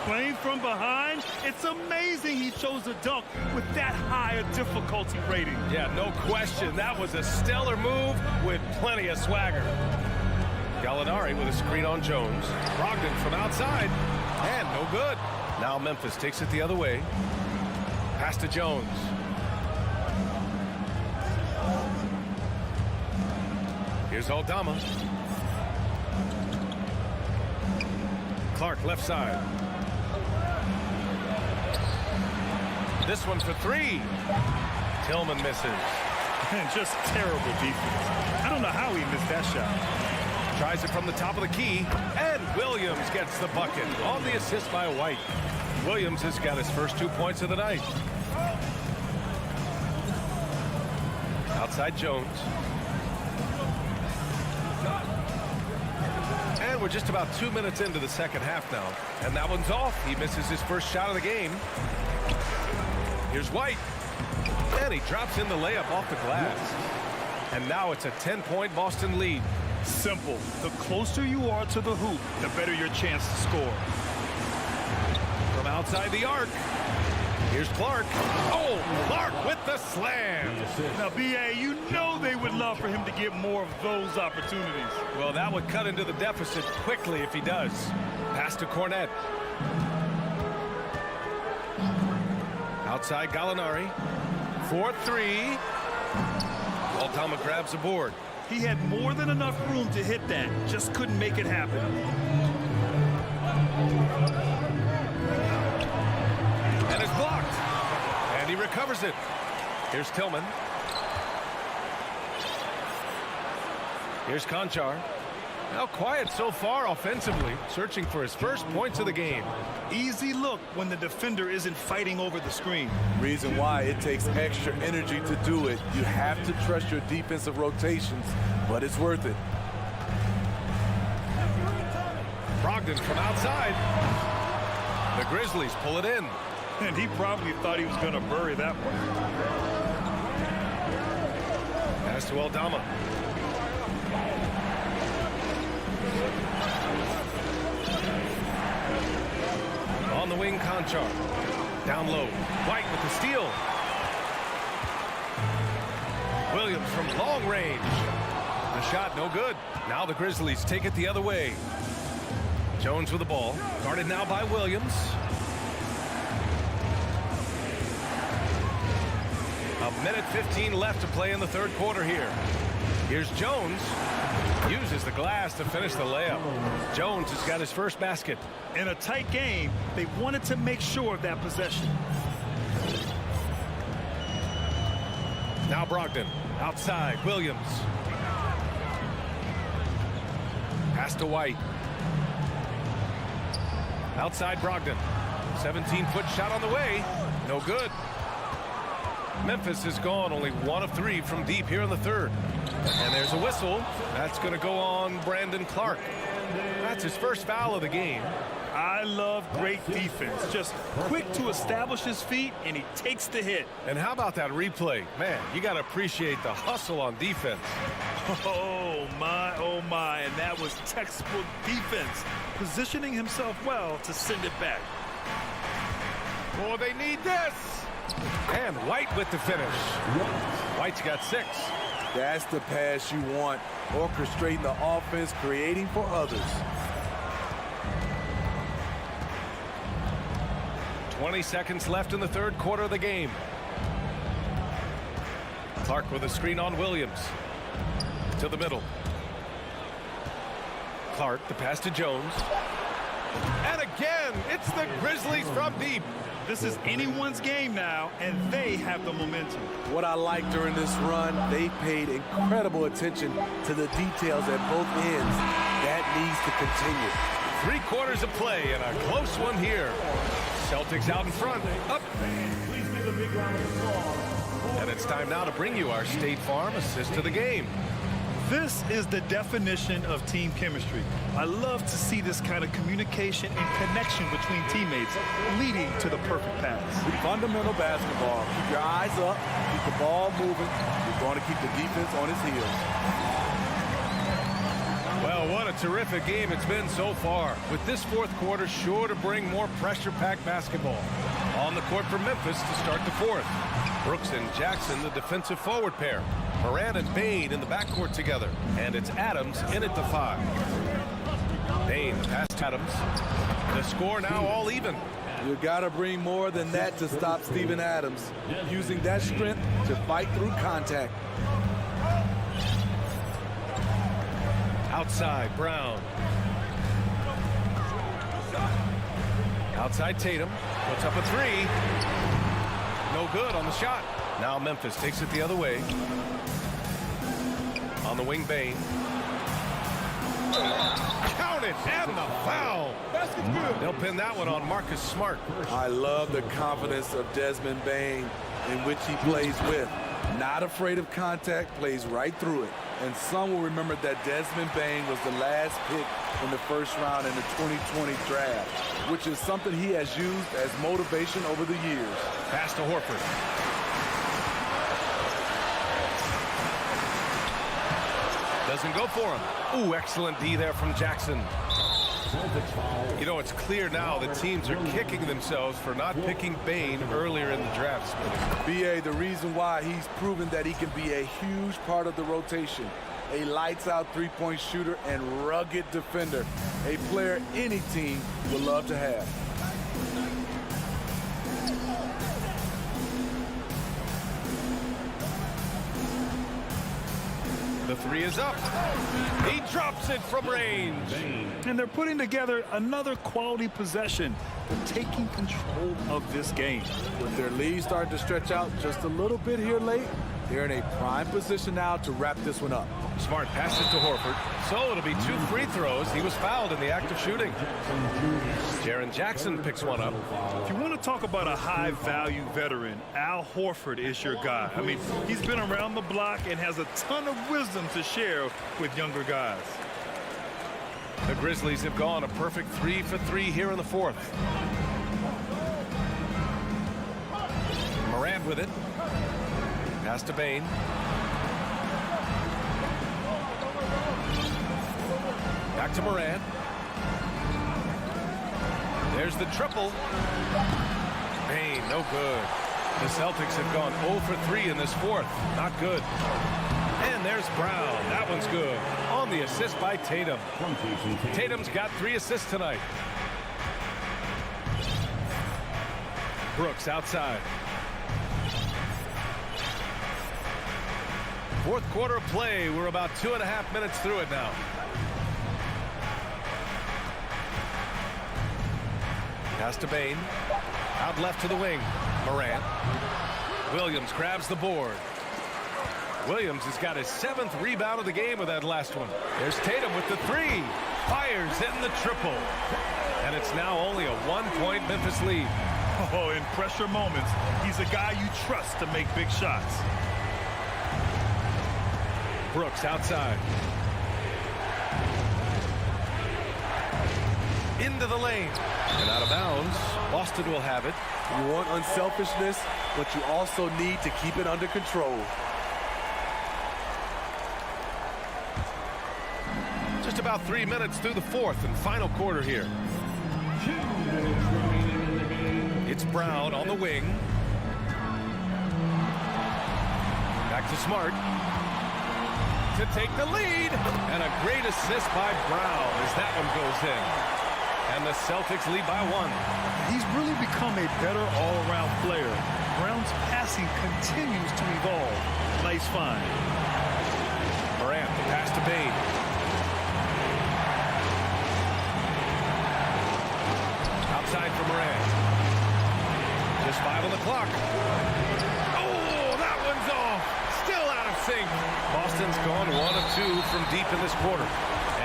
Playing from behind, it's amazing he chose a dunk with that high a difficulty rating. Yeah, no question. That was a stellar move with plenty of swagger. Gallinari with a screen on Jones. Brogdon from outside. And no good. Now Memphis takes it the other way. Pass to Jones. Here's Aldama. Clark left side. This one for 3. Tillman misses. And just terrible defense. I don't know how he missed that shot. Tries it from the top of the key. And Williams gets the bucket on the assist by White. Williams has got his first 2 points of the night. Outside Jones. And we're just about 2 minutes into the second half now. And that one's off. He misses his first shot of the game. Here's White. And he drops in the layup off the glass. And now it's a 10-point Boston lead. Simple. The closer you are to the hoop, the better your chance to score. From outside the arc. Here's Clark. Oh, Clark with the slam. Now, B.A., you know they would love for him to get more of those opportunities. Well, that would cut into the deficit quickly if he does. Pass to Cornette. Outside Gallinari. 4-3. Aldama grabs the board. He had more than enough room to hit that. Just couldn't make it happen. And it's blocked. And he recovers it. Here's Tillman. Here's Conchar. Now quiet so far offensively, searching for his first points of the game. Easy look when the defender isn't fighting over the screen. Reason why it takes extra energy to do it. You have to trust your defensive rotations, but it's worth it. Brogdon from outside. The Grizzlies pull it in. And he probably thought he was going to bury that one. Pass to Aldama. On the wing, Conchar. Down low. White with the steal. Williams from long range. The shot no good. Now the Grizzlies take it the other way. Jones with the ball. Guarded now by Williams. A minute 15 left to play in the third quarter here. Here's Jones. Uses the glass to finish the layup. Jones has got his first basket. In a tight game, they wanted to make sure of that possession. Now Brogdon. Outside. Williams. Pass to White. Outside Brogdon. 17-foot shot on the way. No good. Memphis has gone only 1 of 3 from deep here in the third. And there's a whistle. That's going to go on Brandon Clark. That's his first foul of the game. I love great defense. Just quick to establish his feet, and he takes the hit. And how about that replay? Man, you got to appreciate the hustle on defense. Oh, my. And that was textbook defense. Positioning himself well to send it back. Oh, they need this. And White with the finish. White's got 6. That's the pass you want. Orchestrating the offense, creating for others. 20 seconds left in the third quarter of the game. Clark with a screen on Williams. To the middle. Clark, the pass to Jones. And again, it's the Grizzlies from deep. This is anyone's game now, and they have the momentum. What I like during this run, they paid incredible attention to the details at both ends. That needs to continue. 3 quarters of play and a close one here. Celtics out in front. Up. And it's time now to bring you our State Farm assist to the game. This is the definition of team chemistry. I love to see this kind of communication and connection between teammates leading to the perfect pass. Fundamental basketball. Keep your eyes up. Keep the ball moving. You're going to keep the defense on its heels. Well, what a terrific game it's been so far. With this fourth quarter sure to bring more pressure-packed basketball. On the court for Memphis to start the fourth. Brooks and Jackson, the defensive forward pair. Moran and Bain in the backcourt together. And it's Adams in at the 5. Bain past Adams. The score now all even. You got to bring more than that to stop Steven Adams. Using that strength to fight through contact. Outside, Brown. Outside Tatum. Puts up a 3. No good on the shot. Now Memphis takes it the other way. On the wing, Bain. Count it, and the foul. They'll pin that one on Marcus Smart. I love the confidence of Desmond Bain in which he plays with. Not afraid of contact, plays right through it. And some will remember that Desmond Bain was the last pick in the first round in the 2020 draft, which is something he has used as motivation over the years. Pass to Horford. doesn't go for him. Ooh, excellent D there from Jackson. You know, it's clear now that teams are kicking themselves for not picking Bane earlier in the draft. BA, the reason why he's proven that he can be a huge part of the rotation. A lights-out three-point shooter and rugged defender. A player any team would love to have. The three is up. He drops it from range. And they're putting together another quality possession. They're taking control of this game. With their lead starting to stretch out just a little bit here late, they're in a prime position now to wrap this one up. Smart passes to Horford. So it'll be 2 free throws. He was fouled in the act of shooting. Jaren Jackson picks one up. If you want to talk about a high-value veteran, Al Horford is your guy. I mean, he's been around the block and has a ton of wisdom to share with younger guys. The Grizzlies have gone a perfect 3 for 3 here in the fourth. Morant with it. Pass to Bane. Back to Morant. There's the triple. Bane, no good. The Celtics have gone 0 for 3 in this fourth. Not good. And there's Brown. That one's good. On the assist by Tatum. Tatum's got 3 assists tonight. Brooks outside. Fourth quarter of play. We're about 2.5 minutes through it now. Pass to Bane. Out left to the wing. Morant. Williams grabs the board. Williams has got his 7th rebound of the game with that last one. There's Tatum with the 3. Fires in the triple. And it's now only a 1-point Memphis lead. Oh, in pressure moments, he's a guy you trust to make big shots. Brooks outside. Into the lane. And out of bounds. Boston will have it. You want unselfishness, but you also need to keep it under control. Just about 3 minutes through the fourth and final quarter here. It's Brown on the wing. Back to Smart. To take the lead. And a great assist by Brown as that one goes in. And the Celtics lead by 1. He's really become a better all-around player. Brown's passing continues to evolve. Nice find. Morant, the pass to Bane. Outside for Morant. Just 5 on the clock. Oh, that one's off. Still out of sync. Boston's gone 1 of 2 from deep in this quarter.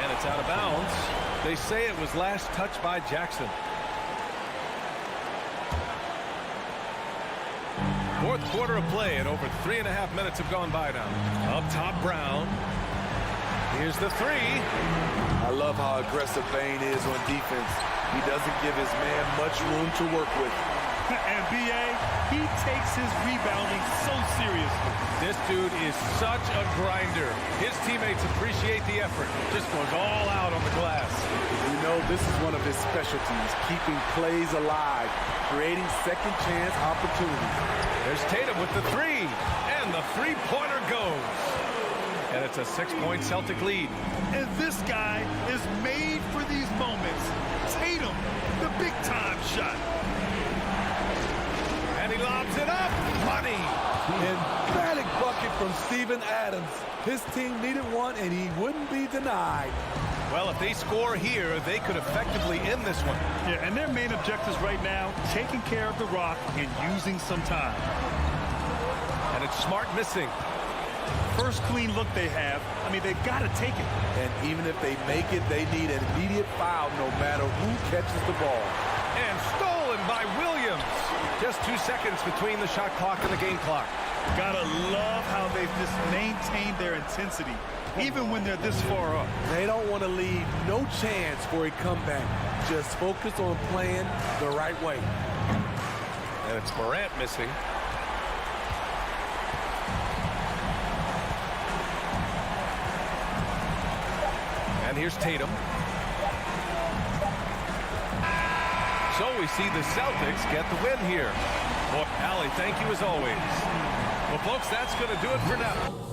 And it's out of bounds. They say it was last touched by Jackson. Fourth quarter of play, and over 3.5 minutes have gone by now. Up top, Brown. Here's the 3. I love how aggressive Bane is on defense. He doesn't give his man much room to work with. And B.A., he takes his rebounding so seriously. This dude is such a grinder. His teammates appreciate the effort. Just goes all out on the glass. You know, this is one of his specialties, keeping plays alive, creating second chance opportunities. There's Tatum with the 3, and the three-pointer goes. And it's a 6-point Celtic lead. And this guy is made for these moments. Tatum, the big-time shot. And he lobs it up. Money. Emphatic bucket from Steven Adams. His team needed one, and he wouldn't be denied. Well, if they score here, they could effectively end this one. Yeah, and their main objectives right now, taking care of the rock and using some time. And it's Smart missing. First clean look they have. I mean, they've got to take it. And even if they make it, they need an immediate foul no matter who catches the ball. And stolen by Williams. Just 2 seconds between the shot clock and the game clock. Gotta love how they've just maintained their intensity, even when they're this far up. They don't want to leave no chance for a comeback. Just focus on playing the right way. And it's Morant missing. And here's Tatum. So we see the Celtics get the win here. Well, Allie, thank you as always. Well, folks, that's going to do it for now.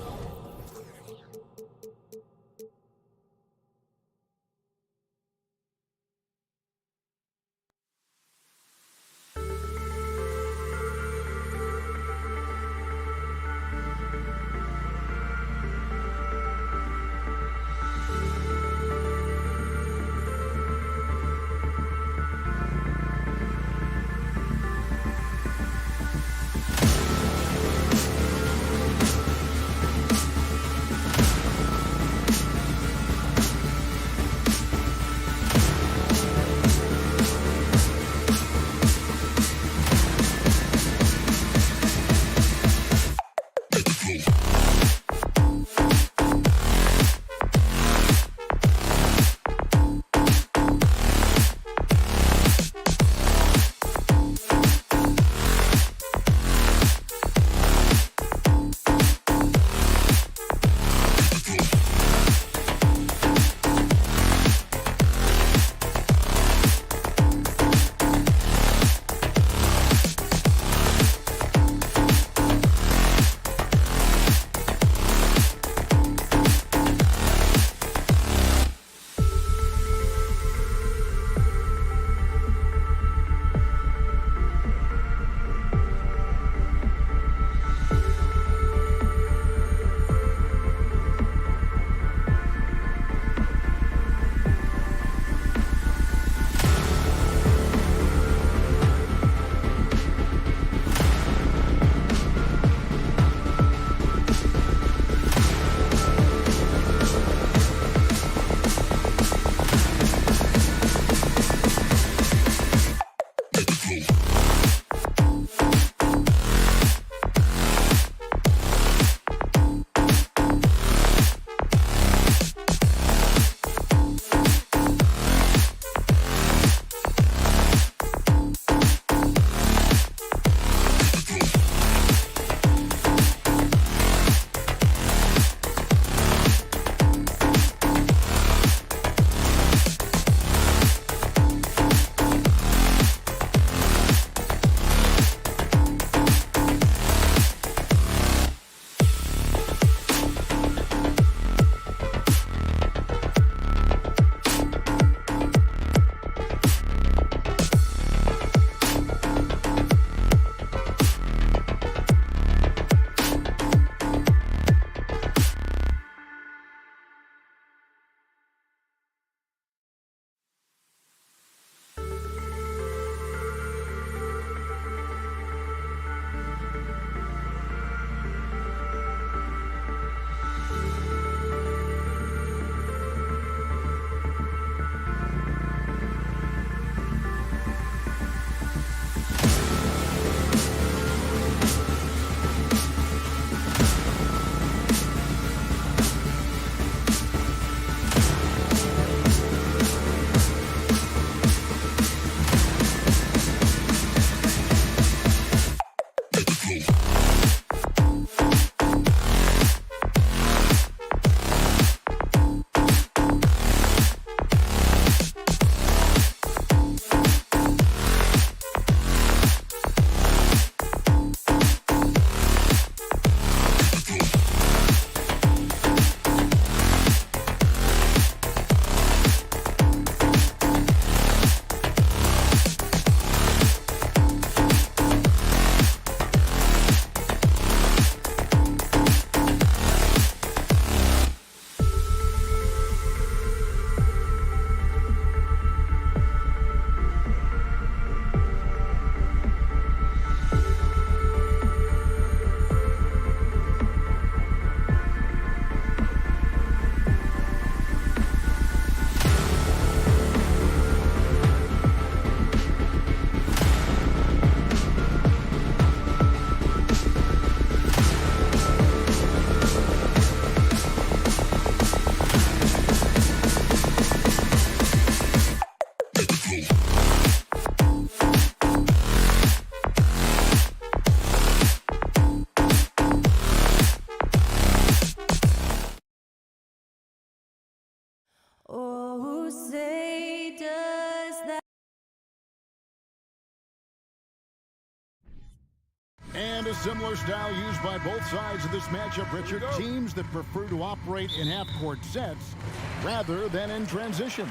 And a similar style used by both sides of this matchup, Richard. Teams that prefer to operate in half-court sets rather than in transition.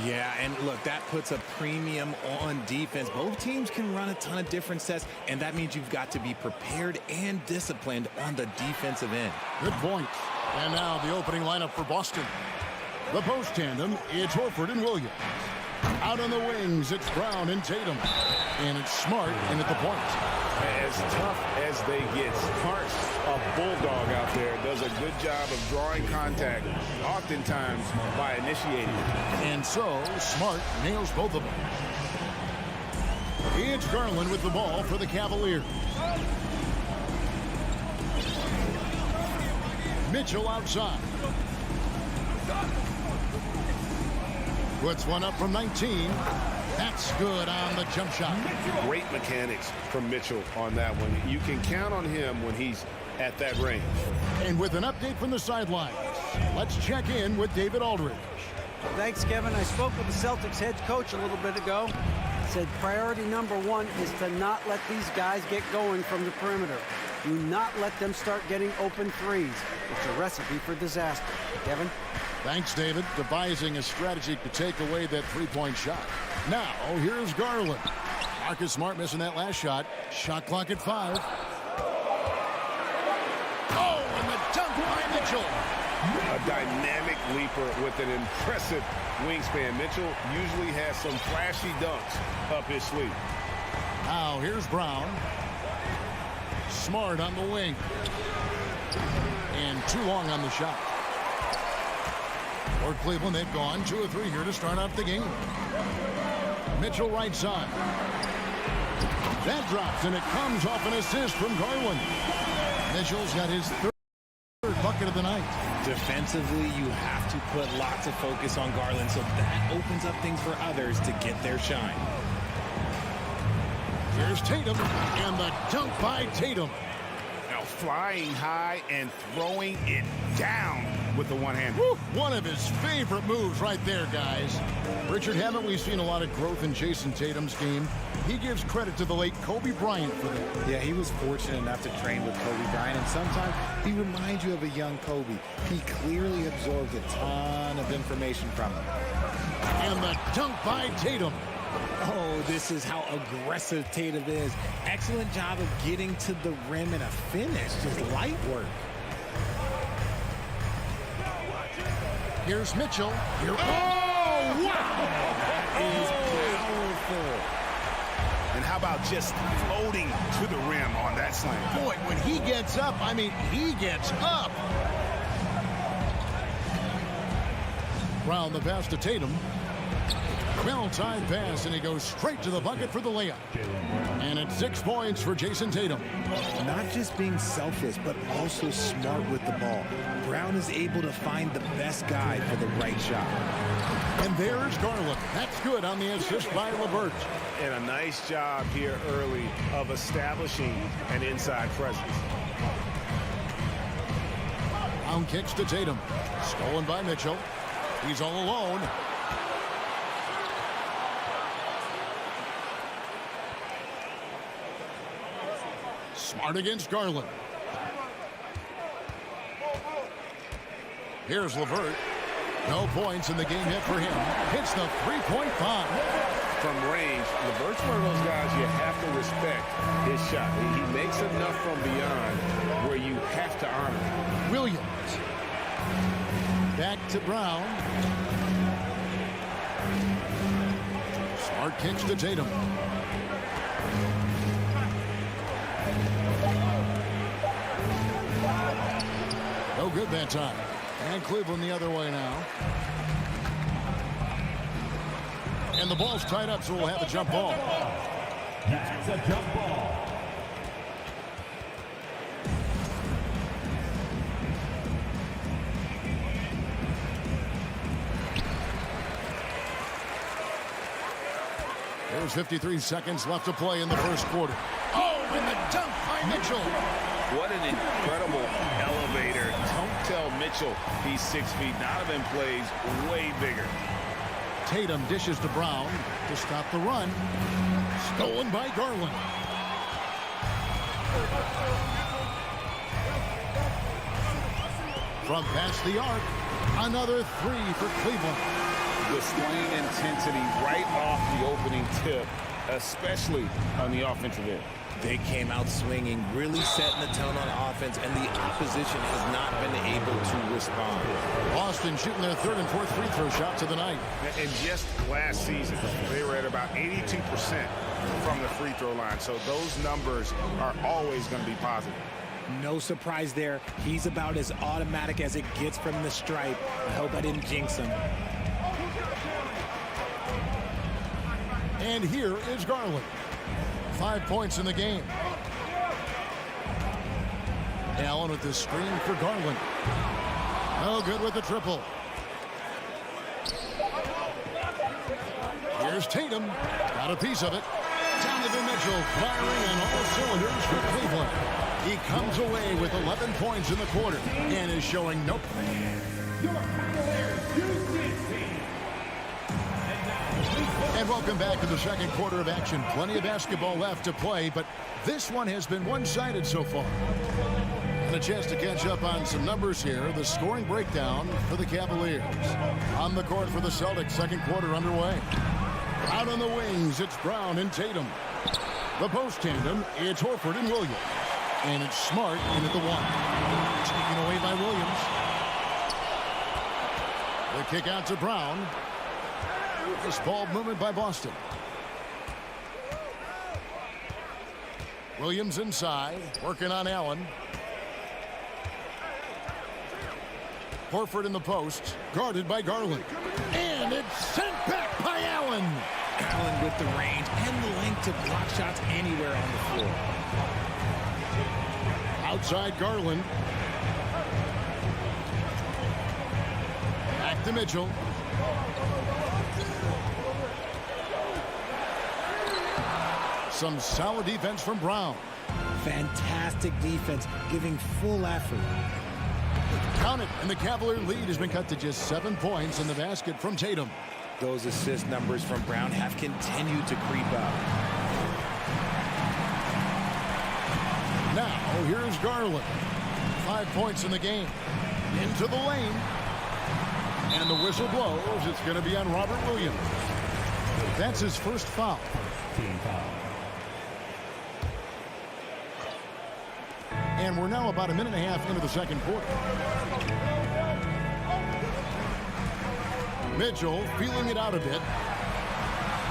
Yeah, and look, that puts a premium on defense. Both teams can run a ton of different sets, and that means you've got to be prepared and disciplined on the defensive end. Good point. And now the opening lineup for Boston. The post tandem, it's Horford and Williams. Out on the wings, it's Brown and Tatum. And it's Smart in at the point. As tough as they get, Smart's a bulldog out there. Does a good job of drawing contact, oftentimes by initiating. And so, Smart nails both of them. It's Garland with the ball for the Cavaliers. Mitchell outside. Puts one up from 19. That's good on the jump shot. Great mechanics from Mitchell on that one. You can count on him when he's at that range. And with an update from the sidelines, let's check in with David Aldridge. Thanks, Kevin. I spoke with the Celtics head coach a little bit ago. He said priority number one is to not let these guys get going from the perimeter. Do not let them start getting open threes. It's a recipe for disaster. Kevin? Thanks, David. Devising a strategy to take away that three-point shot. Now, here's Garland. Marcus Smart missing that last shot. Shot clock at 5. Oh, and the dunk by Mitchell. A dynamic leaper with an impressive wingspan. Mitchell usually has some flashy dunks up his sleeve. Now, here's Brown. Smart on the wing. And too long on the shot. For Cleveland, they've gone 2 of 3 here to start out the game. Mitchell right side. That drops, and it comes off an assist from Garland. Mitchell's got his third bucket of the night. Defensively, you have to put lots of focus on Garland, so that opens up things for others to get their shine. Here's Tatum, and the dunk by Tatum. Now flying high and throwing it down with the one-hand. One of his favorite moves right there, guys. Richard, haven't we seen a lot of growth in Jason Tatum's game? He gives credit to the late Kobe Bryant for that. Yeah, he was fortunate enough to train with Kobe Bryant, and sometimes he reminds you of a young Kobe. He clearly absorbed a ton of information from him. And the dunk by Tatum. Oh, this is how aggressive Tatum is. Excellent job of getting to the rim and a finish. Just light work. Here's Mitchell. Oh, wow! That is powerful. And how about just floating to the rim on that slam? Boy, when he gets up, I mean, he gets up. Brown the pass to Tatum. Well-timed pass, and he goes straight to the bucket for the layup. And it's 6 points for Jason Tatum. Not just being selfless, but also smart with the ball. Brown is able to find the best guy for the right shot. And there's Garland. That's good on the assist by LeVert. And a nice job here early of establishing an inside presence. Brown kicks to Tatum. Stolen by Mitchell. He's all alone. Smart against Garland. Here's LeVert. No points in the game hit for him. Hits the three-point bomb. From range, LeVert's one of those guys you have to respect his shot. He makes enough from beyond where you have to honor him. Williams. Back to Brown. Smart kicks to Tatum. No good that time. And Cleveland the other way now. And the ball's tied up, so we'll have a jump ball. That's a jump ball. There's 53 seconds left to play in the first quarter. Oh, and the dunk by Mitchell. What an incredible elevator. Don't tell Mitchell he's 6 feet. Donovan plays way bigger. Tatum dishes to Brown to stop the run. Stolen by Garland. From past the arc, another three for Cleveland. Displaying intensity right off the opening tip, especially on the offensive end. They came out swinging, really setting the tone on offense, and the opposition has not been able to respond. Boston shooting their third and fourth free throw shots of the night. And just last season, they were at about 82% from the free throw line. So those numbers are always going to be positive. No surprise there. He's about as automatic as it gets from the stripe. I hope I didn't jinx him. And here is Garland. 5 points in the game. Allen with the screen for Garland. No good with the triple. Here's Tatum. Got a piece of it. Donovan Mitchell firing on all cylinders for Cleveland. He comes away with 11 points in the quarter and is showing no. And welcome back to the second quarter of action. Plenty of basketball left to play, but this one has been one-sided so far. And a chance to catch up on some numbers here. The scoring breakdown for the Cavaliers. On the court for the Celtics, second quarter underway. Out on the wings, it's Brown and Tatum. The post tandem, it's Horford and Williams. And it's Smart in at the one. Taken away by Williams. The kick out to Brown. This ball movement by Boston. Williams inside, working on Allen. Horford in the post, guarded by Garland. And it's sent back by Allen. Allen with the range and the length to block shots anywhere on the floor. Outside Garland. Back to Mitchell. Some solid defense from Brown. Fantastic defense, giving full effort. Count it, and the Cavalier lead has been cut to just 7 points in the basket from Tatum. Those assist numbers from Brown have continued to creep up. Now, here's Garland. 5 points in the game. Into the lane. And the whistle blows. It's going to be on Robert Williams. That's his first foul. Team foul. And we're now about a minute and a half into the second quarter. Mitchell feeling it out a bit.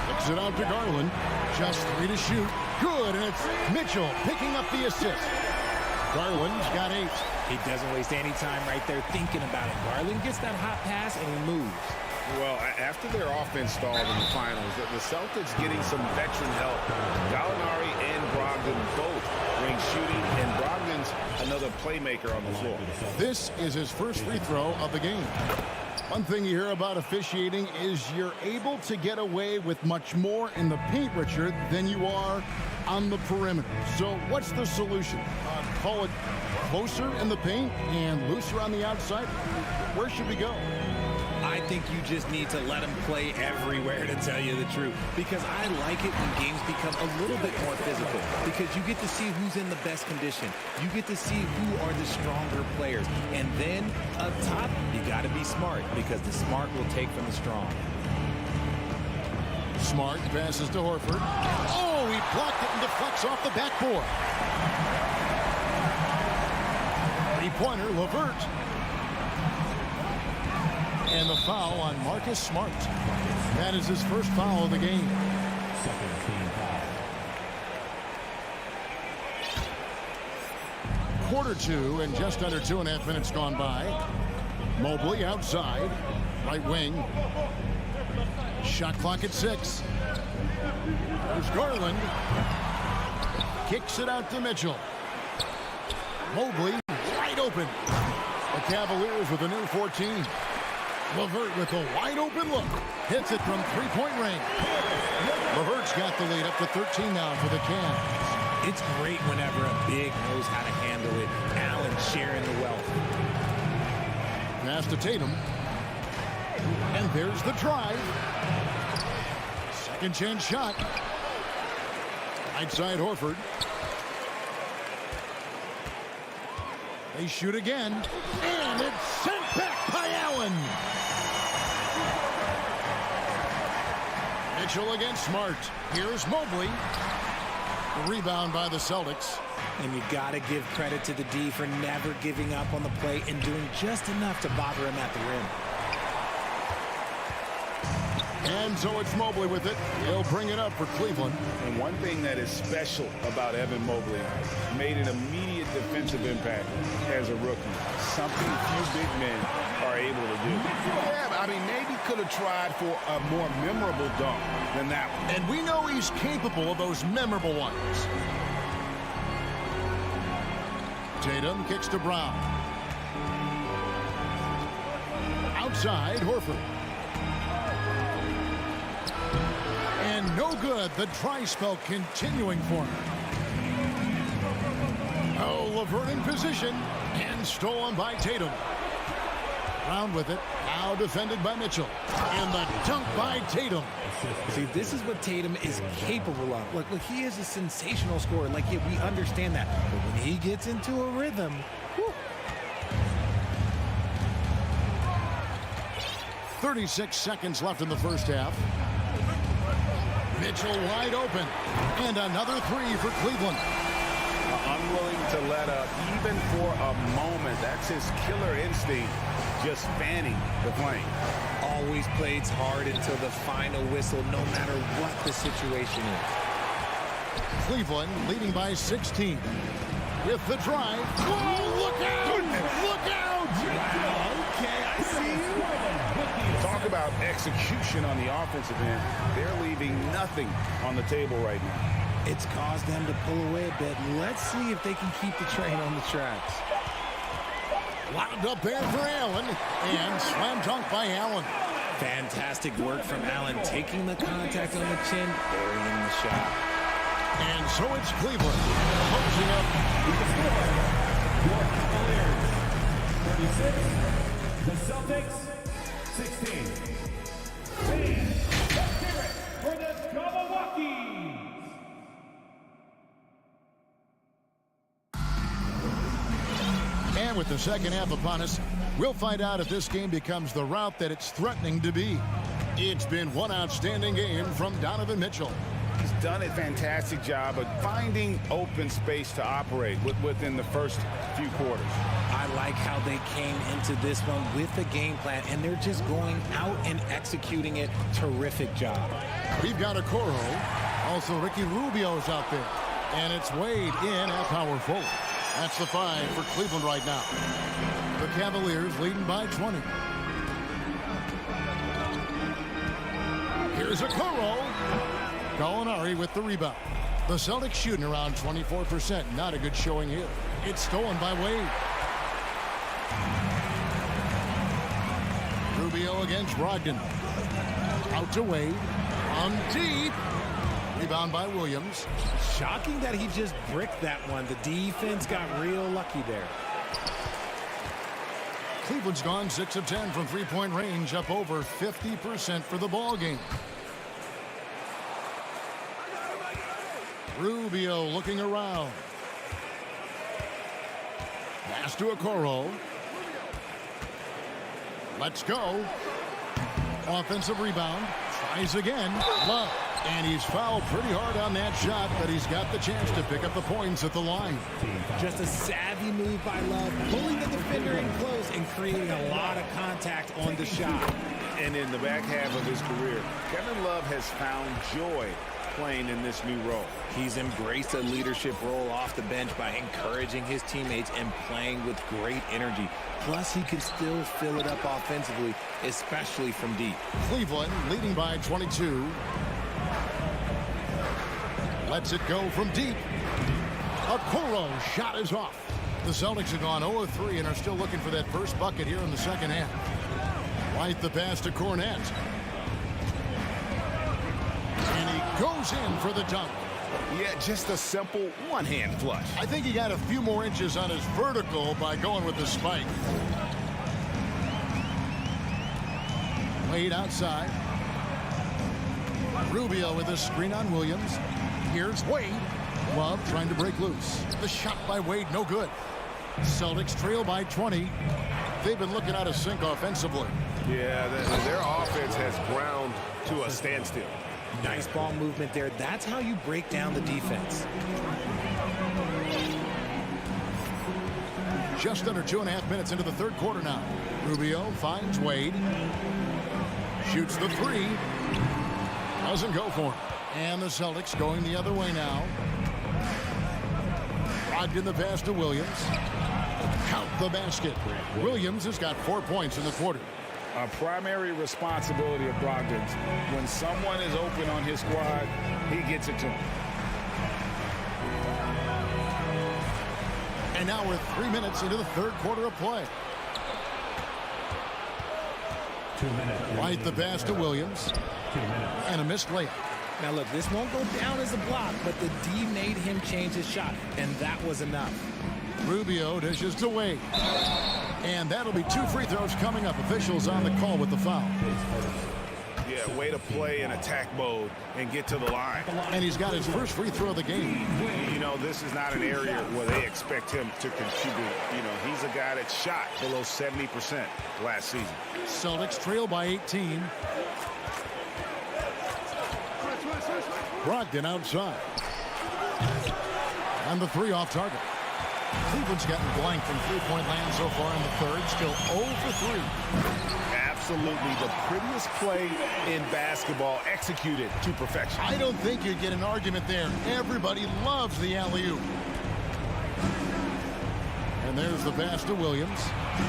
Kicks it out to Garland. Just 3 to shoot. Good, and it's Mitchell picking up the assist. Garland's got 8. He doesn't waste any time right there thinking about it. Garland gets that hot pass and he moves. Well, after their offense stalled in the finals, the Celtics getting some veteran help. Gallinari and Brogdon both bring shooting, and Brogdon's another playmaker on the floor. This is his first free throw of the game. One thing you hear about officiating is you're able to get away with much more in the paint, Richard, than you are on the perimeter. So what's the solution? Call it closer in the paint and looser on the outside? Where should we go? I think you just need to let them play everywhere, to tell you the truth. Because I like it when games become a little bit more physical. Because you get to see who's in the best condition. You get to see who are the stronger players. And then, up top, you got to be smart. Because the smart will take from the strong. Smart passes to Horford. Oh, he blocked it and deflects off the backboard. 3-pointer, LeVert. And the foul on Marcus Smart. That is his first foul of the game. Second team foul. Quarter 2 and just under 2.5 minutes gone by. Mobley outside. Right wing. Shot clock at 6. There's Garland. Kicks it out to Mitchell. Mobley wide open. The Cavaliers with a new 14. LeVert with a wide open look. Hits it from 3-point range. LeVert's got the lead up to 13 now for the Cavs. It's great whenever a big knows how to handle it. Allen sharing the wealth. Pass to Tatum. And there's the drive. Second chance shot. Right side Horford. They shoot again, and it's sent back by Allen. Mitchell against Smart. Here's Mobley. The rebound by the Celtics. And you got to give credit to the D for never giving up on the play and doing just enough to bother him at the rim. And so it's Mobley with it. He'll bring it up for Cleveland. And one thing that is special about Evan Mobley, made an immediate defensive impact as a rookie. Something few big men are able to do. Yeah, I mean, maybe could have tried for a more memorable dunk than that one. And we know he's capable of those memorable ones. Tatum kicks to Brown. Outside, Horford. And no good. The dry spell continuing for him. Oh, LeVert in position. And stolen by Tatum. Brown with it. Now defended by Mitchell. And the dunk by Tatum. See, this is what Tatum is capable of. Look, he is a sensational scorer. Like, yeah, we understand that. But when he gets into a rhythm, whew. 36 seconds left in the first half. Mitchell wide open. And another three for Cleveland. Unwilling to let up even for a moment. That's his killer instinct, just fanning the flame. Always plays hard until the final whistle, no matter what the situation is. Cleveland leading by 16. With the drive. Whoa, look out! Look out! Okay, I see you. Talk about execution on the offensive end. They're leaving nothing on the table right now. It's caused them to pull away a bit. Let's see if they can keep the train on the tracks. Wound up there for Allen. And slam dunk by Allen. Fantastic work from Allen, taking the contact on the chin, burying the shot. And so it's Cleveland closing up. Your Cavaliers, 36. The Celtics, 16. Let's hear it for the Cavaliers. And with the second half upon us, we'll find out if this game becomes the route that it's threatening to be. It's been one outstanding game from Donovan Mitchell. He's done a fantastic job of finding open space to operate within the first few quarters. I like how they came into this one with a game plan, and they're just going out and executing it. Terrific job. We've got Okoro. Also, Ricky Rubio's out there. And it's Wade in at power forward. That's the 5 for Cleveland right now. The Cavaliers leading by 20. Here's Okoro. Gallinari with the rebound. The Celtics shooting around 24%. Not a good showing here. It's stolen by Wade. Rubio against Brogdon. Out to Wade. On deep. Rebound by Williams. Shocking that he just bricked that one. The defense got real lucky there. Cleveland's gone 6 of 10 from three-point range, up over 50% for the ball game. Rubio looking around. Pass to Okoro. Let's go. Offensive rebound. Tries again. Love. And he's fouled pretty hard on that shot, but he's got the chance to pick up the points at the line. Just a savvy move by Love, pulling the defender in close and creating a lot of contact on the shot. And in the back half of his career, Kevin Love has found joy playing in this new role. He's embraced a leadership role off the bench by encouraging his teammates and playing with great energy. Plus, he can still fill it up offensively, especially from deep. Cleveland leading by 22. Lets it go from deep. Okoro shot is off. The Celtics have gone 0 of 3 and are still looking for that first bucket here in the second half. White the pass to Cornette. And he goes in for the dunk. Yeah, just a simple one-hand flush. I think he got a few more inches on his vertical by going with the spike. Wade outside. Rubio with a screen on Williams. Here's Wade. Love trying to break loose. The shot by Wade, no good. Celtics trail by 20. They've been looking out of sync offensively. Yeah, their offense has ground to a standstill. Nice ball movement there. That's how you break down the defense. Just under 2.5 minutes into the third quarter now. Rubio finds Wade. Shoots the three. Doesn't go for him. And the Celtics going the other way now. Brogdon the pass to Williams. Count the basket. Williams has got 4 points in the quarter. A primary responsibility of Brogdon's. When someone is open on his squad, he gets it to him. And now we're 3 minutes into the third quarter of play. 2 minutes. Right the pass to Williams. 2 minutes. And a missed layup. Now look, this won't go down as a block, but the D made him change his shot, and that was enough. Rubio dishes to Wade. And that'll be 2 free throws coming up. Officials on the call with the foul. Yeah, way to play in attack mode and get to the line. And he's got his first free throw of the game. You know, this is not an area where they expect him to contribute. You know, he's a guy that shot below 70% last season. Celtics trail by 18. Brogdon outside. And the three off target. Cleveland's gotten blank from three-point land so far in the third. Still 0 for 3. Absolutely the prettiest play in basketball, executed to perfection. I don't think you'd get an argument there. Everybody loves the alley-oop. And there's the pass to Williams.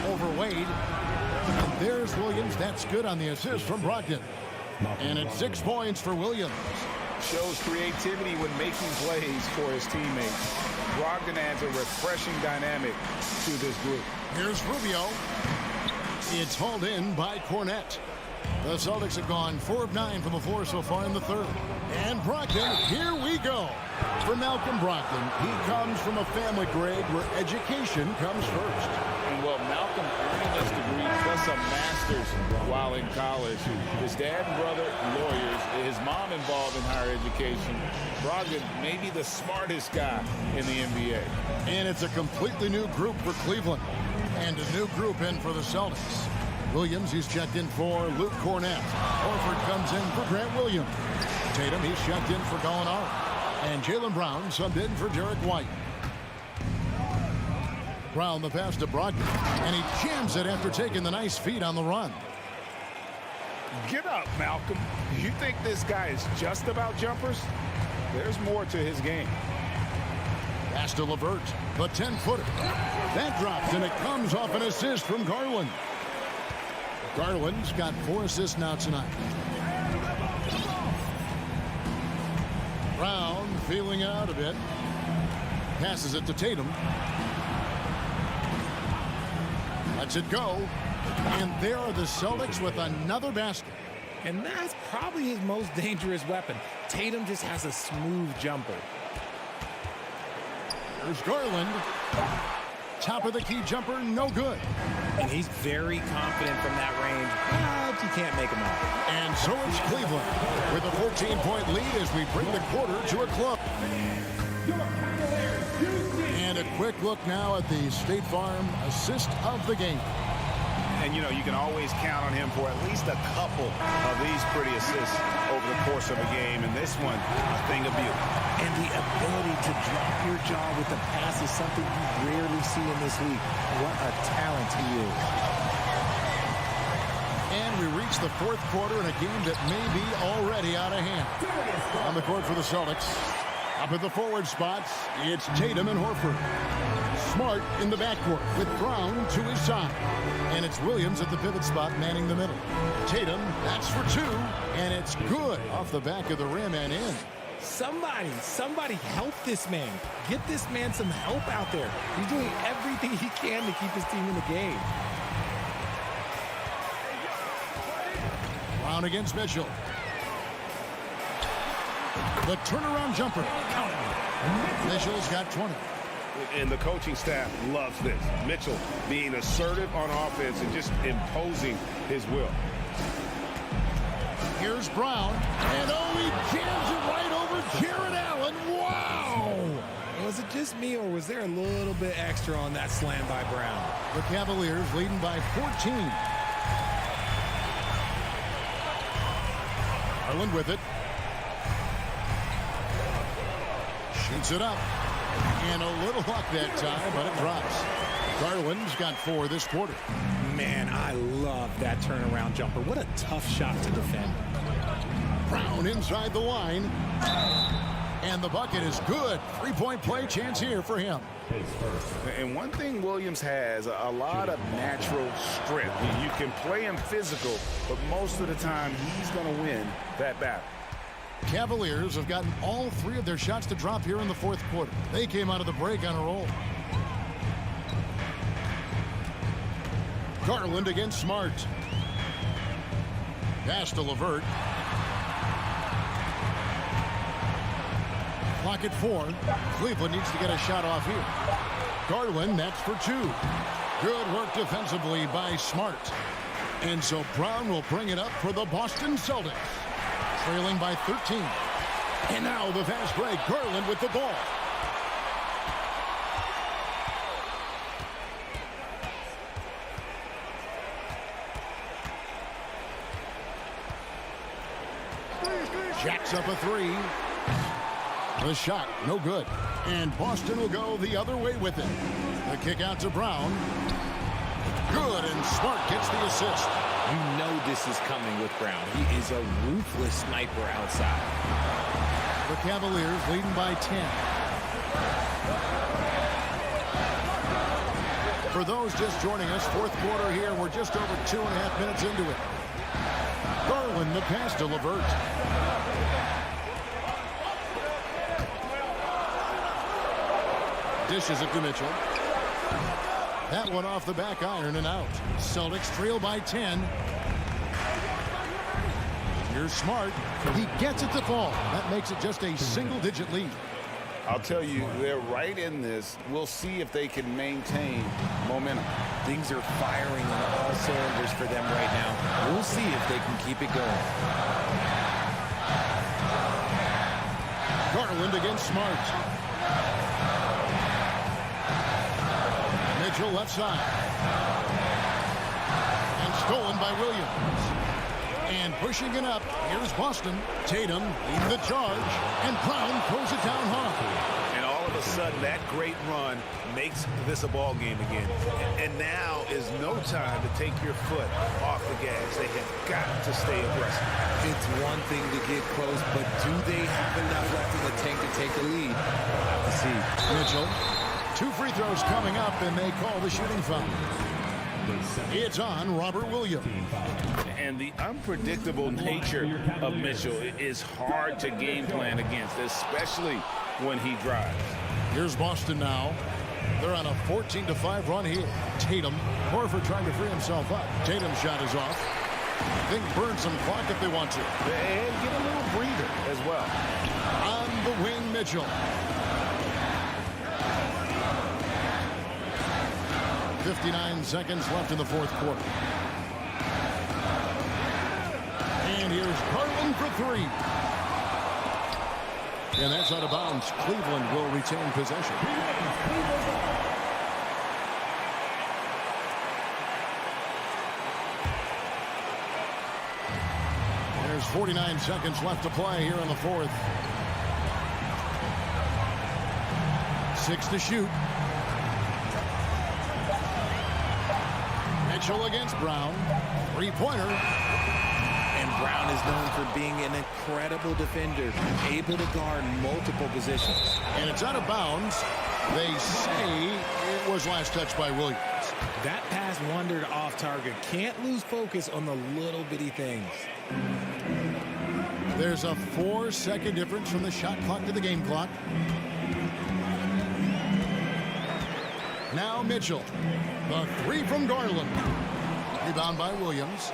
Over Wade. And there's Williams. That's good on the assist from Brogdon. And it's 6 points for Williams. Shows creativity when making plays for his teammates. Brogdon adds a refreshing dynamic to this group. Here's Rubio. It's hauled in by Cornette. The Celtics have gone 4 of 9 from the floor so far in the third. And Brogdon, here we go. For Malcolm Brogdon, he comes from a family grade where education comes first. And well, Malcolm earned his degree plus a master's while in college. His dad and brother, lawyers. His mom involved in higher education. Brogdon may be the smartest guy in the NBA. And it's a completely new group for Cleveland. And a new group in for the Celtics. Williams, he's checked in for Luke Cornette. Horford comes in for Grant Williams. Tatum, he's checked in for Gallinari. And Jaylen Brown subbed in for Derek White. Brown the pass to Brogdon. And he jams it after taking the nice feed on the run. Get up, Malcolm. You think this guy is just about jumpers? There's more to his game. Pass to LeVert, the 10-footer. That drops, and it comes off an assist from Garland. Garland's got 4 assists now tonight. Brown feeling out a bit. Passes it to Tatum. Lets it go. And there are the Celtics with another basket. And that's probably his most dangerous weapon. Tatum just has a smooth jumper. There's Garland. Top of the key jumper, no good. And he's very confident from that range, but you can't make him out. And so it's Cleveland with a 14-point lead as we bring the quarter to a close. And a quick look now at the State Farm assist of the game. And, you know, you can always count on him for at least a couple of these pretty assists over the course of a game. And this one, a thing of beauty. And the ability to drop your jaw with the pass is something you rarely see in this league. What a talent he is. And we reach the fourth quarter in a game that may be already out of hand. On the court for the Celtics. Up at the forward spots, it's Tatum and Horford. Smart in the backcourt with Brown to his side. And it's Williams at the pivot spot manning the middle. Tatum, that's for 2. And it's good off the back of the rim and in. Somebody help this man. Get this man some help out there. He's doing everything he can to keep his team in the game. Brown against Mitchell. The turnaround jumper. Mitchell's got 20. And the coaching staff loves this. Mitchell being assertive on offense and just imposing his will. Here's Brown. And oh, he jams it right over Jared Allen. Wow! Was it just just me, or was there a little bit extra on that slam by Brown? The Cavaliers leading by 14. Garland with it. Shoots it up. And a little luck that time, but it drops. Garland's got 4 this quarter. Man, I love that turnaround jumper. What a tough shot to defend. Brown inside the line. And the bucket is good. 3-point play chance here for him. And one thing Williams has, a lot of natural strength. You can play him physical, but most of the time he's going to win that battle. Cavaliers have gotten all 3 of their shots to drop here in the 4th quarter. They came out of the break on a roll. Garland against Smart. Pass to LeVert. Clock at 4. Cleveland needs to get a shot off here. Garland, that's for 2. Good work defensively by Smart. And so Brown will bring it up for the Boston Celtics. Trailing by 13. And now the fast break. Garland with the ball. Jacks up a 3. The shot, no good. And Boston will go the other way with it. The kick out to Brown. Good, and Smart gets the assist. You know this is coming with Brown. He is a ruthless sniper outside. The Cavaliers leading by 10. For those just joining us, 4th quarter here. We're just over 2.5 minutes into it. Garland, the pass to LeVert. Dishes it to Mitchell. That one off the back iron and out. Celtics trail by 10. Here's Smart. He gets it to fall. That makes it just a single-digit lead. I'll tell you, they're right in this. We'll see if they can maintain momentum. Things are firing on all cylinders for them right now. We'll see if they can keep it going. Garland against Smart. Mitchell left side. And stolen by Williams. And pushing it up, here's Boston. Tatum leading the charge. And Brown throws it down hard. And all of a sudden, that great run makes this a ball game again. And now is no time to take your foot off the gas. They have got to stay aggressive. It's one thing to get close, but do they have enough left in the tank to take the lead? We'll have to see. Mitchell. 2 free throws coming up, and they call the shooting foul. It's on Robert Williams. And the unpredictable nature of Mitchell is hard to game plan against, especially when he drives. Here's Boston now. They're on a 14-5 run here. Tatum. Horford trying to free himself up. Tatum's shot is off. They can burn some clock if they want to. And get a little breather as well. On the wing, Mitchell. 59 seconds left in the 4th quarter. And here's Garland for 3. And that's out of bounds. Cleveland will retain possession. There's 49 seconds left to play here in the 4th. 6 to shoot. Mitchell against Brown. 3-pointer. And Brown is known for being an incredible defender, able to guard multiple positions. And it's out of bounds. They say it was last touched by Williams. That pass wandered off target. Can't lose focus on the little bitty things. There's a 4-second difference from the shot clock to the game clock. Now Mitchell. The 3 from Garland. Rebound by Williams.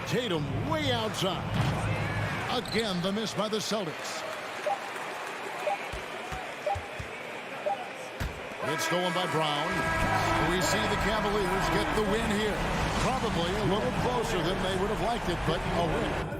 Tatum way outside. Again, the miss by the Celtics. It's stolen by Brown. We see the Cavaliers get the win here. Probably a little closer than they would have liked it, but a win.